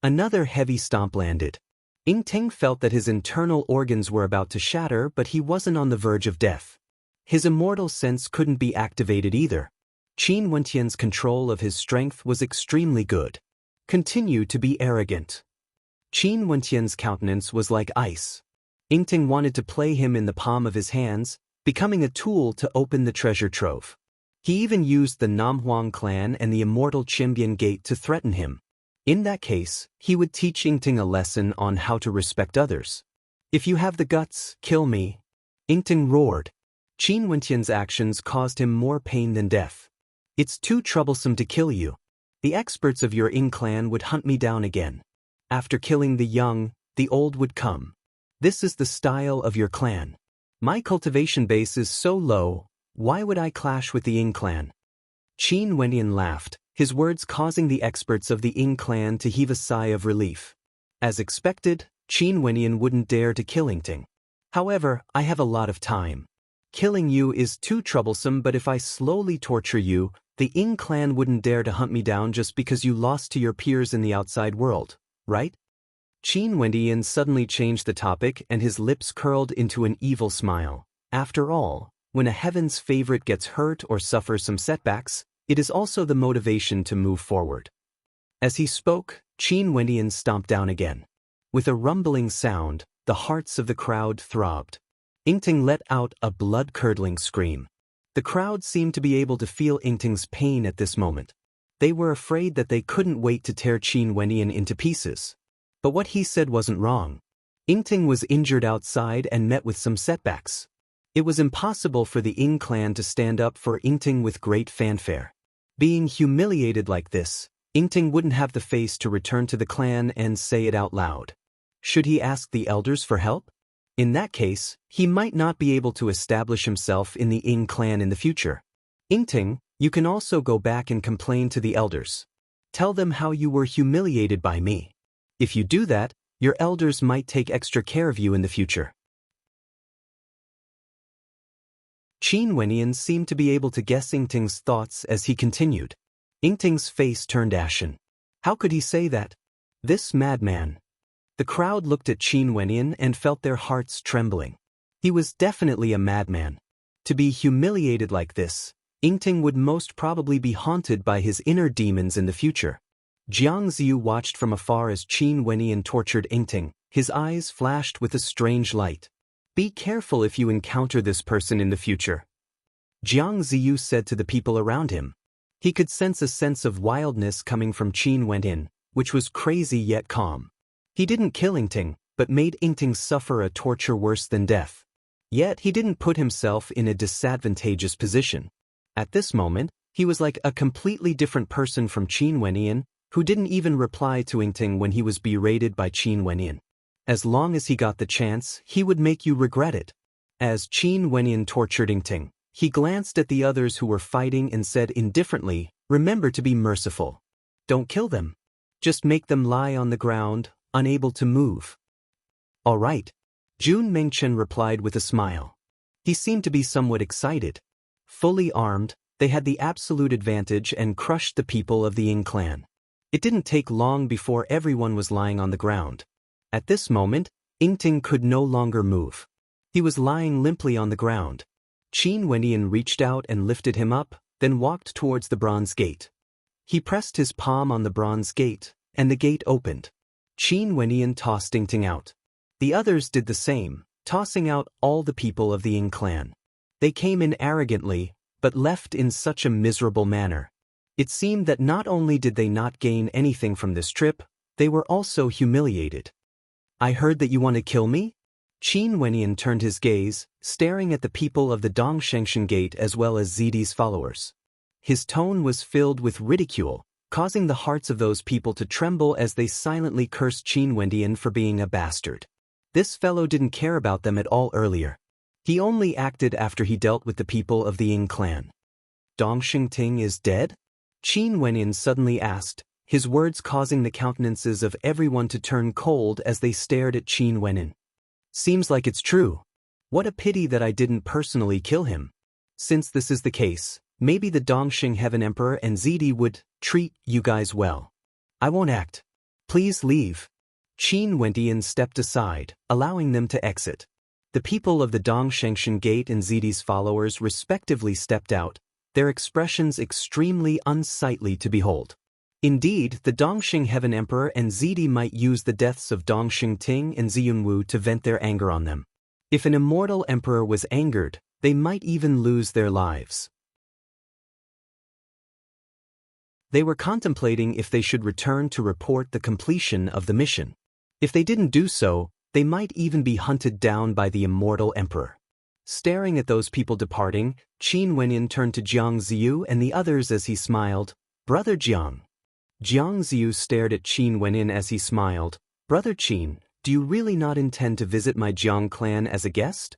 S1: Another heavy stomp landed. Yingting felt that his internal organs were about to shatter, but he wasn't on the verge of death. His immortal sense couldn't be activated either. Qin Wenyan's control of his strength was extremely good. Continue to be arrogant. Qin Wenyan's countenance was like ice. Yingting wanted to play him in the palm of his hands, becoming a tool to open the treasure trove. He even used the Namhuang clan and the immortal Qimbian Gate to threaten him. In that case, he would teach Yingting a lesson on how to respect others. If you have the guts, kill me. Yingting roared. Qin Wenyan's actions caused him more pain than death. It's too troublesome to kill you. The experts of your Ying clan would hunt me down again. After killing the young, the old would come. This is the style of your clan. My cultivation base is so low, why would I clash with the Ying clan? Qin Wenyan laughed, his words causing the experts of the Ying clan to heave a sigh of relief. As expected, Qin Wenyan wouldn't dare to kill Yingting. However, I have a lot of time. Killing you is too troublesome, but if I slowly torture you, the Ying clan wouldn't dare to hunt me down just because you lost to your peers in the outside world, right? Qin Wenyan suddenly changed the topic and his lips curled into an evil smile. After all, when a heaven's favorite gets hurt or suffers some setbacks, it is also the motivation to move forward. As he spoke, Qin Wenyan stomped down again. With a rumbling sound, the hearts of the crowd throbbed. Yingting let out a blood-curdling scream. The crowd seemed to be able to feel Yingting's pain at this moment. They were afraid that they couldn't wait to tear Qin Wenyan into pieces. But what he said wasn't wrong. Yingting was injured outside and met with some setbacks. It was impossible for the Ying clan to stand up for Yingting with great fanfare. Being humiliated like this, Yingting wouldn't have the face to return to the clan and say it out loud. Should he ask the elders for help? In that case, he might not be able to establish himself in the Ying clan in the future. Yingting, you can also go back and complain to the elders. Tell them how you were humiliated by me. If you do that, your elders might take extra care of you in the future. Qin Wenyan seemed to be able to guess Yingting's thoughts as he continued. Yingting's face turned ashen. How could he say that? This madman. The crowd looked at Qin Wenyan and felt their hearts trembling. He was definitely a madman. To be humiliated like this, Yingting would most probably be haunted by his inner demons in the future. Jiang Ziyu watched from afar as Qin Wenyan tortured Yingting. His eyes flashed with a strange light. Be careful if you encounter this person in the future. Jiang Ziyu said to the people around him. He could sense a sense of wildness coming from Qin Wenyan, which was crazy yet calm. He didn't kill Yingting, but made Yingting suffer a torture worse than death. Yet he didn't put himself in a disadvantageous position. At this moment, he was like a completely different person from Qin Wenyan, who didn't even reply to Yingting when he was berated by Qin Wenyan. As long as he got the chance, he would make you regret it. As Qin Wenyan tortured Yingting, he glanced at the others who were fighting and said indifferently, remember to be merciful. Don't kill them. Just make them lie on the ground, unable to move. All right. Jun Mengchen replied with a smile. He seemed to be somewhat excited. Fully armed, they had the absolute advantage and crushed the people of the Ying clan. It didn't take long before everyone was lying on the ground. At this moment, Yingting could no longer move. He was lying limply on the ground. Qin Wenyan reached out and lifted him up, then walked towards the bronze gate. He pressed his palm on the bronze gate, and the gate opened. Qin Wenyan tossed Yingting out. The others did the same, tossing out all the people of the Ying clan. They came in arrogantly, but left in such a miserable manner. It seemed that not only did they not gain anything from this trip, they were also humiliated. I heard that you want to kill me? Qin Wenyan turned his gaze, staring at the people of the Dongshengshan Gate as well as Zidi's followers. His tone was filled with ridicule, causing the hearts of those people to tremble as they silently cursed Qin Wenyan for being a bastard. This fellow didn't care about them at all earlier. He only acted after he dealt with the people of the Ying clan. Dongsheng Ting is dead? Qin Wenyan suddenly asked, his words causing the countenances of everyone to turn cold as they stared at Qin Wenyan. Seems like it's true. What a pity that I didn't personally kill him. Since this is the case, maybe the Dongsheng Heaven Emperor and Zidi would treat you guys well. I won't act. Please leave. Qin Wenyan stepped aside, allowing them to exit. The people of the Dongshengshan Gate and Zidi's followers respectively stepped out, their expressions extremely unsightly to behold. Indeed, the Dongsheng Heaven Emperor and Zidi might use the deaths of Dongsheng Ting and Ziyunwu to vent their anger on them. If an immortal emperor was angered, they might even lose their lives. They were contemplating if they should return to report the completion of the mission. If they didn't do so, they might even be hunted down by the immortal emperor. Staring at those people departing, Qin Wenyan turned to Jiang Ziyu and the others as he smiled, "Brother Jiang." Jiang Ziyu stared at Qin Wenyan as he smiled, "Brother Qin, do you really not intend to visit my Jiang clan as a guest?"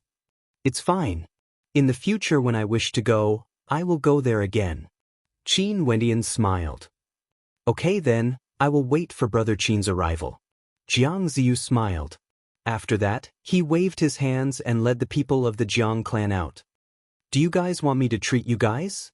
S1: "It's fine. In the future when I wish to go, I will go there again." Qin Wenyan smiled. "Okay then, I will wait for Brother Qin's arrival." Jiang Ziyu smiled. After that, he waved his hands and led the people of the Jiang clan out. "Do you guys want me to treat you guys?"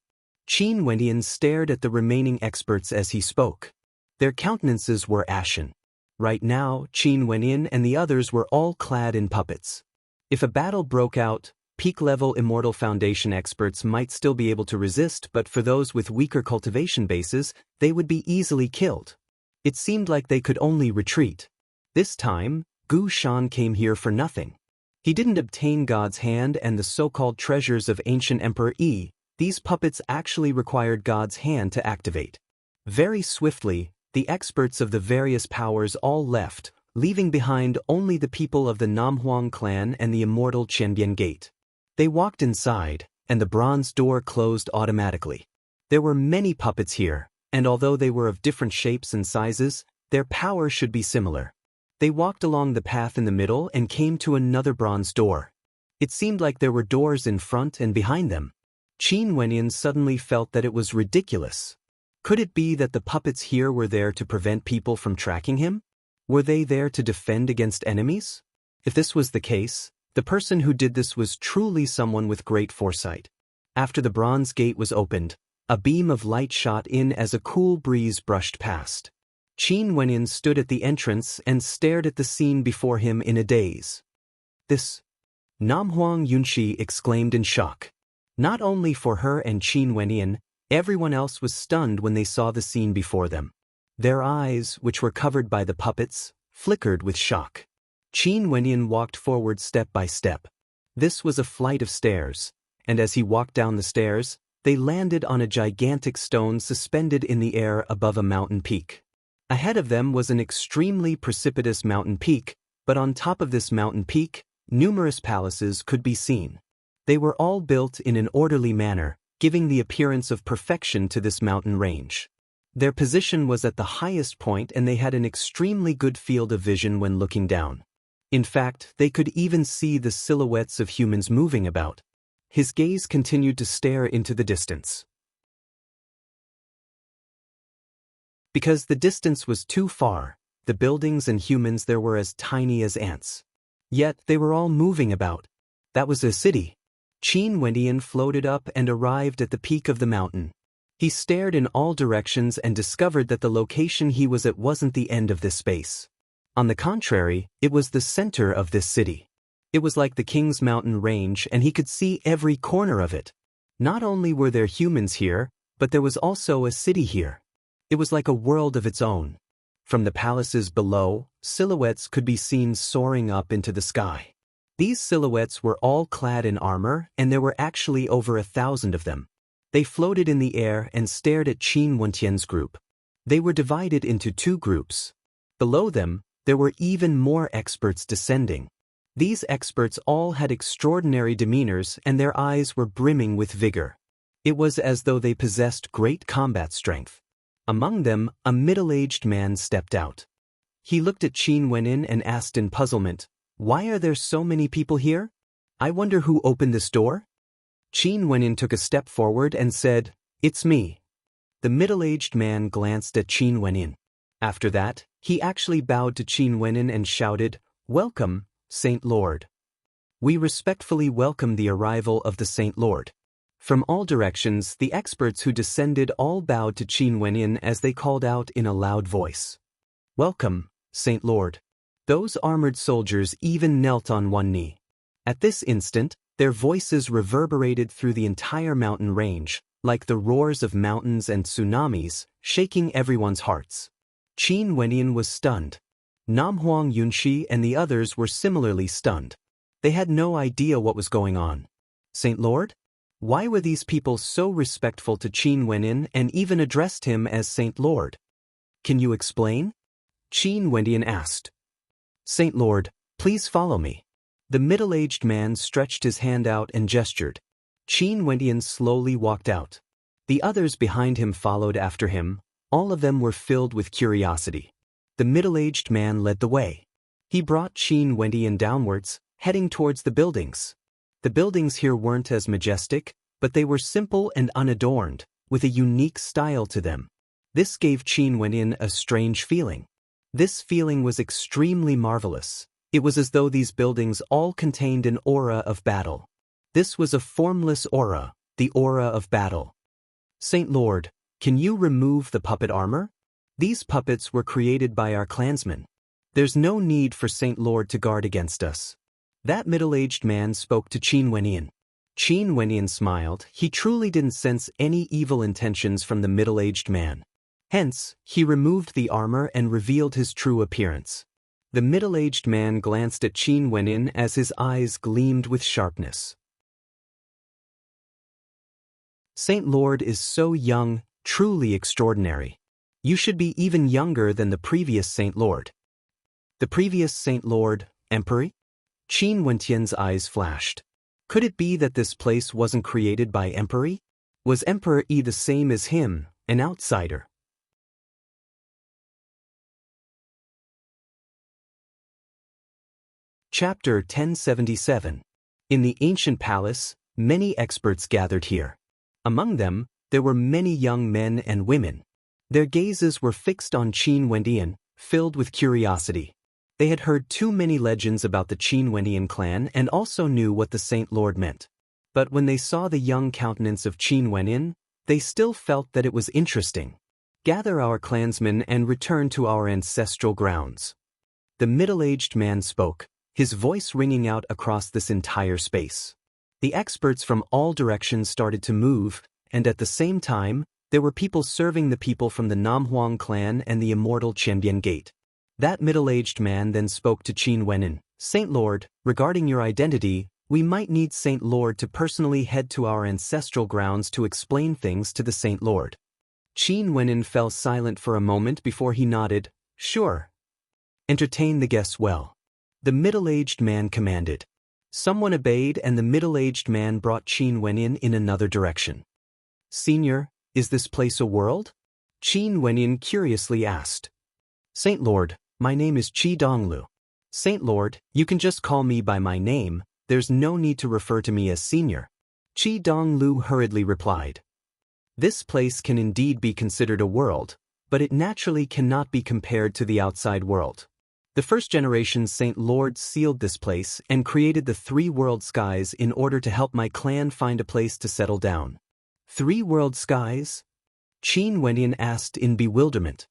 S1: Qin Wenyan stared at the remaining experts as he spoke. Their countenances were ashen. Right now, Qin Wenyan and the others were all clad in puppets. If a battle broke out, peak-level Immortal Foundation experts might still be able to resist, but for those with weaker cultivation bases, they would be easily killed. It seemed like they could only retreat. This time, Gu Shan came here for nothing. He didn't obtain God's hand and the so-called treasures of ancient Emperor Yi. These puppets actually required God's hand to activate. Very swiftly, the experts of the various powers all left, leaving behind only the people of the Namhuang clan and the immortal Qianbian Gate. They walked inside, and the bronze door closed automatically. There were many puppets here, and although they were of different shapes and sizes, their power should be similar. They walked along the path in the middle and came to another bronze door. It seemed like there were doors in front and behind them. Qin Wenyan suddenly felt that it was ridiculous. Could it be that the puppets here were there to prevent people from tracking him? Were they there to defend against enemies? If this was the case, the person who did this was truly someone with great foresight. After the bronze gate was opened, a beam of light shot in as a cool breeze brushed past. Qin Wenyan stood at the entrance and stared at the scene before him in a daze. "This..." Namhuang Yunxi exclaimed in shock. Not only for her and Qin Wenyan, everyone else was stunned when they saw the scene before them. Their eyes, which were covered by the puppets, flickered with shock. Qin Wenyan walked forward step by step. This was a flight of stairs, and as he walked down the stairs, they landed on a gigantic stone suspended in the air above a mountain peak. Ahead of them was an extremely precipitous mountain peak, but on top of this mountain peak, numerous palaces could be seen. They were all built in an orderly manner, giving the appearance of perfection to this mountain range. Their position was at the highest point and they had an extremely good field of vision when looking down. In fact, they could even see the silhouettes of humans moving about. His gaze continued to stare into the distance. Because the distance was too far, the buildings and humans there were as tiny as ants. Yet they were all moving about. That was a city. Qin Wenyan floated up and arrived at the peak of the mountain. He stared in all directions and discovered that the location he was at wasn't the end of this space. On the contrary, it was the center of this city. It was like the King's Mountain range and he could see every corner of it. Not only were there humans here, but there was also a city here. It was like a world of its own. From the palaces below, silhouettes could be seen soaring up into the sky. These silhouettes were all clad in armor, and there were actually over 1,000 of them. They floated in the air and stared at Qin Wenyan's group. They were divided into two groups. Below them, there were even more experts descending. These experts all had extraordinary demeanors and their eyes were brimming with vigor. It was as though they possessed great combat strength. Among them, a middle-aged man stepped out. He looked at Qin Wenyin and asked in puzzlement, "Why are there so many people here? I wonder who opened this door?" Qin Wenyin took a step forward and said, "It's me." The middle-aged man glanced at Qin Wenyin. After that, he actually bowed to Qin Wenyin and shouted, "Welcome, Saint Lord." We respectfully welcome the arrival of the Saint Lord. From all directions, the experts who descended all bowed to Qin Wenyin as they called out in a loud voice, "Welcome, Saint Lord." Those armored soldiers even knelt on one knee. At this instant, their voices reverberated through the entire mountain range, like the roars of mountains and tsunamis, shaking everyone's hearts. Qin Wenyin was stunned. Namhuang Yunxi and the others were similarly stunned. They had no idea what was going on. Saint Lord? Why were these people so respectful to Qin Wenyin and even addressed him as Saint Lord? Can you explain? Qin Wenyin asked. Saint Lord, please follow me. The middle-aged man stretched his hand out and gestured. Qin Wenyin slowly walked out. The others behind him followed after him. All of them were filled with curiosity. The middle-aged man led the way. He brought Qin Wenyin downwards, heading towards the buildings. The buildings here weren't as majestic, but they were simple and unadorned, with a unique style to them. This gave Qin Wenyin a strange feeling. This feeling was extremely marvelous. It was as though these buildings all contained an aura of battle. This was a formless aura, the aura of battle. Saint Lord, can you remove the puppet armor? These puppets were created by our clansmen. There's no need for Saint Lord to guard against us. That middle-aged man spoke to Qin Wenyin. Qin Wenyin smiled. He truly didn't sense any evil intentions from the middle-aged man. Hence, he removed the armor and revealed his true appearance. The middle-aged man glanced at Qin Wenyin as his eyes gleamed with sharpness. Saint Lord is so young, truly extraordinary. You should be even younger than the previous Saint Lord. The previous Saint Lord, Emperor? Qin Wenyan's eyes flashed. Could it be that this place wasn't created by Emperor? Was Emperor E the same as him, an outsider? Chapter 1077. In the ancient palace, many experts gathered here. Among them, there were many young men and women. Their gazes were fixed on Qin Wenyin, filled with curiosity. They had heard too many legends about the Qin Wenyin clan and also knew what the Saint Lord meant. But when they saw the young countenance of Qin Wenyin, they still felt that it was interesting. Gather our clansmen and return to our ancestral grounds. The middle-aged man spoke, his voice ringing out across this entire space. The experts from all directions started to move, and at the same time, there were people serving the people from the Namhuang clan and the immortal Qianbian Gate. That middle-aged man then spoke to Qin Wenyin. Saint Lord, regarding your identity, we might need Saint Lord to personally head to our ancestral grounds to explain things to the Saint Lord. Qin Wenyin fell silent for a moment before he nodded, "Sure. Entertain the guests well." The middle-aged man commanded. Someone obeyed and the middle-aged man brought Qin Wenyin in another direction. Senior, is this place a world? Qin Wenyin curiously asked. Saint Lord, my name is Qi Donglu. Saint Lord, you can just call me by my name, there's no need to refer to me as senior. Qi Donglu hurriedly replied. This place can indeed be considered a world, but it naturally cannot be compared to the outside world. The first generation Saint Lord sealed this place and created the 3 world skies in order to help my clan find a place to settle down. 3 world skies? Qin Wenyin asked in bewilderment.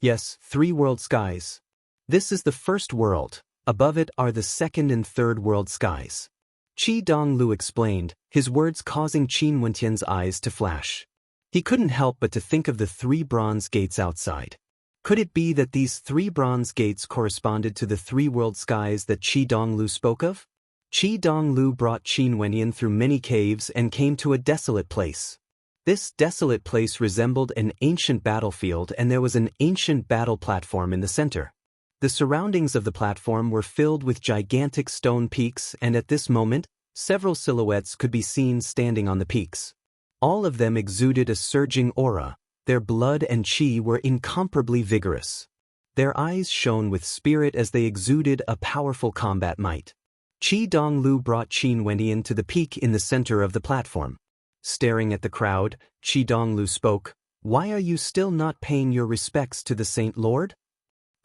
S1: Yes, 3 world skies. This is the first world. Above it are the 2nd and 3rd world skies. Qi Donglu explained, his words causing Qin Wenyan's eyes to flash. He couldn't help but to think of the 3 bronze gates outside. Could it be that these 3 bronze gates corresponded to the 3 world skies that Qi Donglu spoke of? Qi Donglu brought Qin Wenyin through many caves and came to a desolate place. This desolate place resembled an ancient battlefield and there was an ancient battle platform in the center. The surroundings of the platform were filled with gigantic stone peaks, and at this moment, several silhouettes could be seen standing on the peaks. All of them exuded a surging aura. Their blood and chi were incomparably vigorous. Their eyes shone with spirit as they exuded a powerful combat might. Qi Donglu brought Qin Wendian to the peak in the center of the platform. Staring at the crowd, Qi Donglu spoke, "Why are you still not paying your respects to the Saint Lord?"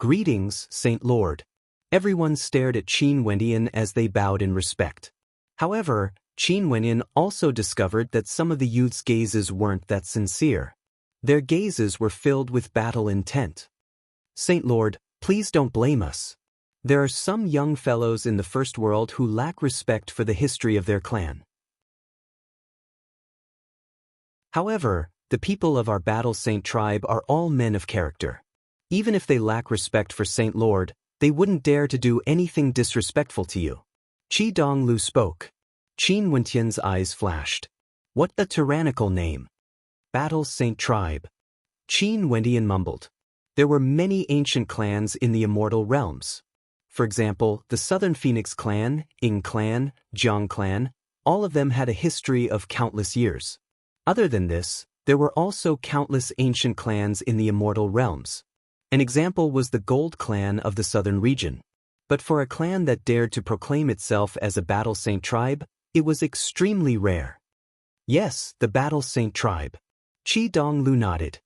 S1: "Greetings, Saint Lord." Everyone stared at Qin Wendian as they bowed in respect. However, Qin Wendian also discovered that some of the youth's gazes weren't that sincere. Their gazes were filled with battle intent. "Saint Lord, please don't blame us. There are some young fellows in the First World who lack respect for the history of their clan. However, the people of our Battle Saint tribe are all men of character. Even if they lack respect for Saint Lord, they wouldn't dare to do anything disrespectful to you." Qi Donglu spoke. Qin Wendian's eyes flashed. "What a tyrannical name. Battle Saint tribe." Qin Wendian mumbled. There were many ancient clans in the immortal realms. For example, the Southern Phoenix clan, Ying clan, Jiang clan, all of them had a history of countless years. Other than this, there were also countless ancient clans in the immortal realms. An example was the Gold clan of the southern region. But for a clan that dared to proclaim itself as a Battle Saint tribe, it was extremely rare. "Yes, the Battle Saint tribe." Qi Donglu nodded.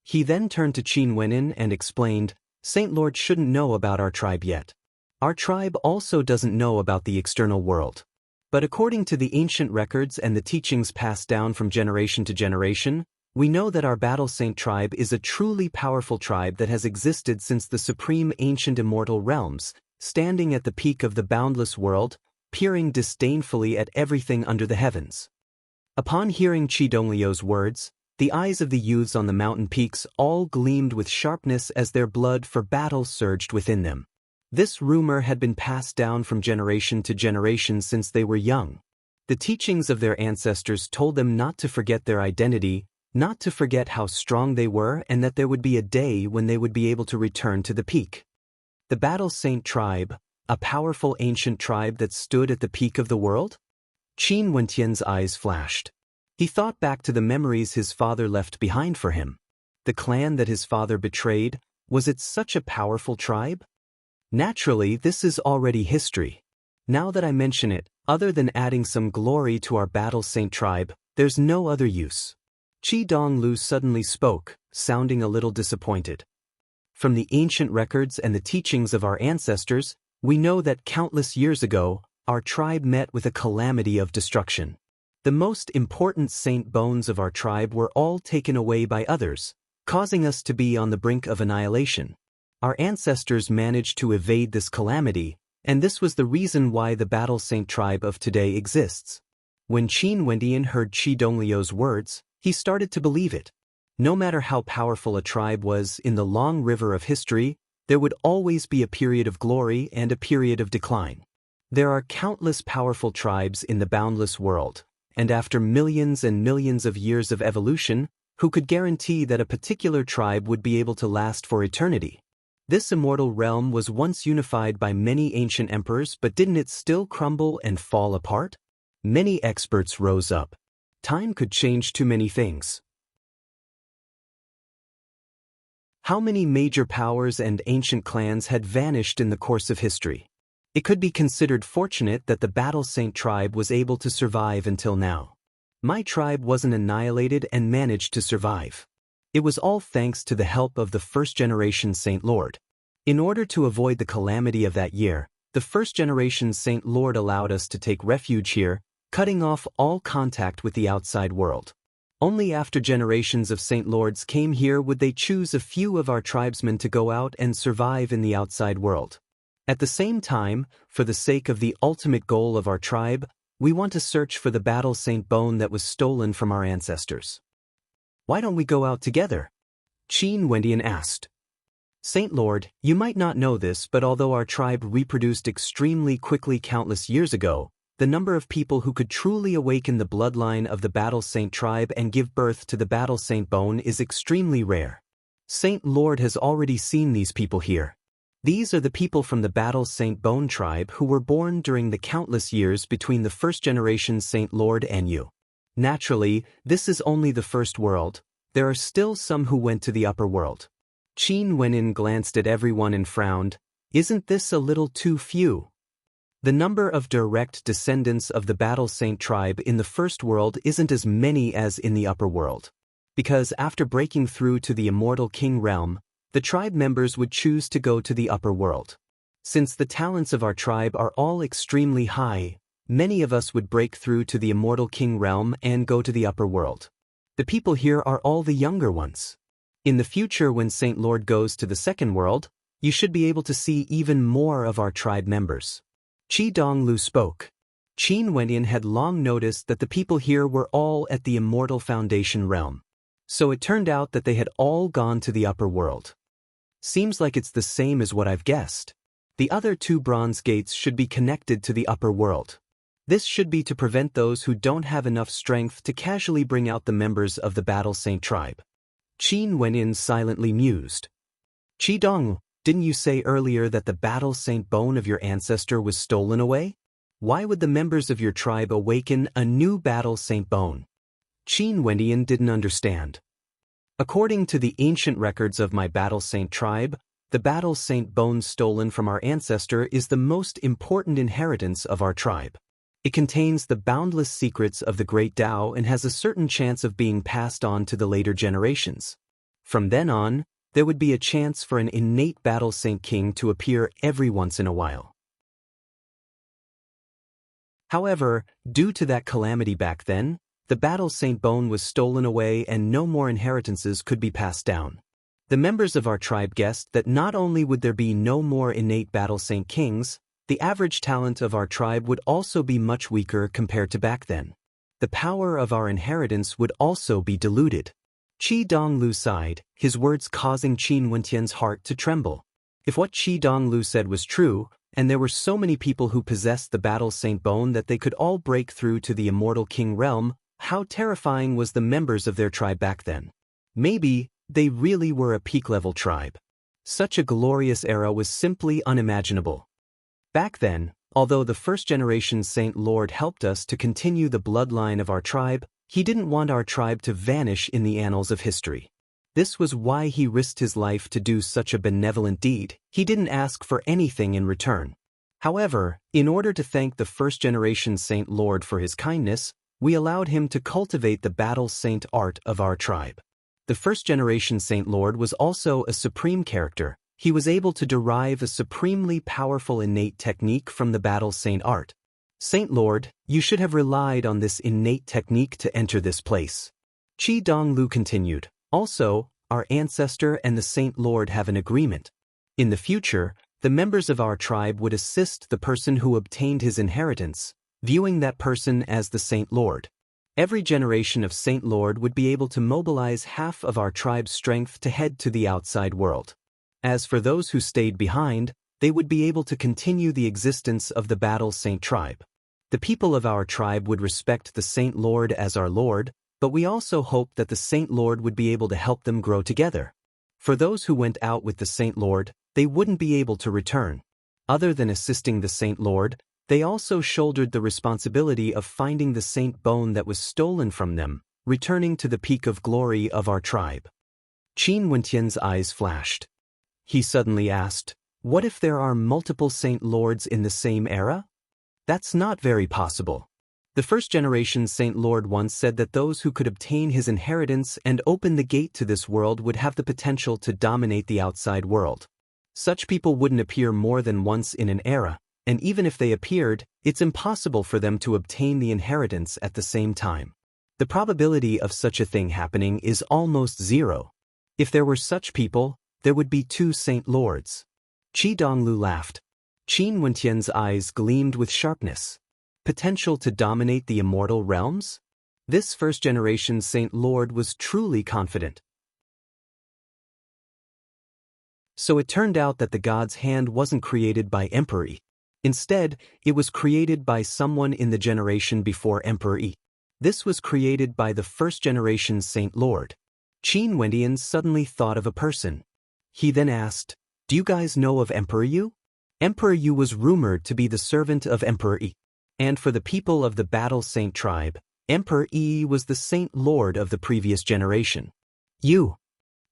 S1: He then turned to Qin Wendian and explained, "Saint Lord shouldn't know about our tribe yet. Our tribe also doesn't know about the external world. But according to the ancient records and the teachings passed down from generation to generation, we know that our Battle Saint tribe is a truly powerful tribe that has existed since the supreme ancient immortal realms, standing at the peak of the boundless world, peering disdainfully at everything under the heavens." Upon hearing Qi Donglio's words, the eyes of the youths on the mountain peaks all gleamed with sharpness as their blood for battle surged within them. This rumor had been passed down from generation to generation since they were young. The teachings of their ancestors told them not to forget their identity, not to forget how strong they were, and that there would be a day when they would be able to return to the peak. The Battle Saint tribe, a powerful ancient tribe that stood at the peak of the world? Qin Wendian's eyes flashed. He thought back to the memories his father left behind for him. The clan that his father betrayed, was it such a powerful tribe? Naturally, this is already history. Now that I mention it, other than adding some glory to our Battle Saint tribe, there's no other use. Qi Donglu suddenly spoke, sounding a little disappointed. From the ancient records and the teachings of our ancestors, we know that countless years ago, our tribe met with a calamity of destruction. The most important saint bones of our tribe were all taken away by others, causing us to be on the brink of annihilation. Our ancestors managed to evade this calamity, and this was the reason why the Battle Saint tribe of today exists. When Qin Wendian heard Qi Donglio's words, he started to believe it. No matter how powerful a tribe was in the long river of history, there would always be a period of glory and a period of decline. There are countless powerful tribes in the boundless world, and after millions and millions of years of evolution, who could guarantee that a particular tribe would be able to last for eternity? This immortal realm was once unified by many ancient emperors, but didn't it still crumble and fall apart? Many experts rose up. Time could change too many things. How many major powers and ancient clans had vanished in the course of history? It could be considered fortunate that the Battle Saint tribe was able to survive until now. My tribe wasn't annihilated and managed to survive. It was all thanks to the help of the first-generation Saint Lord. In order to avoid the calamity of that year, the first-generation Saint Lord allowed us to take refuge here, cutting off all contact with the outside world. Only after generations of Saint Lords came here would they choose a few of our tribesmen to go out and survive in the outside world. At the same time, for the sake of the ultimate goal of our tribe, we want to search for the Battle Saint bone that was stolen from our ancestors. Why don't we go out together? Qin Wendian asked. Saint Lord, you might not know this, but although our tribe reproduced extremely quickly countless years ago, the number of people who could truly awaken the bloodline of the Battle Saint tribe and give birth to the Battle Saint bone is extremely rare. Saint Lord has already seen these people here. These are the people from the Battle Saint Bone tribe who were born during the countless years between the first generation Saint Lord and you. Naturally, this is only the first world. There are still some who went to the upper world. Qin Wenin glanced at everyone and frowned. Isn't this a little too few? The number of direct descendants of the Battle Saint tribe in the first world isn't as many as in the upper world. Because after breaking through to the Immortal King realm, the tribe members would choose to go to the upper world. Since the talents of our tribe are all extremely high, many of us would break through to the Immortal King realm and go to the upper world. The people here are all the younger ones. In the future, when Saint Lord goes to the second world, you should be able to see even more of our tribe members. Qi Donglu spoke. Qin Wenyan had long noticed that the people here were all at the Immortal Foundation realm. So it turned out that they had all gone to the upper world. Seems like it's the same as what I've guessed. The other two bronze gates should be connected to the upper world. This should be to prevent those who don't have enough strength to casually bring out the members of the Battle Saint tribe. Qin Wenin silently mused. Qi Dong, didn't you say earlier that the Battle Saint bone of your ancestor was stolen away? Why would the members of your tribe awaken a new Battle Saint bone? Qin Wendian didn't understand. According to the ancient records of my Battle Saint tribe, the Battle Saint bone stolen from our ancestor is the most important inheritance of our tribe. It contains the boundless secrets of the Great Tao and has a certain chance of being passed on to the later generations. From then on, there would be a chance for an innate Battle Saint King to appear every once in a while. However, due to that calamity back then, the Battle Saint bone was stolen away and no more inheritances could be passed down. The members of our tribe guessed that not only would there be no more innate Battle Saint Kings, the average talent of our tribe would also be much weaker compared to back then. The power of our inheritance would also be diluted. Qi Donglu sighed, his words causing Qin Wentian's heart to tremble. If what Qi Donglu said was true, and there were so many people who possessed the Battle Saint bone that they could all break through to the Immortal King realm, how terrifying was the members of their tribe back then? Maybe they really were a peak-level tribe. Such a glorious era was simply unimaginable. Back then, although the first-generation Saint Lord helped us to continue the bloodline of our tribe, he didn't want our tribe to vanish in the annals of history. This was why he risked his life to do such a benevolent deed. He didn't ask for anything in return. However, in order to thank the first-generation Saint Lord for his kindness, we allowed him to cultivate the Battle Saint art of our tribe. The first-generation Saint Lord was also a supreme character. He was able to derive a supremely powerful innate technique from the Battle Saint art. Saint Lord, you should have relied on this innate technique to enter this place. Qi Donglu continued. Also, our ancestor and the Saint Lord have an agreement. In the future, the members of our tribe would assist the person who obtained his inheritance, viewing that person as the Saint Lord. Every generation of Saint Lord would be able to mobilize half of our tribe's strength to head to the outside world. As for those who stayed behind, they would be able to continue the existence of the Battle Saint tribe. The people of our tribe would respect the Saint Lord as our Lord, but we also hoped that the Saint Lord would be able to help them grow together. For those who went out with the Saint Lord, they wouldn't be able to return. Other than assisting the Saint Lord, they also shouldered the responsibility of finding the Saint bone that was stolen from them, returning to the peak of glory of our tribe. Qin Wentian's eyes flashed. He suddenly asked, what if there are multiple Saint Lords in the same era? That's not very possible. The first-generation Saint Lord once said that those who could obtain his inheritance and open the gate to this world would have the potential to dominate the outside world. Such people wouldn't appear more than once in an era, and even if they appeared, it's impossible for them to obtain the inheritance at the same time. The probability of such a thing happening is almost zero. If there were such people, there would be two Saint Lords. Qi Donglu laughed. Qin Wentian's eyes gleamed with sharpness. Potential to dominate the immortal realms? This first-generation Saint Lord was truly confident. So it turned out that the god's hand wasn't created by Emperor Yi. Instead, it was created by someone in the generation before Emperor Yi. This was created by the first-generation Saint Lord. Qin Wendian suddenly thought of a person. He then asked, Do you guys know of Emperor Yu? Emperor Yu was rumored to be the servant of Emperor Yi. And for the people of the Battle Saint tribe, Emperor Yi was the Saint Lord of the previous generation. Yu.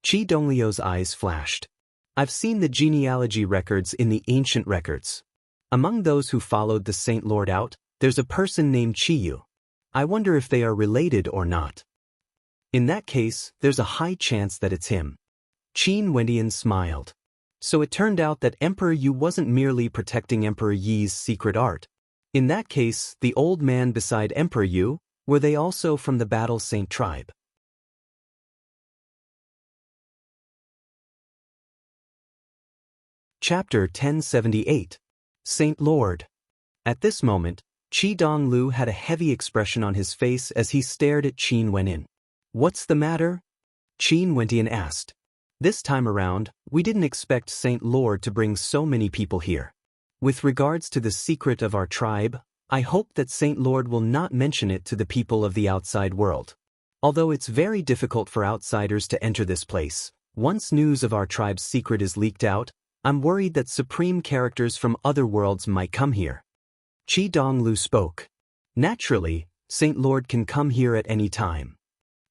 S1: Qi Donglio's eyes flashed. I've seen the genealogy records in the ancient records. Among those who followed the Saint Lord out, there's a person named Qi Yu. I wonder if they are related or not. In that case, there's a high chance that it's him. Qin Wendian smiled. So it turned out that Emperor Yu wasn't merely protecting Emperor Yi's secret art. In that case, the old man beside Emperor Yu, were they also from the Battle Saint tribe? Chapter 1078. Saint Lord. At this moment, Qi Donglu had a heavy expression on his face as he stared at Qin Wenyin. What's the matter? Qin Wendian asked. This time around, we didn't expect Saint Lord to bring so many people here. With regards to the secret of our tribe, I hope that Saint Lord will not mention it to the people of the outside world. Although it's very difficult for outsiders to enter this place, once news of our tribe's secret is leaked out, I'm worried that supreme characters from other worlds might come here. Qi Donglu spoke. Naturally, Saint Lord can come here at any time.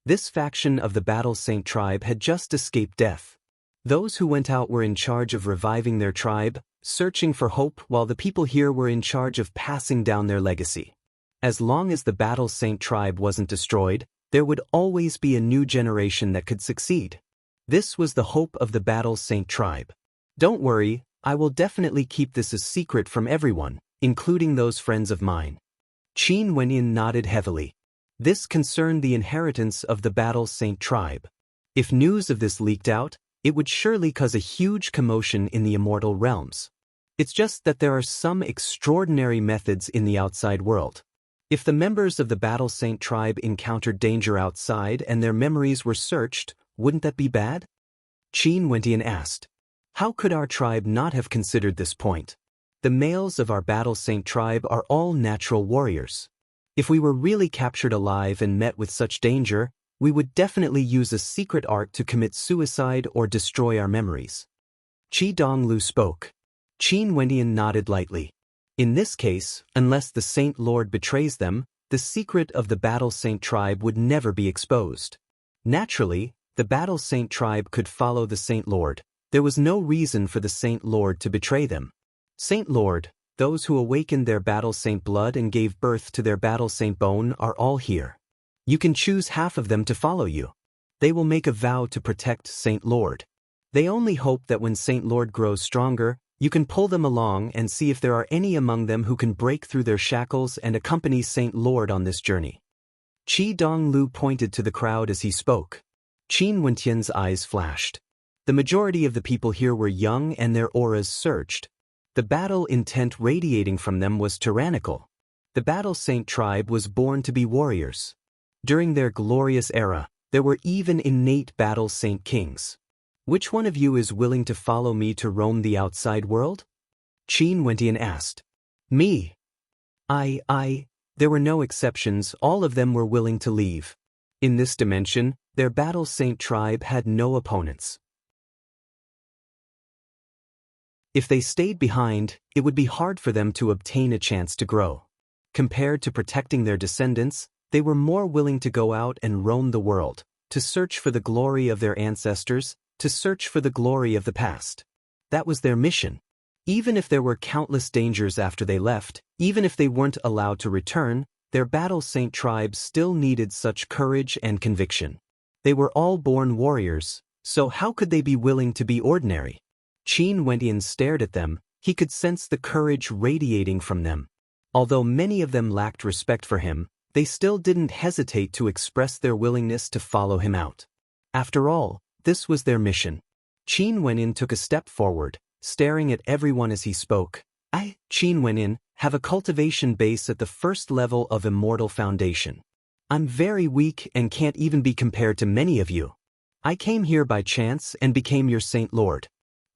S1: This faction of the Battle Saint tribe had just escaped death. Those who went out were in charge of reviving their tribe, searching for hope, while the people here were in charge of passing down their legacy. As long as the Battle Saint tribe wasn't destroyed, there would always be a new generation that could succeed. This was the hope of the Battle Saint tribe. Don't worry, I will definitely keep this a secret from everyone, including those friends of mine. Qin Wenyin nodded heavily. This concerned the inheritance of the Battle Saint tribe. If news of this leaked out, it would surely cause a huge commotion in the immortal realms. It's just that there are some extraordinary methods in the outside world. If the members of the Battle Saint tribe encountered danger outside and their memories were searched, wouldn't that be bad? Qin Wendian asked. How could our tribe not have considered this point? The males of our Battle Saint tribe are all natural warriors. If we were really captured alive and met with such danger, we would definitely use a secret art to commit suicide or destroy our memories. Qi Donglu spoke. Qin Wendian nodded lightly. In this case, unless the Saint Lord betrays them, the secret of the Battle Saint tribe would never be exposed. Naturally, the Battle Saint tribe could follow the Saint Lord. There was no reason for the Saint Lord to betray them. Saint Lord, those who awakened their Battle Saint blood and gave birth to their Battle Saint bone are all here. You can choose half of them to follow you. They will make a vow to protect Saint Lord. They only hope that when Saint Lord grows stronger, you can pull them along and see if there are any among them who can break through their shackles and accompany Saint Lord on this journey. Qi Donglu pointed to the crowd as he spoke. Qin Wendian's eyes flashed. The majority of the people here were young and their auras surged. The battle intent radiating from them was tyrannical. The Battle Saint tribe was born to be warriors. During their glorious era, there were even innate Battle Saint kings. Which one of you is willing to follow me to roam the outside world? Qin Wendian asked. Me. There were no exceptions, all of them were willing to leave. In this dimension, their Battle Saint tribe had no opponents. If they stayed behind, it would be hard for them to obtain a chance to grow. Compared to protecting their descendants, they were more willing to go out and roam the world, to search for the glory of their ancestors, to search for the glory of the past. That was their mission. Even if there were countless dangers after they left, even if they weren't allowed to return, their Battle Saint tribe still needed such courage and conviction. They were all born warriors, so how could they be willing to be ordinary? Qin Wendian stared at them. He could sense the courage radiating from them. Although many of them lacked respect for him, they still didn't hesitate to express their willingness to follow him out. After all, this was their mission. Qin Wendian took a step forward, staring at everyone as he spoke. I, Qin Wendian, have a cultivation base at the first level of Immortal Foundation. I'm very weak and can't even be compared to many of you. I came here by chance and became your Saint Lord.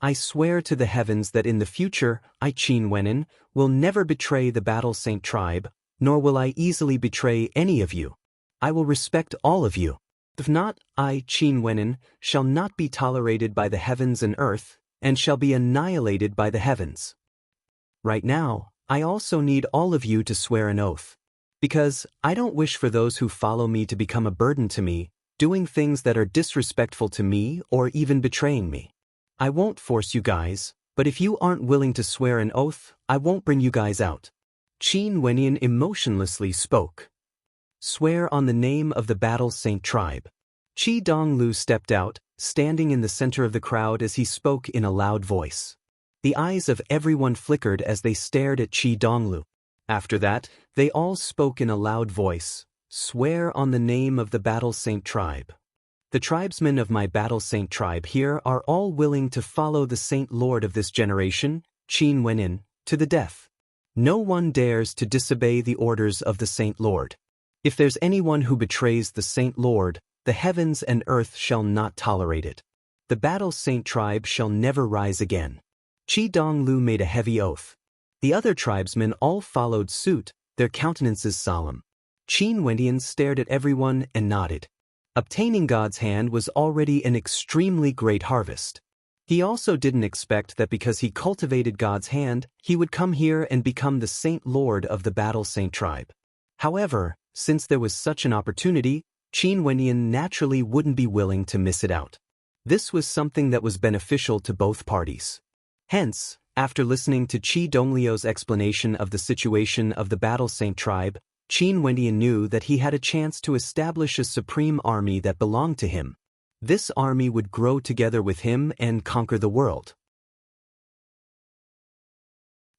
S1: I swear to the heavens that in the future, I, Qin Wendian, will never betray the Battle Saint tribe, nor will I easily betray any of you. I will respect all of you. If not, I, Qin Wendian, shall not be tolerated by the heavens and earth, and shall be annihilated by the heavens. Right now, I also need all of you to swear an oath. Because I don't wish for those who follow me to become a burden to me, doing things that are disrespectful to me or even betraying me. I won't force you guys, but if you aren't willing to swear an oath, I won't bring you guys out. Qin Wenyan emotionlessly spoke. Swear on the name of the Battle Saint tribe. Qi Donglu stepped out, standing in the center of the crowd as he spoke in a loud voice. The eyes of everyone flickered as they stared at Qi Donglu. After that, they all spoke in a loud voice. Swear on the name of the Battle Saint tribe. The tribesmen of my Battle Saint tribe here are all willing to follow the Saint Lord of this generation, Qin Wenyan, to the death. No one dares to disobey the orders of the Saint Lord. If there's anyone who betrays the Saint Lord, the heavens and earth shall not tolerate it. The Battle Saint tribe shall never rise again. Qi Donglu made a heavy oath. The other tribesmen all followed suit, their countenances solemn. Qin Wenyan stared at everyone and nodded. Obtaining God's hand was already an extremely great harvest. He also didn't expect that because he cultivated God's hand, he would come here and become the Saint Lord of the Battle Saint tribe. However, since there was such an opportunity, Qin Wenyan naturally wouldn't be willing to miss it out. This was something that was beneficial to both parties. Hence, after listening to Qi Donglio's explanation of the situation of the Battle Saint tribe, Qin Wenyan knew that he had a chance to establish a supreme army that belonged to him. This army would grow together with him and conquer the world.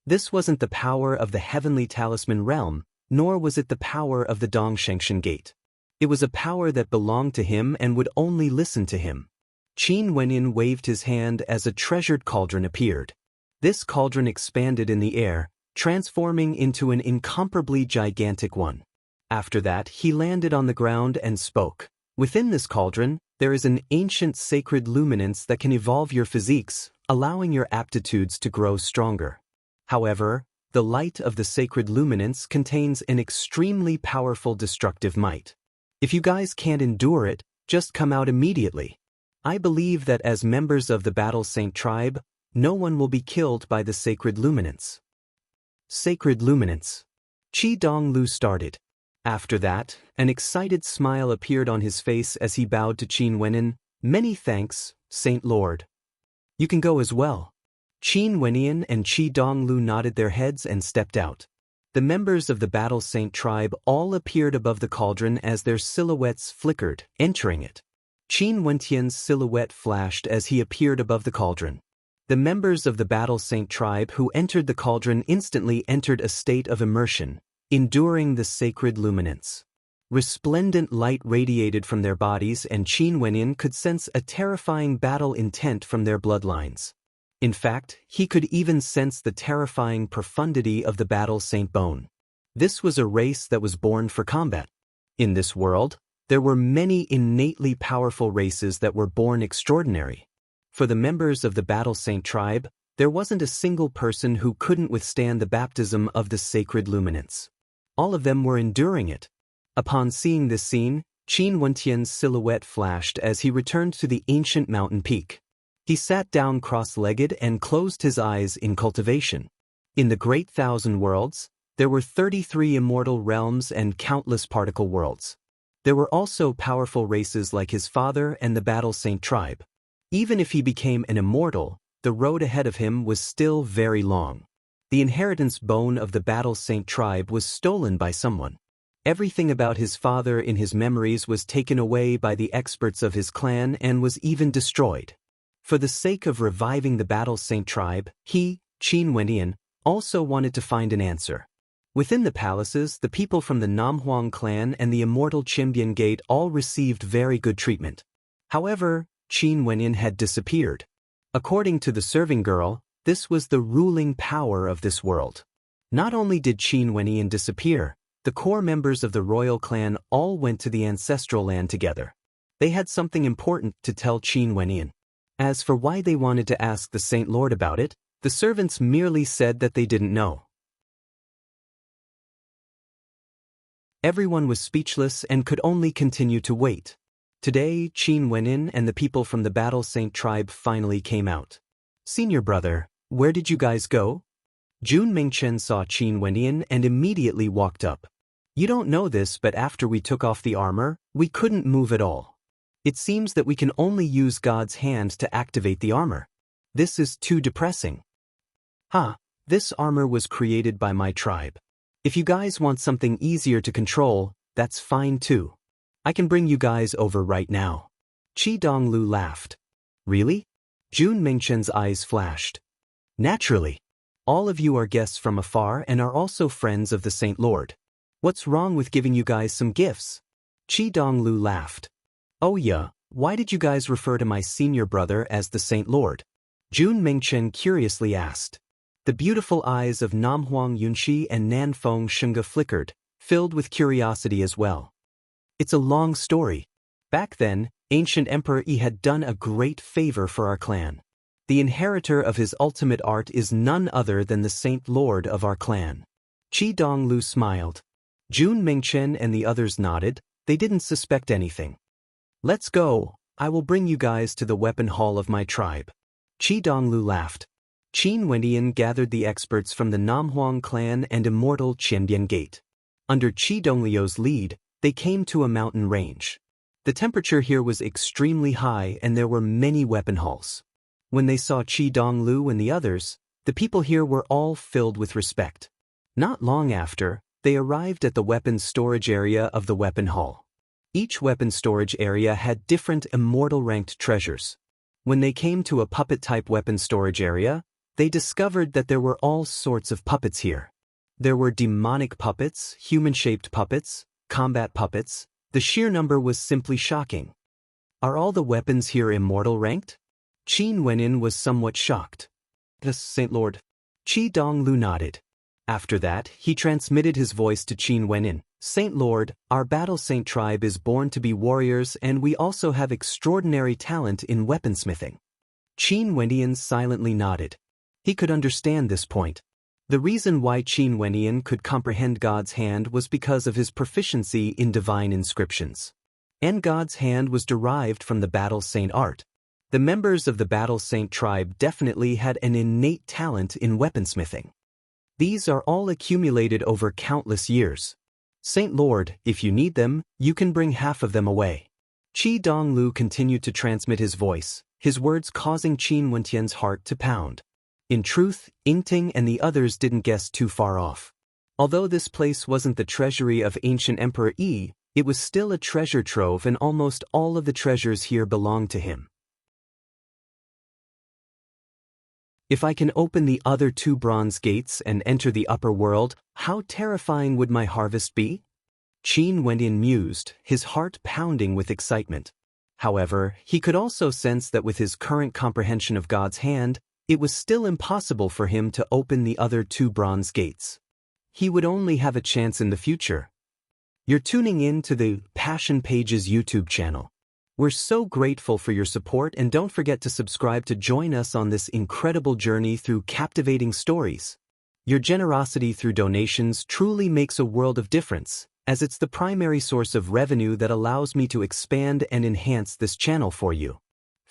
S1: This wasn't the power of the heavenly talisman realm, nor was it the power of the Dongshengshan gate. It was a power that belonged to him and would only listen to him. Qin Wenyan waved his hand as a treasured cauldron appeared. This cauldron expanded in the air, transforming into an incomparably gigantic one. After that, he landed on the ground and spoke. Within this cauldron, there is an ancient sacred luminance that can evolve your physiques, allowing your aptitudes to grow stronger. However, the light of the sacred luminance contains an extremely powerful destructive might. If you guys can't endure it, just come out immediately. I believe that as members of the Battle Saint tribe, no one will be killed by the sacred luminance. Sacred luminance. Qi Donglu started. After that, an excited smile appeared on his face as he bowed to Qin Wenyan. Many thanks, Saint Lord. You can go as well. Qin Wenyan and Qi Donglu nodded their heads and stepped out. The members of the Battle Saint tribe all appeared above the cauldron as their silhouettes flickered, entering it. Qin Wenyan's silhouette flashed as he appeared above the cauldron. The members of the Battle Saint tribe who entered the cauldron instantly entered a state of immersion, enduring the sacred luminance. Resplendent light radiated from their bodies and Qin Wenyan could sense a terrifying battle intent from their bloodlines. In fact, he could even sense the terrifying profundity of the Battle Saint bone. This was a race that was born for combat. In this world, there were many innately powerful races that were born extraordinary. For the members of the Battle Saint tribe, there wasn't a single person who couldn't withstand the baptism of the sacred luminance. All of them were enduring it. Upon seeing this scene, Qin Wenyan's silhouette flashed as he returned to the ancient mountain peak. He sat down cross-legged and closed his eyes in cultivation. In the Great Thousand Worlds, there were 33 immortal realms and countless particle worlds. There were also powerful races like his father and the Battle Saint tribe. Even if he became an immortal, the road ahead of him was still very long. The inheritance bone of the Battle Saint tribe was stolen by someone. Everything about his father in his memories was taken away by the experts of his clan and was even destroyed. For the sake of reviving the Battle Saint tribe, he, Qin Wenyan, also wanted to find an answer. Within the palaces, the people from the Namhuang clan and the immortal Qimbian Gate all received very good treatment. However, Qin Wenyan had disappeared. According to the serving girl, this was the ruling power of this world. Not only did Qin Wenyan disappear, the core members of the royal clan all went to the ancestral land together. They had something important to tell Qin Wenyan. As for why they wanted to ask the Saint Lord about it, the servants merely said that they didn't know. Everyone was speechless and could only continue to wait. Today, Qin Wenyan and the people from the Battle Saint tribe finally came out. Senior brother, where did you guys go? Jun Mingchen saw Qin Wenyan and immediately walked up. You don't know this, but after we took off the armor, we couldn't move at all. It seems that we can only use God's hand to activate the armor. This is too depressing. This armor was created by my tribe. If you guys want something easier to control, that's fine too. I can bring you guys over right now. Qi Donglu laughed. Really? Jun Mingchen's eyes flashed. Naturally. All of you are guests from afar and are also friends of the Saint Lord. What's wrong with giving you guys some gifts? Qi Donglu laughed. Oh yeah, why did you guys refer to my senior brother as the Saint Lord? Jun Mingchen curiously asked. The beautiful eyes of Namhuang Yunxi and Nanfeng Shunga flickered, filled with curiosity as well. It's a long story. Back then, ancient Emperor Yi had done a great favor for our clan. The inheritor of his ultimate art is none other than the Saint Lord of our clan. Qi Donglu smiled. Jun Mingchen and the others nodded. They didn't suspect anything. Let's go. I will bring you guys to the weapon hall of my tribe. Qi Donglu laughed. Qin Wenyan gathered the experts from the Namhuang clan and immortal Qiandian Gate. Under Qi Donglio's lead, they came to a mountain range. The temperature here was extremely high and there were many weapon halls. When they saw Qi Donglu and the others, the people here were all filled with respect. Not long after, they arrived at the weapons storage area of the weapon hall. Each weapon storage area had different immortal ranked treasures. When they came to a puppet-type weapon storage area, they discovered that there were all sorts of puppets here. There were demonic puppets, human-shaped puppets, combat puppets. The sheer number was simply shocking. Are all the weapons here immortal ranked? Qin Wenyan was somewhat shocked. The Saint Lord. Qi Donglu nodded. After that, he transmitted his voice to Qin Wenyan. Saint Lord, our Battle Saint tribe is born to be warriors and we also have extraordinary talent in weaponsmithing. Qin Wenyan silently nodded. He could understand this point. The reason why Qin Wenyan could comprehend God's hand was because of his proficiency in divine inscriptions. And God's hand was derived from the Battle Saint art. The members of the Battle Saint tribe definitely had an innate talent in weaponsmithing. These are all accumulated over countless years. Saint Lord, if you need them, you can bring half of them away. Qi Donglu continued to transmit his voice, his words causing Qin Wentian's heart to pound. In truth, Yingting and the others didn't guess too far off. Although this place wasn't the treasury of ancient Emperor Yi, it was still a treasure trove and almost all of the treasures here belonged to him. If I can open the other 2 bronze gates and enter the upper world, how terrifying would my harvest be? Qin Wenyan mused, his heart pounding with excitement. However, he could also sense that with his current comprehension of God's hand, it was still impossible for him to open the other 2 bronze gates. He would only have a chance in the future. You're tuning in to the Passion Pages YouTube channel. We're so grateful for your support and don't forget to subscribe to join us on this incredible journey through captivating stories. Your generosity through donations truly makes a world of difference, as it's the primary source of revenue that allows me to expand and enhance this channel for you.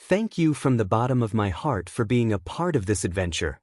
S1: Thank you from the bottom of my heart for being a part of this adventure.